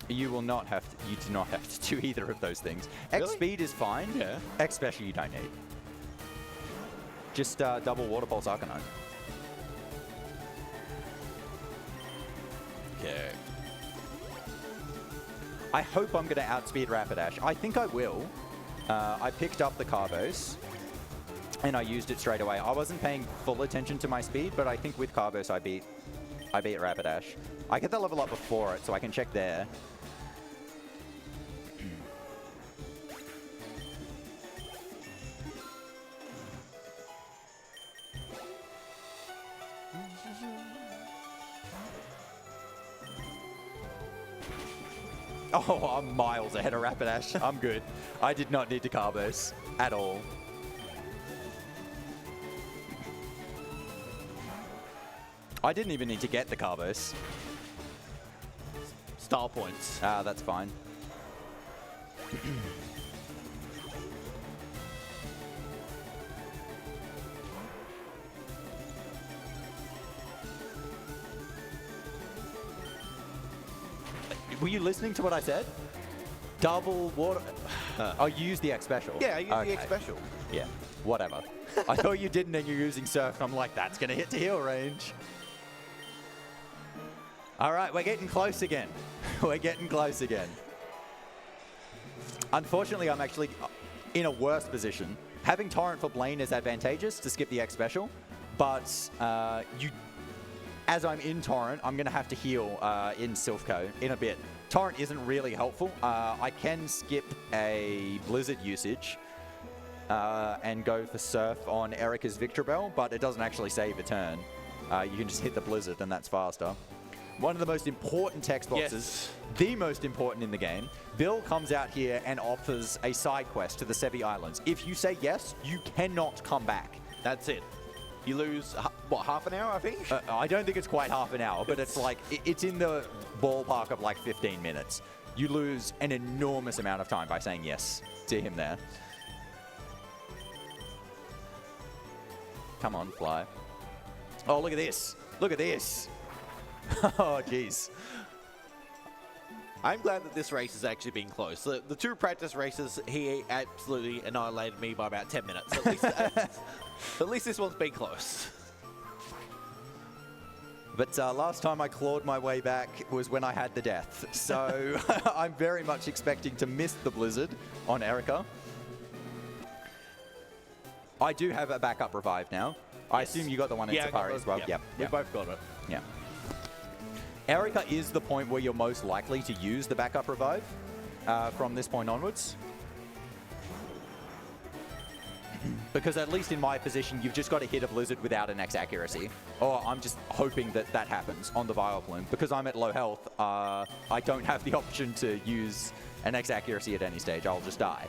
[SPEAKER 1] You will not have to, you do not have to do either of those things.
[SPEAKER 2] Really?
[SPEAKER 1] X speed is fine.
[SPEAKER 2] Yeah.
[SPEAKER 1] X special you don't need. Just double Water Pulse Arcanine.
[SPEAKER 2] Okay.
[SPEAKER 1] I hope I'm going to outspeed Rapidash. I think I will. I picked up the Carbos, and I used it straight away. I wasn't paying full attention to my speed, but I think with Carbos I beat Rapidash. I get the level up before it, so I can check there. Oh, I'm miles ahead of Rapidash. I'm good. I did not need to Carbos at all. I didn't even need to get the Carbos.
[SPEAKER 2] Style points.
[SPEAKER 1] Ah, that's fine. Were you listening to what I said? Double water. Oh, you used the X special.
[SPEAKER 2] Yeah, I used the X
[SPEAKER 1] Okay.
[SPEAKER 2] special.
[SPEAKER 1] Yeah, whatever. I thought you didn't and you're using Surf. I'm like, that's going to hit to heal range. All right, we're getting close again. We're getting close again. Unfortunately, I'm actually in a worse position. Having Torrent for Blaine is advantageous to skip the X special, but as I'm in Torrent, I'm going to have to heal in Silphco in a bit. Torrent isn't really helpful. I can skip a Blizzard usage and go for Surf on Erica's Victreebel, but it doesn't actually save a turn. You can just hit the Blizzard and that's faster. One of the most important text boxes, the most important in the game, Bill comes out here and offers a side quest to the Sevi Islands. If you say yes, you cannot come back.
[SPEAKER 2] That's it. You lose, what, half an hour, I think?
[SPEAKER 1] I don't think it's quite half an hour, but it's like, it's in the ballpark of like 15 minutes. You lose an enormous amount of time by saying yes to him there. Come on, fly. Oh, look at this. Look at this. Oh, jeez.
[SPEAKER 2] I'm glad that this race has actually been close. The 2 practice races, he absolutely annihilated me by about 10 minutes. At least, at least this one's been close.
[SPEAKER 1] But last time I clawed my way back was when I had the death. So I'm very much expecting to miss the blizzard on Erica. I do have a backup revive now. I assume you got the one in Safari as well.
[SPEAKER 2] Yep. We both got it.
[SPEAKER 1] Yeah. Erica is the point where you're most likely to use the backup revive from this point onwards. Because at least in my position, you've just got to hit a blizzard without an X accuracy. Or I'm just hoping that that happens on the Vileplume. Because I'm at low health, I don't have the option to use an X accuracy at any stage. I'll just die.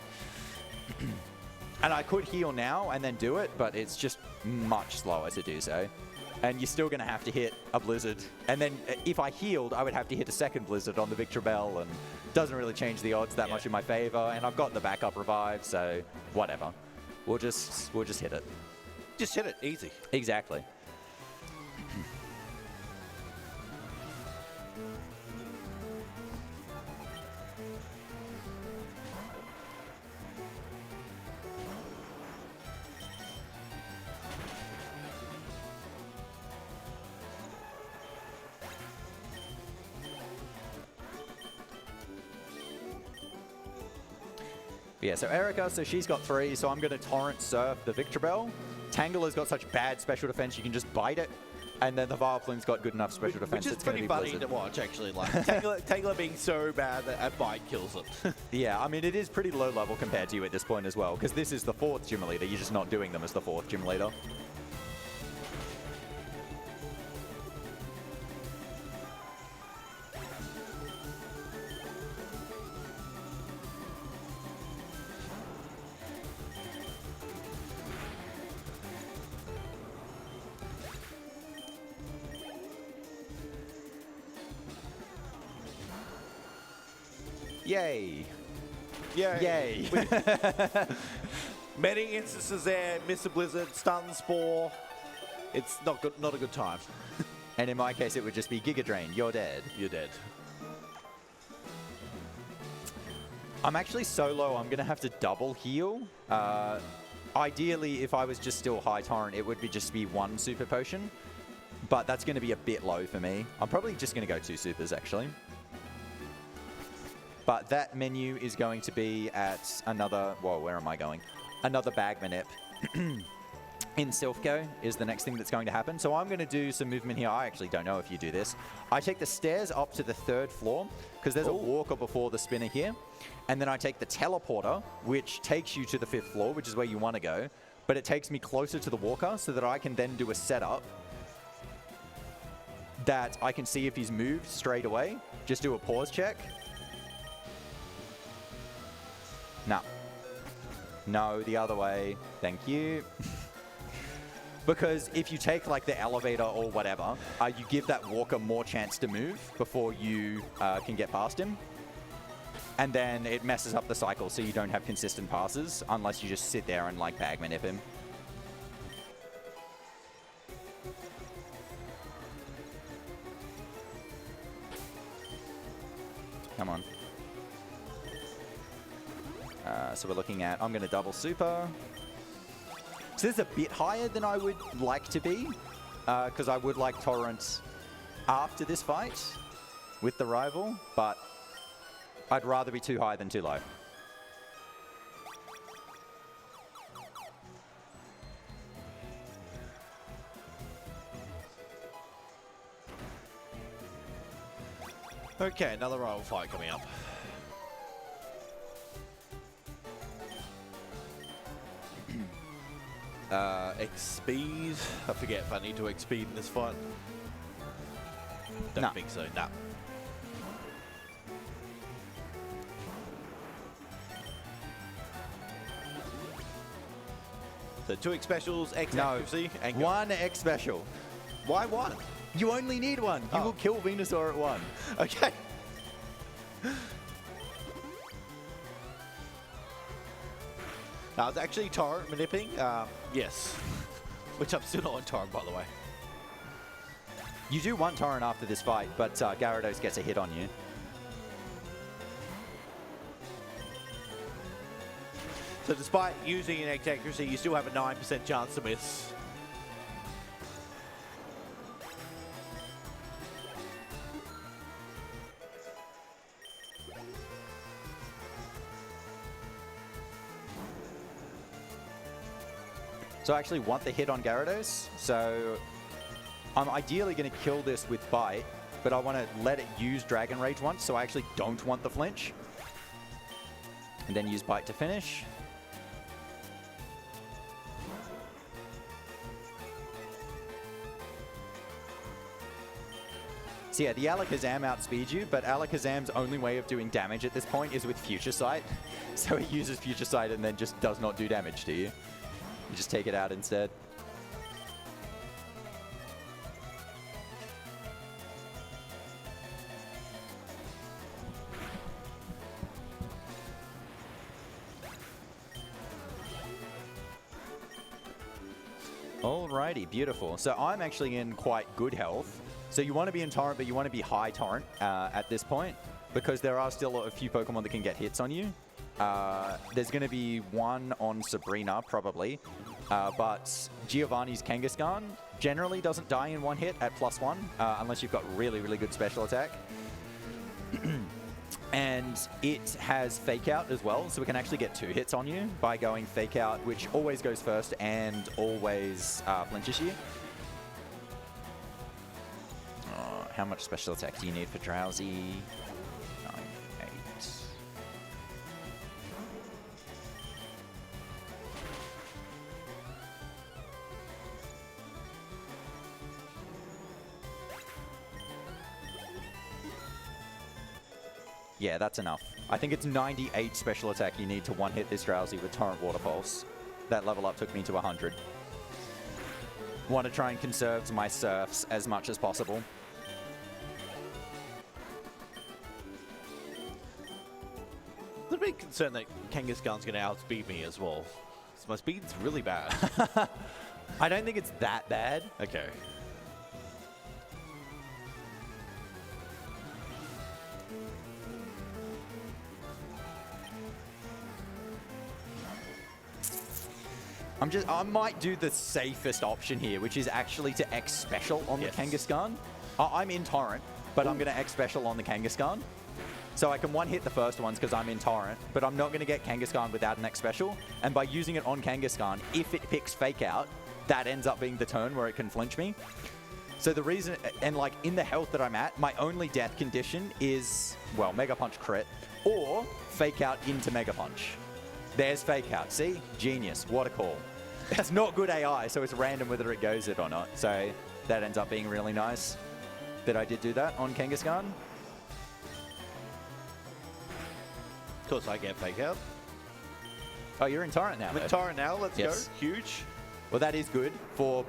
[SPEAKER 1] And I could heal now and then do it, but it's just much slower to do so. And you're still going to have to hit a blizzard. And then if I healed, I would have to hit a second blizzard on the Victor Bell, and doesn't really change the odds that much in my favor. And I've got the backup revive, so whatever. We'll just hit it.
[SPEAKER 2] Just hit it, easy.
[SPEAKER 1] Exactly. Yeah, so Erica, so she's got 3, so I'm going to Torrent Surf the Victor Bell. Tangela's got such bad special defense, you can just bite it. And then the Vileplume's got good enough special defense.
[SPEAKER 2] Which is pretty funny to watch, actually. Like Tangela being so bad that a bite kills it.
[SPEAKER 1] Yeah, I mean, it is pretty low level compared to you at this point as well, because this is the 4th gym leader. You're just not doing them as the 4th gym leader. Yay.
[SPEAKER 2] Yay.
[SPEAKER 1] Yay.
[SPEAKER 2] Many instances there, Mr. Blizzard, Stun Spore. It's not good, not a good time.
[SPEAKER 1] And in my case, it would just be Giga Drain. You're dead.
[SPEAKER 2] You're dead.
[SPEAKER 1] I'm actually so low, I'm going to have to double heal. Ideally, if I was just still high torrent, it would be just be 1 super potion. But that's going to be a bit low for me. I'm probably just going to go 2 supers, actually. But that menu is going to be at another... Whoa, where am I going? Another bag manip. In Silphco is the next thing that's going to happen. So I'm going to do some movement here. I actually don't know if you do this. I take the stairs up to the 3rd floor, because there's a walker before the spinner here. And then I take the teleporter, which takes you to the 5th floor, which is where you want to go. But it takes me closer to the walker so that I can then do a setup that I can see if he's moved straight away. Just do a pause check. No. No, the other way. Thank you. Because if you take like the elevator or whatever, you give that walker more chance to move before you can get past him. And then it messes up the cycle, so you don't have consistent passes unless you just sit there and like bag manip him. Come on. So we're looking at, I'm going to double super. So this is a bit higher than I would like to be, because I would like Torrent after this fight with the rival, but I'd rather be too high than too low.
[SPEAKER 2] Okay, another rival fight coming up. X-Speed. I forget if I need to X-Speed in this fight. Don't think so, nah. So 2 X specials, X accuracy, and
[SPEAKER 1] 1 X special.
[SPEAKER 2] Why 1?
[SPEAKER 1] You only need 1. You will kill Venusaur at 1.
[SPEAKER 2] Okay. I was actually torrent manipping. Yes. Which I'm still not on torrent, by the way.
[SPEAKER 1] You do want Torrent after this fight, but Gyarados gets a hit on you.
[SPEAKER 2] So despite using an X accuracy, you still have a 9% chance to miss.
[SPEAKER 1] So I actually want the hit on Gyarados. So I'm ideally going to kill this with Bite, but I want to let it use Dragon Rage once, so I actually don't want the flinch. And then use Bite to finish. So yeah, the Alakazam outspeeds you, but Alakazam's only way of doing damage at this point is with Future Sight. So it uses Future Sight and then just does not do damage to you. You just take it out instead. Alrighty, beautiful. So I'm actually in quite good health. So you want to be in Torrent, but you want to be high Torrent at this point, because there are still a few Pokemon that can get hits on you. There's going to be one on Sabrina, probably. But Giovanni's Kangaskhan generally doesn't die in one hit at +1, unless you've got really, really good special attack. And it has Fake Out as well, so we can actually get 2 hits on you by going Fake Out, which always goes first and always flinches you. How much special attack do you need for Drowsy? 9, 8. Yeah, that's enough. I think it's 98 special attack you need to one-hit this Drowsy with Torrent Water Pulse. That level up took me to 100. Want to try and conserve my Surfs as much as possible.
[SPEAKER 2] I'm a bit concerned that Kangaskhan's going to outspeed me as well. So my speed's really bad.
[SPEAKER 1] I don't think it's that bad.
[SPEAKER 2] Okay.
[SPEAKER 1] I might do the safest option here, which is actually to X Special on the Kangaskhan. I'm in Torrent, but I'm going to X Special on the Kangaskhan. So I can one-hit the first ones because I'm in Torrent, but I'm not going to get Kangaskhan without an X Special. And by using it on Kangaskhan, if it picks Fake Out, that ends up being the turn where it can flinch me. So the reason, and like in the health that I'm at, my only death condition is, well, Mega Punch crit or Fake Out into Mega Punch. There's Fake Out. See? Genius. What a call. It's not good AI, so it's random whether it goes it or not. So that ends up being really nice that I did do that on Kangaskhan.
[SPEAKER 2] Of course, I get Fake Out.
[SPEAKER 1] Oh, you're in Torrent now.
[SPEAKER 2] I'm in Torrent now. Let's go. Huge.
[SPEAKER 1] Well, that is good for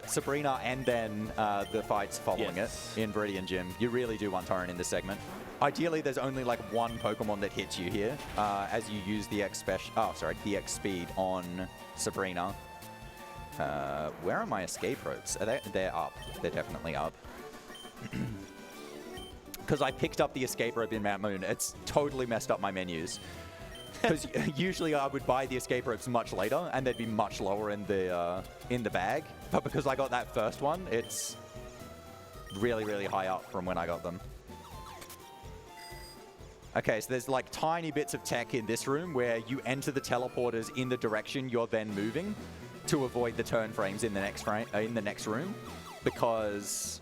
[SPEAKER 1] Sabrina and then the fights following it in Viridian Gym. You really do want Torrent in this segment. Ideally, there's only like one Pokemon that hits you here as you use the X Speed on Sabrina. Where are my escape ropes? Are they? They're up. They're definitely up. Because I picked up the escape rope in Mount Moon. It's totally messed up my menus. Because usually I would buy the escape ropes much later, and they'd be much lower in the bag. But because I got that first one, it's really, really high up from when I got them. Okay, so there's like tiny bits of tech in this room where you enter the teleporters in the direction you're then moving to avoid the turn frames in the next room, because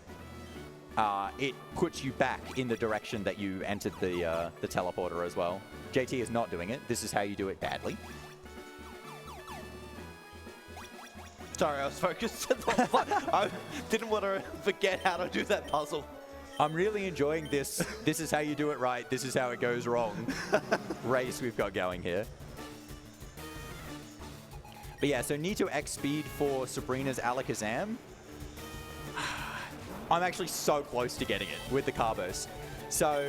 [SPEAKER 1] it puts you back in the direction that you entered the teleporter as well. JT is not doing it. This is how you do it badly.
[SPEAKER 2] Sorry, I was focused. I didn't want to forget how to do that puzzle.
[SPEAKER 1] I'm really enjoying this. This is how you do it right. This is how it goes wrong. Race we've got going here. But yeah, so need to X speed for Sabrina's Alakazam. I'm actually so close to getting it with the Carbos. So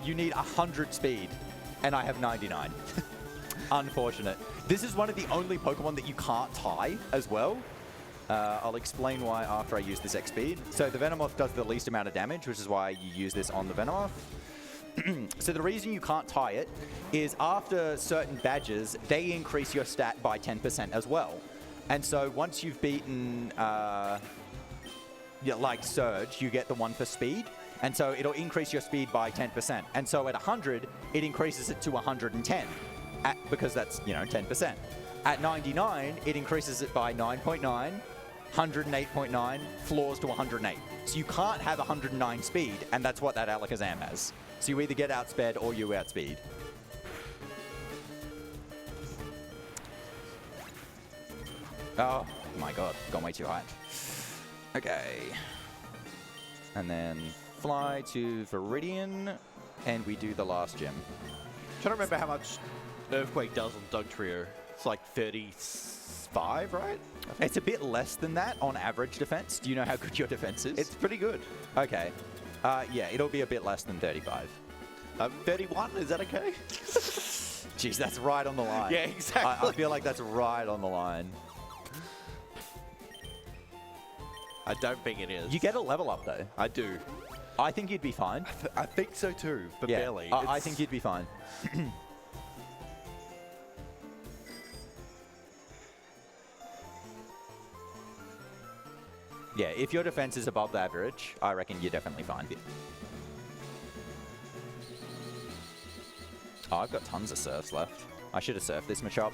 [SPEAKER 1] you need 100 speed, and I have 99. Unfortunate. This is one of the only Pokemon that you can't tie as well. I'll explain why after I use this X speed. So the Venomoth does the least amount of damage, which is why you use this on the Venomoth. So the reason you can't tie it is after certain badges, they increase your stat by 10% as well. And so once you've beaten like Surge, you get the one for speed. And so it'll increase your speed by 10%. And so at 100, it increases it to 110 because that's, 10%. At 99, it increases it by 9.9, 108.9, floors to 108. So you can't have 109 speed, and that's what that Alakazam has. So you either get outsped or you outspeed. Oh my god, gone way too high. Okay. And then fly to Viridian, and we do the last gym.
[SPEAKER 2] Trying to remember how much Earthquake does on Dugtrio. It's like 35, right?
[SPEAKER 1] It's a bit less than that on average defense. Do you know how good your defense is?
[SPEAKER 2] It's pretty good.
[SPEAKER 1] Okay. Yeah, it'll be a bit less than 35.
[SPEAKER 2] 31, is that okay?
[SPEAKER 1] Jeez, that's right on the line.
[SPEAKER 2] Yeah, exactly.
[SPEAKER 1] I feel like that's right on the line.
[SPEAKER 2] I don't think it is.
[SPEAKER 1] You get a level up, though.
[SPEAKER 2] I do.
[SPEAKER 1] I think you'd be fine.
[SPEAKER 2] I think so too, but
[SPEAKER 1] Yeah,
[SPEAKER 2] barely.
[SPEAKER 1] I think you'd be fine. Yeah, if your defense is above the average, I reckon you're definitely fine. Oh, I've got tons of surfs left. I should have surfed this matchup.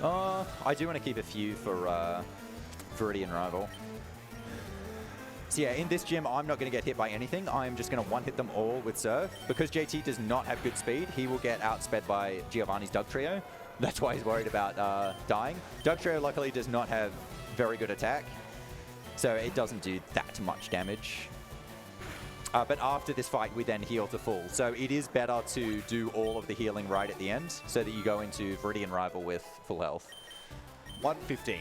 [SPEAKER 1] I do want to keep a few for Viridian Rival. So yeah, in this gym, I'm not going to get hit by anything. I'm just going to one-hit them all with Surf. Because JT does not have good speed, he will get outsped by Giovanni's Dugtrio. That's why he's worried about dying. Dugtrio, luckily, does not have very good attack, so it doesn't do that much damage. But after this fight, we then heal to full. So it is better to do all of the healing right at the end, so that you go into Viridian Rival with full health.
[SPEAKER 2] 115.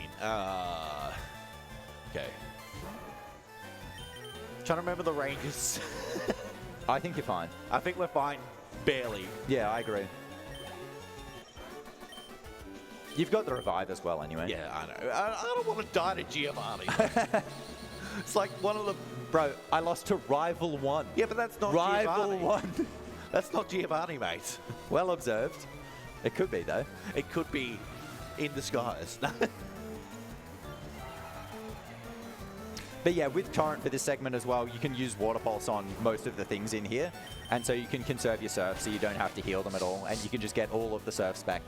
[SPEAKER 2] Okay. Trying to remember the ranges.
[SPEAKER 1] I think you're fine.
[SPEAKER 2] I think we're fine. Barely.
[SPEAKER 1] Yeah, I agree. You've got the revive as well, anyway.
[SPEAKER 2] Yeah, I know. I don't want to die to Giovanni. It's like one of the...
[SPEAKER 1] Bro, I lost to Rival 1.
[SPEAKER 2] Yeah, but that's not
[SPEAKER 1] Rival
[SPEAKER 2] Giovanni.
[SPEAKER 1] 1.
[SPEAKER 2] That's not Giovanni, mate.
[SPEAKER 1] Well observed. It could be, though.
[SPEAKER 2] It could be in disguise.
[SPEAKER 1] But yeah, with Torrent for this segment as well, you can use Water Pulse on most of the things in here. And so you can conserve your surf so you don't have to heal them at all. And you can just get all of the surfs back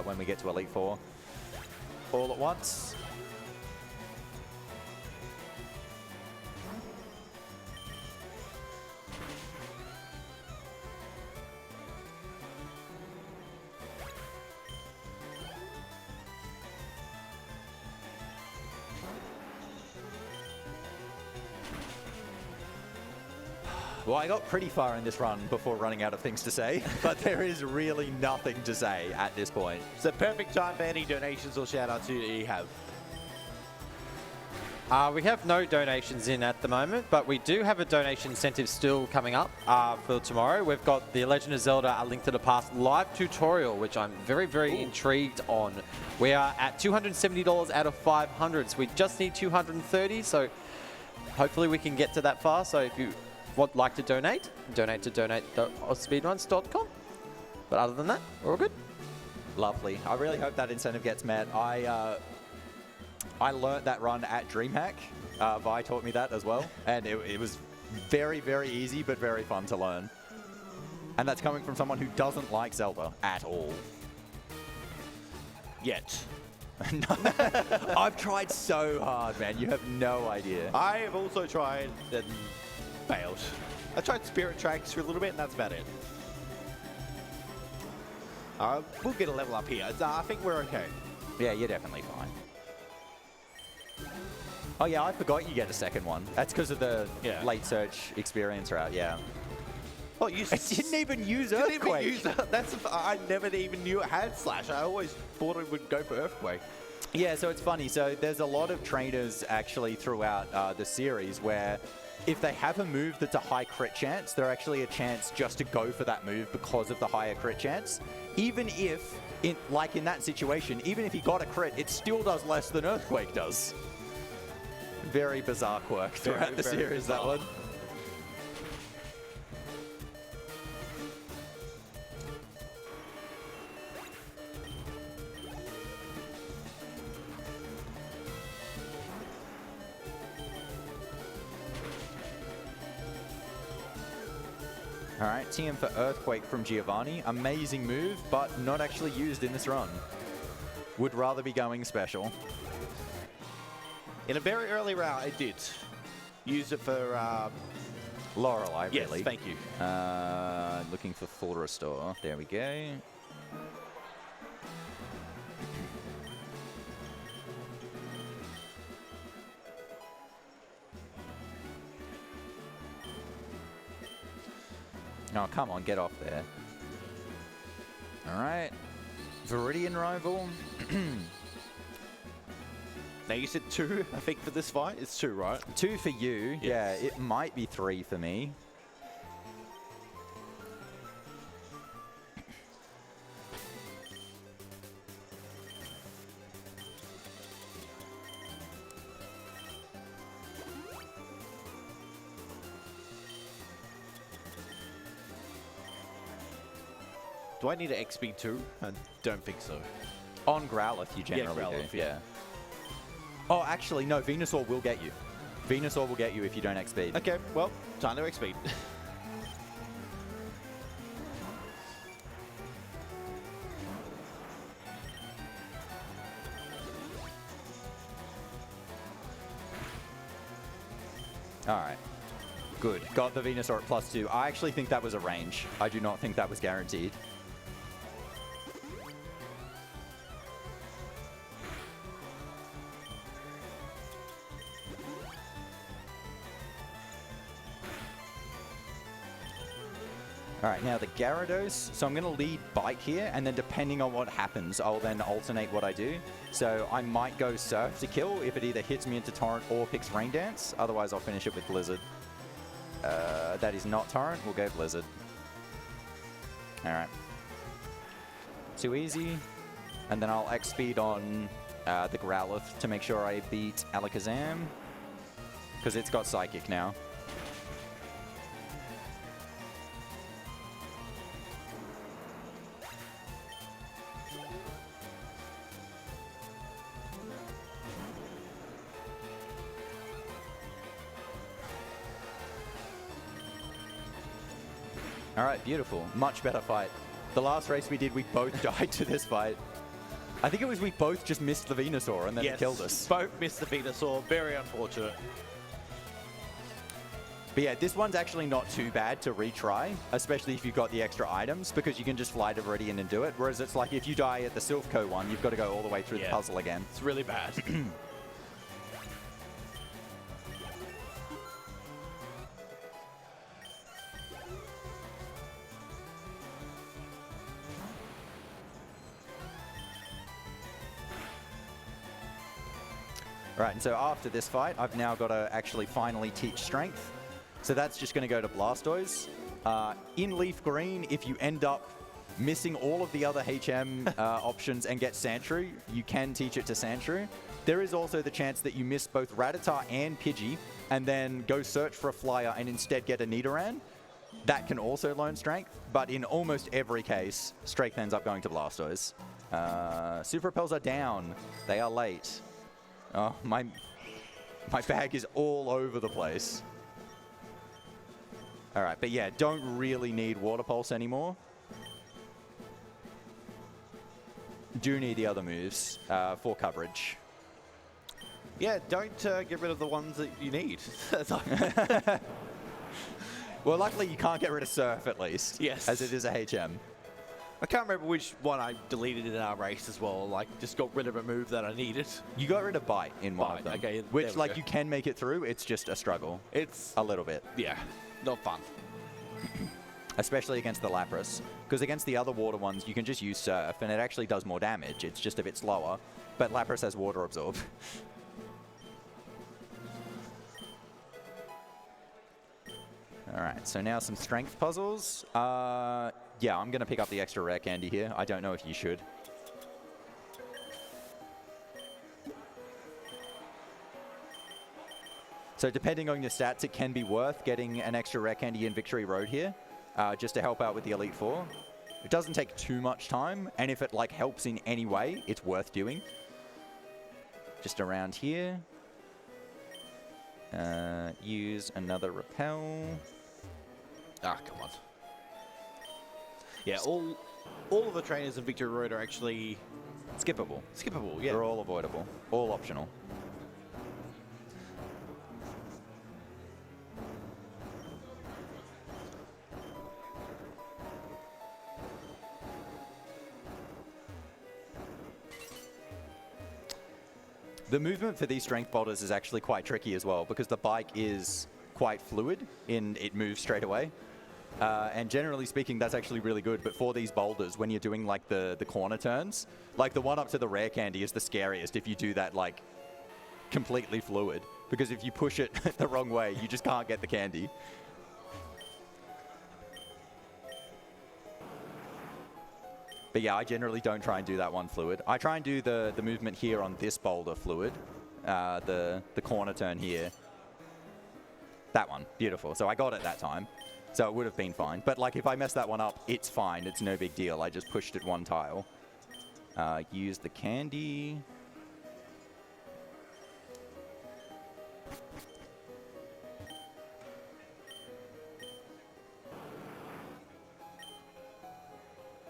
[SPEAKER 1] when we get to Elite Four. All at once. Well, I got pretty far in this run before running out of things to say, but there is really nothing to say at this point.
[SPEAKER 2] It's a perfect time for any donations or shout-outs you have.
[SPEAKER 4] We have no donations in at the moment, but we do have a donation incentive still coming up for tomorrow. We've got the Legend of Zelda: A Link to the Past live tutorial, which I'm very, very intrigued on. We are at $270 out of 500, so we just need 230, so hopefully we can get to that far. So if you would like to donate to donate.ausspeedruns.com. But other than that, we're all good.
[SPEAKER 1] Lovely. I really hope that incentive gets met. I learnt that run at DreamHack. Vi taught me that as well. And it was very, very easy, but very fun to learn. And that's coming from someone who doesn't like Zelda at all.
[SPEAKER 2] Yet.
[SPEAKER 1] I've tried so hard, man. You have no idea.
[SPEAKER 2] I have also tried and failed. I tried Spirit Tracks for a little bit, and that's about it. We'll get a level up here. I think we're okay.
[SPEAKER 1] Yeah, you're definitely fine. Oh yeah, I forgot you get a second one. That's because of the late search experience route, yeah.
[SPEAKER 2] Oh, you
[SPEAKER 1] didn't even use Earthquake.
[SPEAKER 2] I never even knew it had Slash. I always thought it would go for Earthquake.
[SPEAKER 1] Yeah, so it's funny. So there's a lot of trainers actually throughout the series where if they have a move that's a high crit chance, they're actually a chance just to go for that move because of the higher crit chance. Even if, like in that situation, even if he got a crit, it still does less than Earthquake does. Very bizarre quirk throughout the series, that one. All right, TM for Earthquake from Giovanni. Amazing move, but not actually used in this run. Would rather be going special.
[SPEAKER 2] In a very early round, it did. Use it for...
[SPEAKER 1] Lorelei,
[SPEAKER 2] yes,
[SPEAKER 1] really.
[SPEAKER 2] thank you.
[SPEAKER 1] Looking for full restore. There we go. Oh, come on, get off there. All right. Viridian rival.
[SPEAKER 2] Now, you said 2, I think, for this fight. It's 2, right?
[SPEAKER 1] 2 for you.
[SPEAKER 2] Yes.
[SPEAKER 1] Yeah, it might be 3 for me.
[SPEAKER 2] Do I need an XP 2? I don't think so.
[SPEAKER 1] On Growlithe, you generally
[SPEAKER 2] Growlithe,
[SPEAKER 1] do.
[SPEAKER 2] yeah.
[SPEAKER 1] Oh, actually, no. Venusaur will get you. Venusaur will get you if you don't XP.
[SPEAKER 2] Okay, well, time to XP.
[SPEAKER 1] All right. Good. Got the Venusaur at +2. I actually think that was a range. I do not think that was guaranteed. All right, now the Gyarados. So I'm going to lead Bite here, and then depending on what happens, I'll then alternate what I do. So I might go Surf to kill if it either hits me into Torrent or picks Rain Dance. Otherwise, I'll finish it with Blizzard. That is not Torrent. We'll go Blizzard. All right. Too easy. And then I'll X-Speed on the Growlithe to make sure I beat Alakazam, because it's got Psychic now. All right, beautiful. Much better fight. The last race we did, we both died to this fight. I think it was we both just missed the Venusaur and then it killed us.
[SPEAKER 2] Both missed the Venusaur. Very unfortunate.
[SPEAKER 1] But yeah, this one's actually not too bad to retry, especially if you've got the extra items, because you can just fly to Viridian and do it. Whereas it's like if you die at the Silphco one, you've got to go all the way through the puzzle again.
[SPEAKER 2] It's really bad.
[SPEAKER 1] Right, and so after this fight, I've now got to actually finally teach Strength. So that's just going to go to Blastoise. In Leaf Green, if you end up missing all of the other HM options and get Sandshrew, you can teach it to Sandshrew. There is also the chance that you miss both Rattata and Pidgey, and then go search for a Flyer and instead get a Nidoran. That can also learn Strength, but in almost every case, Strength ends up going to Blastoise. Super Repels are down. They are late. Oh, my bag is all over the place. All right, but yeah, don't really need Water Pulse anymore. Do need the other moves for coverage.
[SPEAKER 2] Yeah, don't get rid of the ones that you need.
[SPEAKER 1] Well, luckily you can't get rid of Surf at least.
[SPEAKER 2] Yes.
[SPEAKER 1] As it is a HM.
[SPEAKER 2] I can't remember which one I deleted in our race as well. Like, just got rid of a move that I needed.
[SPEAKER 1] You got rid of Bite in one of them.
[SPEAKER 2] Okay,
[SPEAKER 1] which, like, you can make it through. It's just a struggle.
[SPEAKER 2] It's
[SPEAKER 1] a little bit.
[SPEAKER 2] Yeah, not fun.
[SPEAKER 1] Especially against the Lapras. Because against the other water ones, you can just use Surf, and it actually does more damage. It's just a bit slower. But Lapras has Water Absorb. All right, so now some Strength puzzles. Yeah, I'm going to pick up the extra rare candy here. I don't know if you should. So depending on your stats, it can be worth getting an extra rare candy in Victory Road here, just to help out with the Elite Four. It doesn't take too much time, and if it like helps in any way, it's worth doing. Just around here. Use another Repel.
[SPEAKER 2] Ah, come on. Yeah, all of the trainers in Victory Road are actually
[SPEAKER 1] skippable.
[SPEAKER 2] Skippable, yeah.
[SPEAKER 1] They're all avoidable, all optional. The movement for these strength boulders is actually quite tricky as well because the bike is quite fluid in it moves straight away. And generally speaking, that's actually really good. But for these boulders, when you're doing like the corner turns, like the one up to the rare candy is the scariest if you do that like completely fluid. Because if you push it the wrong way, you just can't get the candy. But yeah, I generally don't try and do that one fluid. I try and do the movement here on this boulder fluid, the corner turn here. That one, beautiful. So I got it that time, so it would have been fine. But like if I mess that one up, it's fine. It's no big deal. I just pushed it one tile. Use the candy.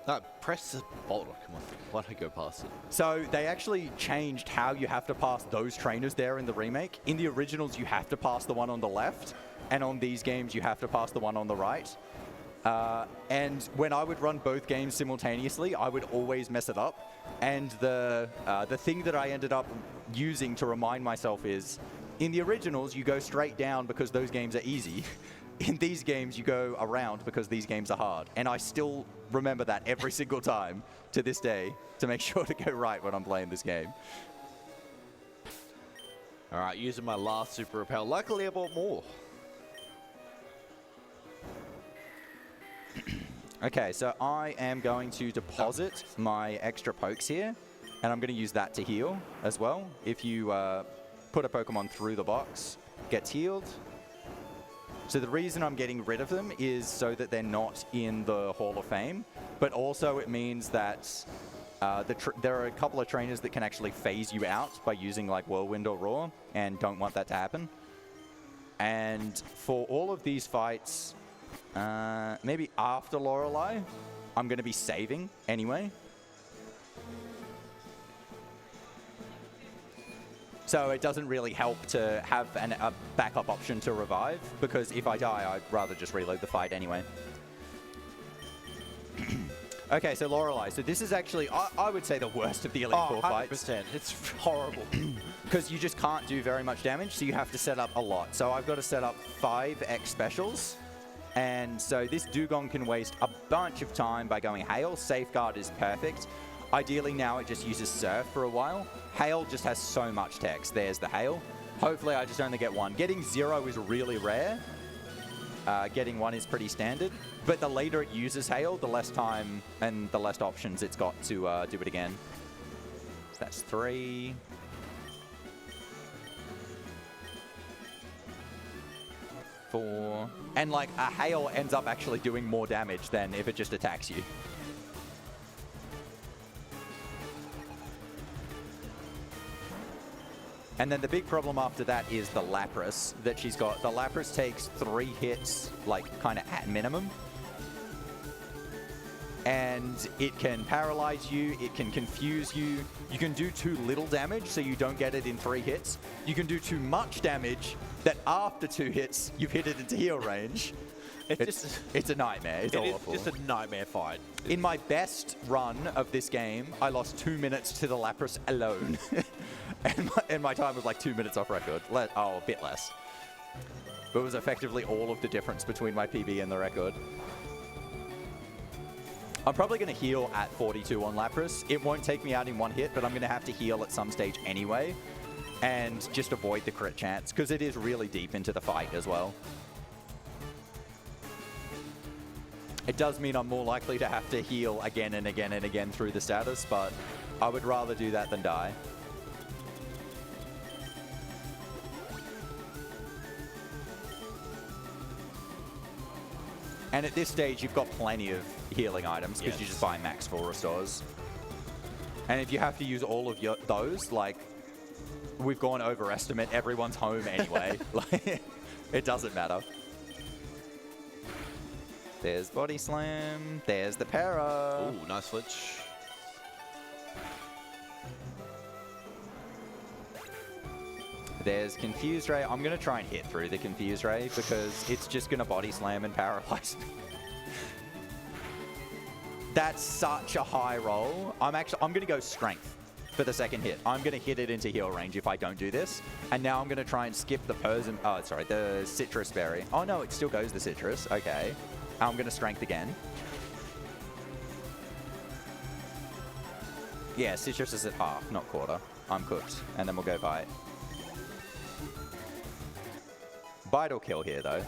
[SPEAKER 2] No, press the boulder. Come on. Why don't I go past it?
[SPEAKER 1] So they actually changed how you have to pass those trainers there in the remake. In the originals, you have to pass the one on the left. And on these games, you have to pass the one on the right. And when I would run both games simultaneously, I would always mess it up. And the thing that I ended up using to remind myself is, in the originals, you go straight down because those games are easy. In these games, you go around because these games are hard. And I still remember that every single time to this day to make sure to go right when I'm playing this game.
[SPEAKER 2] All right, using my last super repel. Luckily, I bought more.
[SPEAKER 1] Okay, so I am going to deposit my extra pokes here. And I'm going to use that to heal as well. If you put a Pokemon through the box, gets healed. So the reason I'm getting rid of them is so that they're not in the Hall of Fame, but also it means that there are a couple of trainers that can actually phase you out by using like Whirlwind or Roar, and don't want that to happen. And for all of these fights, maybe after Lorelei, I'm going to be saving anyway. So it doesn't really help to have a backup option to revive, because if I die, I'd rather just reload the fight anyway. Okay, so Lorelei. So this is actually, I would say, the worst of the Elite Four fights.
[SPEAKER 2] 100%. It's horrible.
[SPEAKER 1] Because you just can't do very much damage, so you have to set up a lot. So I've got to set up 5 X specials. And so this Dugong can waste a bunch of time by going Hail. Safeguard is perfect. Ideally now it just uses Surf for a while. Hail just has so much text. There's the Hail. Hopefully I just only get 1. Getting 0 is really rare. Getting 1 is pretty standard. But the later it uses Hail, the less time and the less options it's got to do it again. So that's 3. And like a Hail ends up actually doing more damage than if it just attacks you. And then the big problem after that is the Lapras that she's got. The Lapras takes 3 hits, like kind of at minimum. And it can paralyze you, it can confuse you. You can do too little damage, so you don't get it in 3 hits. You can do too much damage that after 2 hits, you've hit it into heal range. It's a nightmare. It's awful.
[SPEAKER 2] It's just a nightmare fight.
[SPEAKER 1] In my best run of this game, I lost 2 minutes to the Lapras alone. and my time was like 2 minutes off record. A bit less. But it was effectively all of the difference between my PB and the record. I'm probably going to heal at 42 on Lapras. It won't take me out in 1 hit, but I'm going to have to heal at some stage anyway. And just avoid the crit chance, because it is really deep into the fight as well. It does mean I'm more likely to have to heal again and again and again through the status, but I would rather do that than die. And at this stage, you've got plenty of healing items because you just buy max full restores. And if you have to use all of those, like, we've gone overestimate, everyone's home anyway. Like, it doesn't matter. There's Body Slam. There's the Para.
[SPEAKER 2] Ooh, nice switch.
[SPEAKER 1] There's Confuse Ray. I'm going to try and hit through the Confuse Ray because it's just going to body slam and paralyze me. That's such a high roll. I'm going to go Strength for the second hit. I'm going to hit it into heal range if I don't do this. And now I'm going to try and skip the the Citrus Berry. Oh no, it still goes the Citrus. Okay. I'm going to Strength again. Yeah, Citrus is at half, not quarter. I'm cooked. And then we'll go Bite. Bite or kill here, though.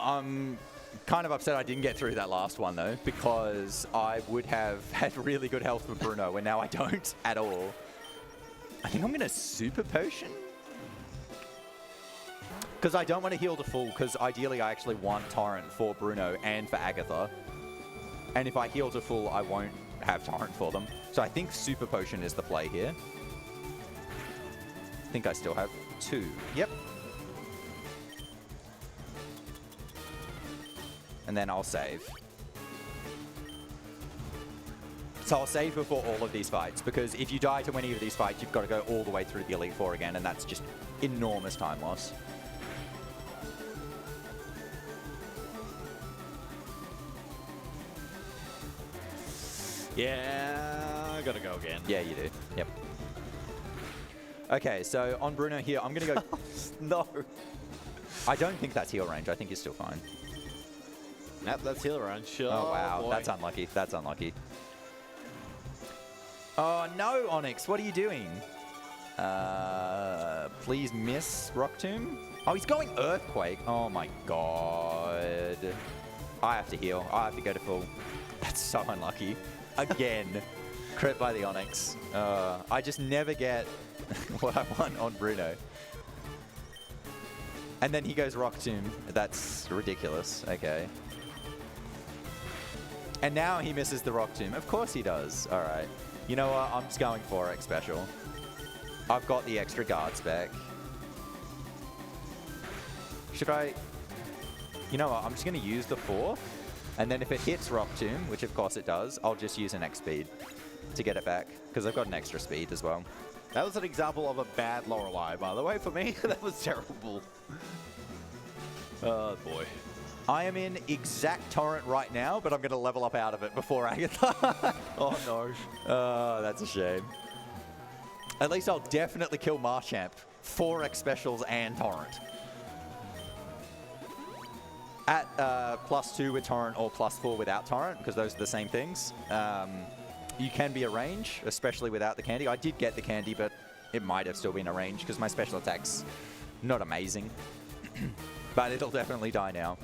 [SPEAKER 1] I'm kind of upset I didn't get through that last one, though, because I would have had really good health with Bruno, and now I don't at all. I think I'm going to Super Potion. Because I don't want to heal to full, because ideally I actually want Torrent for Bruno and for Agatha. And if I heal to full, I won't have Torrent for them. So I think Super Potion is the play here. I think I still have 2. Yep. And then I'll save. So I'll save before all of these fights, because if you die to any of these fights, you've got to go all the way through the Elite Four again, and that's just enormous time loss.
[SPEAKER 2] Yeah, I gotta go again.
[SPEAKER 1] Yeah, you do. Yep. Okay, so on Bruno here, I'm going to go...
[SPEAKER 2] No.
[SPEAKER 1] I don't think that's heal range. I think you're still fine.
[SPEAKER 2] Nope, that's heal range. Sure.
[SPEAKER 1] Oh, wow.
[SPEAKER 2] Boy.
[SPEAKER 1] That's unlucky. That's unlucky. Oh, no, Onyx. What are you doing? Please miss Rock Tomb. Oh, he's going Earthquake. Oh, my God. I have to heal. I have to go to full. That's so unlucky. Again. Crit by the Onyx. I just never get what I want on Bruno. And then he goes Rock Tomb. That's ridiculous. Okay. And now he misses the Rock Tomb. Of course he does. All right. You know what? I'm just going 4x special. I've got the extra guard spec. Should I... You know what? I'm just going to use the 4. And then if it hits Rock Tomb, which of course it does, I'll just use an X speed to get it back. Because I've got an extra speed as well.
[SPEAKER 2] That was an example of a bad Lorelei, by the way, for me. That was terrible. Oh, boy.
[SPEAKER 1] I am in exact Torrent right now, but I'm going to level up out of it before Agatha.
[SPEAKER 2] Oh, no.
[SPEAKER 1] Oh, that's a shame. At least I'll definitely kill Marchamp. 4x specials and Torrent. At +2 with Torrent or +4 without Torrent, because those are the same things. You can be a range, especially without the candy. I did get the candy, but it might have still been a range because my special attack's not amazing. But it'll definitely die now.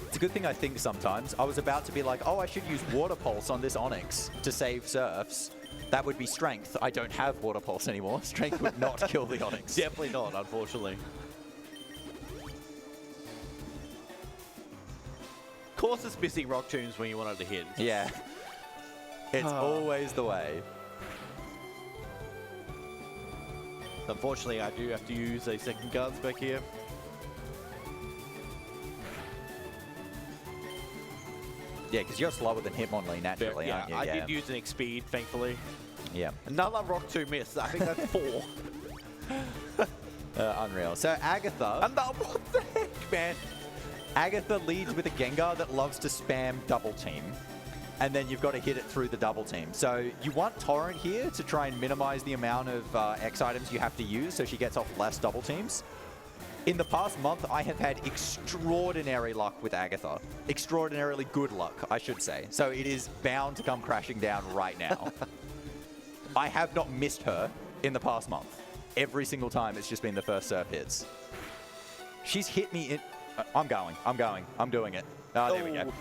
[SPEAKER 1] It's a good thing I think sometimes. I was about to be like, oh, I should use Water Pulse on this Onyx to save Surfs. That would be Strength. I don't have Water Pulse anymore. Strength would not kill the Onyx.
[SPEAKER 2] Definitely not, unfortunately. Of course it's missing Rock Tombs when you want it to hit.
[SPEAKER 1] Yeah. It's always the way.
[SPEAKER 2] Unfortunately, I do have to use a second guard spec here.
[SPEAKER 1] Yeah, because you're slower than him on Lee naturally,
[SPEAKER 2] Yeah,
[SPEAKER 1] aren't you?
[SPEAKER 2] I did use an X-Speed, thankfully.
[SPEAKER 1] Yeah.
[SPEAKER 2] Another Rock Tomb miss. I think that's 4.
[SPEAKER 1] Unreal. So Agatha...
[SPEAKER 2] What the heck, man?
[SPEAKER 1] Agatha leads with a Gengar that loves to spam double team. And then you've got to hit it through the double team. So you want Torrent here to try and minimize the amount of X items you have to use so she gets off less double teams. In the past month, I have had extraordinary luck with Agatha. Extraordinarily good luck, I should say. So it is bound to come crashing down right now. I have not missed her in the past month. Every single time, it's just been the first Surf hits. She's hit me in... I'm doing it. Oh, there we go.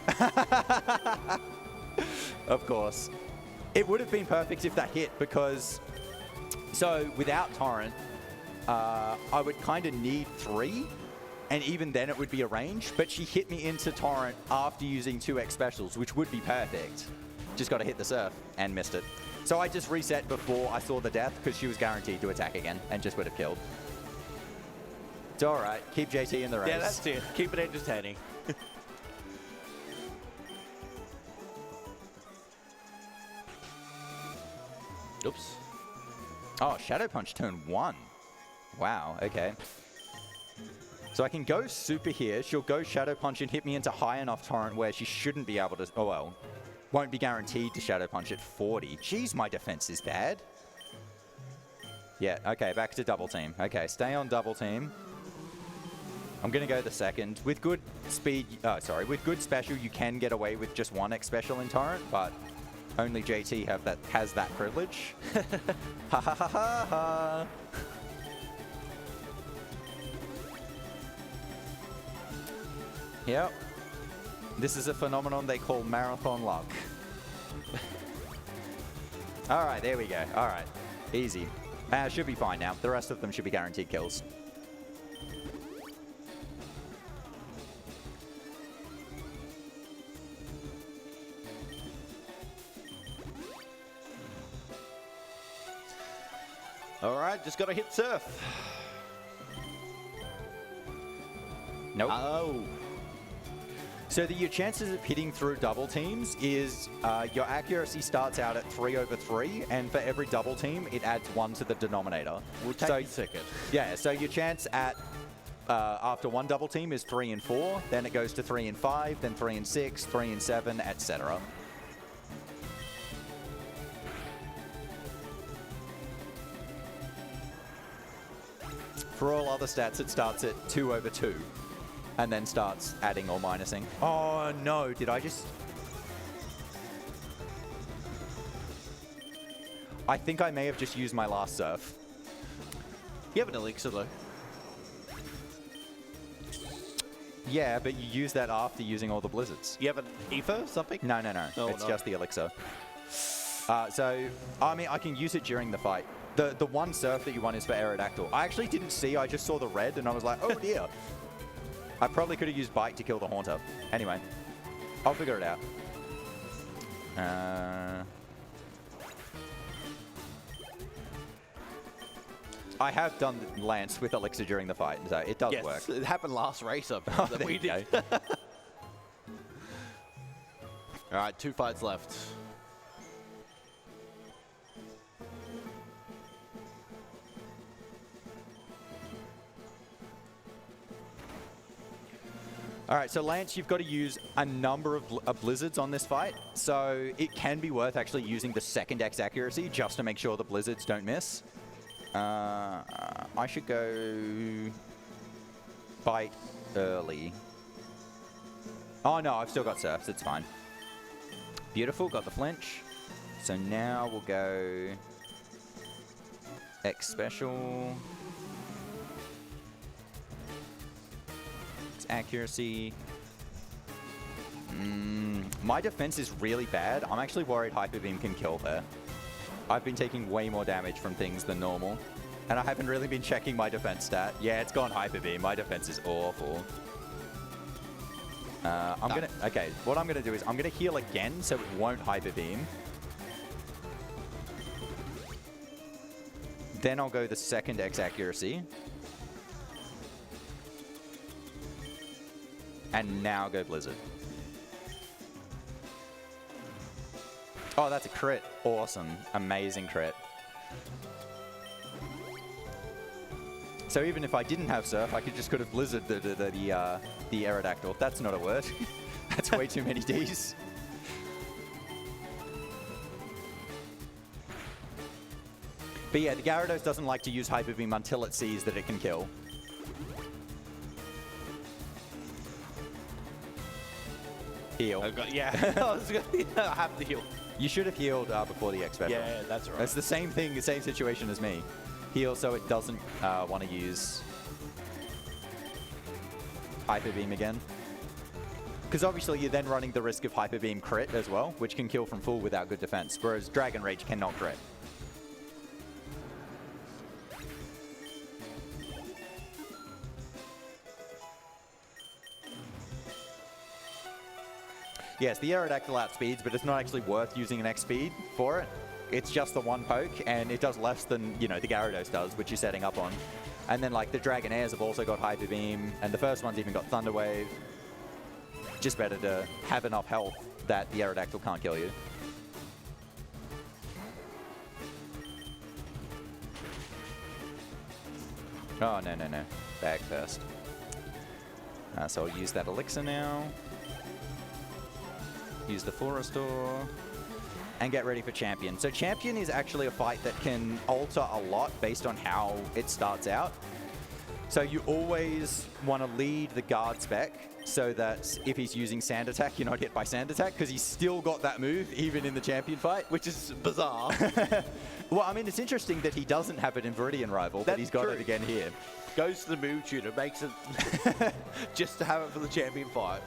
[SPEAKER 1] Of course. It would have been perfect if that hit because... So, without Torrent, I would kind of need 3, and even then it would be a range, but she hit me into Torrent after using 2x specials, which would be perfect. Just got to hit the surf and missed it. So I just reset before I saw the death because she was guaranteed to attack again and just would have killed. It's all right. Keep JT in the race.
[SPEAKER 2] Yeah, that's it. Keep it entertaining. Oops.
[SPEAKER 1] Oh, Shadow Punch turn 1. Wow, okay. So I can go super here. She'll go Shadow Punch and hit me into high enough torrent where she shouldn't be able to... Oh, well. Won't be guaranteed to Shadow Punch at 40. Jeez, my defense is bad. Yeah, okay, back to double team. Okay, stay on double team. I'm going to go the second. With good speed... with good special, you can get away with just 1 X special in torrent, but only JT has that privilege. Ha ha ha ha ha. Yep. This is a phenomenon they call marathon luck. All right, there we go. All right. Easy. Should be fine now. The rest of them should be guaranteed kills.
[SPEAKER 2] All right, just got to hit surf.
[SPEAKER 1] Nope.
[SPEAKER 2] Oh.
[SPEAKER 1] So your chances of hitting through double teams is your accuracy starts out at 3/3, and for every double team, it adds 1 to the denominator.
[SPEAKER 2] We'll take a second.
[SPEAKER 1] Yeah, so your chance at after 1 double team is 3 and 4, then it goes to 3 and 5, then 3 and 6, 3 and 7, etc. For all other stats, it starts at 2/2. And then starts adding or minusing. Oh no, did I just... I think I may have just used my last surf.
[SPEAKER 2] You have an elixir though.
[SPEAKER 1] Yeah, but you use that after using all the blizzards.
[SPEAKER 2] You have an ether something?
[SPEAKER 1] No.
[SPEAKER 2] Oh,
[SPEAKER 1] it's
[SPEAKER 2] no.
[SPEAKER 1] just the elixir. So, I mean, I can use it during the fight. The one surf that you want is for Aerodactyl. I actually didn't see, I just saw the red and I was like, oh dear. I probably could have used Bite to kill the Haunter. Anyway, I'll figure it out. I have done Lance with Elixir during the fight, so it does work.
[SPEAKER 2] It happened last race that
[SPEAKER 1] there
[SPEAKER 2] we
[SPEAKER 1] you
[SPEAKER 2] did.
[SPEAKER 1] go.
[SPEAKER 2] All right, 2 fights left.
[SPEAKER 1] All right, so Lance, you've got to use a number of blizzards on this fight, so it can be worth actually using the second X accuracy just to make sure the blizzards don't miss. I should go Bite early. Oh no, I've still got surfs, it's fine. Beautiful, got the flinch. So now we'll go X special. Accuracy. My defense is really bad. I'm actually worried Hyper Beam can kill her. I've been taking way more damage from things than normal. And I haven't really been checking my defense stat. Yeah, it's gone Hyper Beam. My defense is awful. Okay, what I'm gonna do is I'm gonna heal again so it won't Hyper Beam. Then I'll go the second X accuracy. And now go Blizzard. Oh, that's a crit. Awesome. Amazing crit. So even if I didn't have Surf, I could have Blizzard the Aerodactyl. That's not a word. That's way too many Ds. But yeah, the Gyarados doesn't like to use Hyper Beam until it sees that it can kill. Heal.
[SPEAKER 2] Yeah, I have to heal.
[SPEAKER 1] You should have healed before the X special.
[SPEAKER 2] Yeah, that's right.
[SPEAKER 1] It's the same thing, the same situation as me. Heal so it doesn't want to use Hyper Beam again. Because obviously you're then running the risk of Hyper Beam crit as well, which can kill from full without good defense, whereas Dragon Rage cannot crit. Yes, the Aerodactyl outspeeds, but it's not actually worth using an X speed for it. It's just the one poke, and it does less than, you know, the Gyarados does, which you're setting up on. And then, like, the Dragonairs have also got Hyper Beam, and the first one's even got Thunder Wave. Just better to have enough health that the Aerodactyl can't kill you. Oh, no, no, no. Bag first. So I'll use that Elixir now. Use the Full Restore. And get ready for Champion. So Champion is actually a fight that can alter a lot based on how it starts out. So you always want to lead the guard spec so that if he's using Sand Attack, you're not hit by Sand Attack, because he's still got that move even in the Champion fight.
[SPEAKER 2] Which is bizarre.
[SPEAKER 1] Well, I mean, it's interesting that he doesn't have it in Viridian Rival, but he's got it again here.
[SPEAKER 2] Goes to the move tutor, makes it just to have it for the champion fight.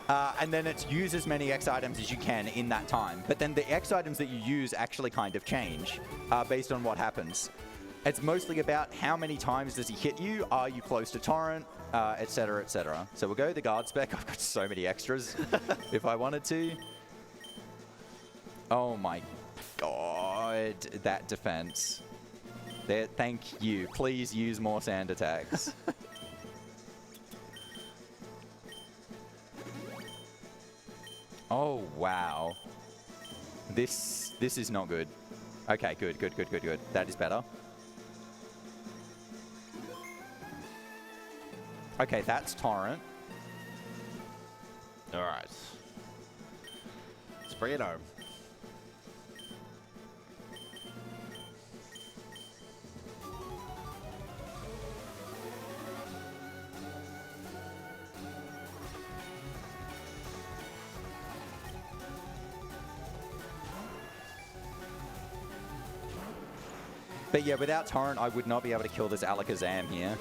[SPEAKER 1] And then it's use as many X items as you can in that time. But then the X items that you use actually kind of change based on what happens. It's mostly about how many times does he hit you, are you close to Torrent, etc., etc. So we'll go the guard spec. I've got so many extras if I wanted to. Oh my god, that defense. There, thank you. Please use more Sand Attacks. Oh, wow. This is not good. Okay, good. That is better. Okay, that's Torrent.
[SPEAKER 2] All right. Let's bring it home.
[SPEAKER 1] But yeah, without Torrent, I would not be able to kill this Alakazam here.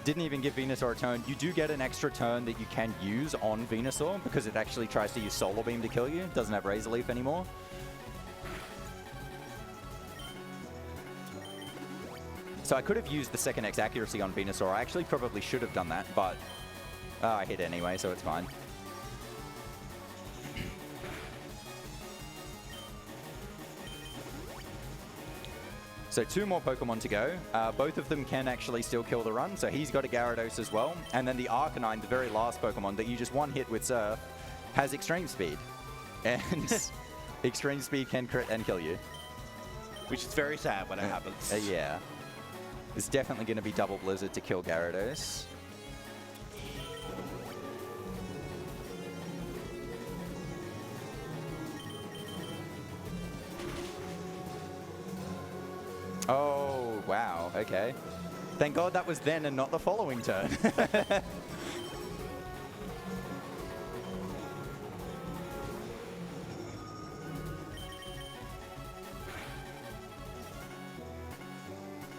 [SPEAKER 1] Didn't even give Venusaur a turn. You do get an extra turn that you can use on Venusaur because it actually tries to use Solar Beam to kill you. It doesn't have Razor Leaf anymore. So I could have used the second X accuracy on Venusaur. I actually probably should have done that, but I hit anyway, so it's fine. So 2 more Pokemon to go. Both of them can actually still kill the run, so he's got a Gyarados as well. And then the Arcanine, the very last Pokemon that you just one hit with Surf, has Extreme Speed. And Extreme Speed can crit and kill you.
[SPEAKER 2] Which is very sad when it happens.
[SPEAKER 1] Yeah. It's definitely going to be Double Blizzard to kill Gyarados. Oh, wow. Okay. Thank God that was then and not the following turn.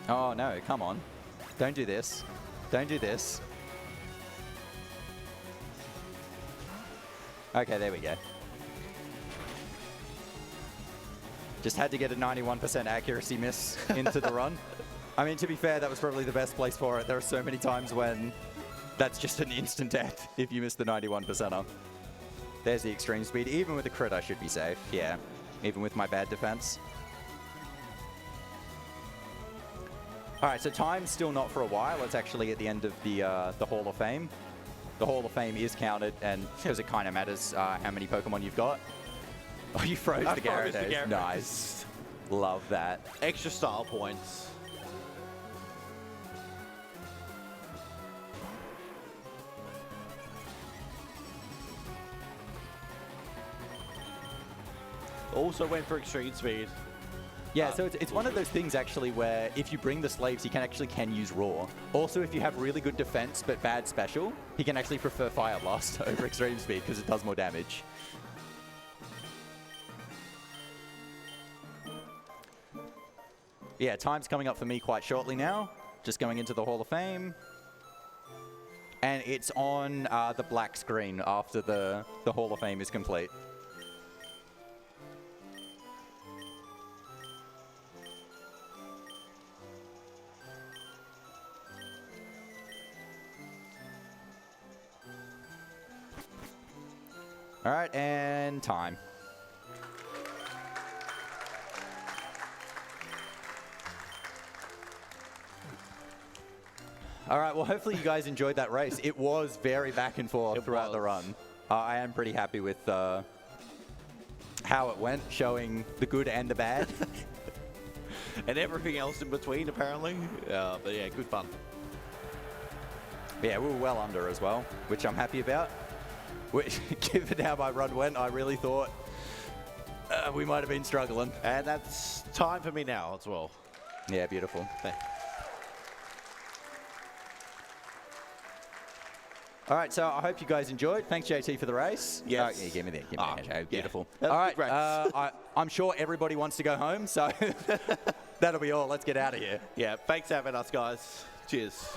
[SPEAKER 1] Oh, no. Come on. Don't do this. Don't do this. Okay, there we go. Just had to get a 91% accuracy miss into the run. I mean, to be fair, that was probably the best place for it. There are so many times when that's just an instant death if you miss the 91%er. There's the Extreme Speed. Even with a crit, I should be safe. Yeah, even with my bad defense. All right, so time's still not for a while. It's actually at the end of the Hall of Fame. The Hall of Fame is counted, and because it kind of matters how many Pokemon you've got. Oh, you froze the Gyarados. Nice. Love that.
[SPEAKER 2] Extra style points. Also went for Extreme Speed.
[SPEAKER 1] Yeah, so it's one of those things actually where if you bring the slaves, he can use Roar. Also, if you have really good defense but bad special, he can actually prefer Fire Blast over Extreme Speed because it does more damage. Yeah, time's coming up for me quite shortly now. Just going into the Hall of Fame. And it's on the black screen after the Hall of Fame is complete. All right, and time. All right, well, hopefully you guys enjoyed that race. It was very back and forth throughout the run. I am pretty happy with how it went, showing the good and the bad.
[SPEAKER 2] And everything else in between, apparently. But yeah, good fun.
[SPEAKER 1] Yeah, we were well under as well, which I'm happy about. Which, given how my run went, I really thought we might have been struggling.
[SPEAKER 2] And that's time for me now as well.
[SPEAKER 1] Yeah, beautiful. All right, so I hope you guys enjoyed. Thanks, JT, for the race.
[SPEAKER 2] Yes.
[SPEAKER 1] Oh, yeah, give me that. Give me that.
[SPEAKER 2] yeah.
[SPEAKER 1] Beautiful.
[SPEAKER 2] That was
[SPEAKER 1] All
[SPEAKER 2] a
[SPEAKER 1] right,
[SPEAKER 2] good race.
[SPEAKER 1] I'm sure everybody wants to go home, so that'll be all. Let's get out of here.
[SPEAKER 2] Yeah, thanks for having us, guys. Cheers.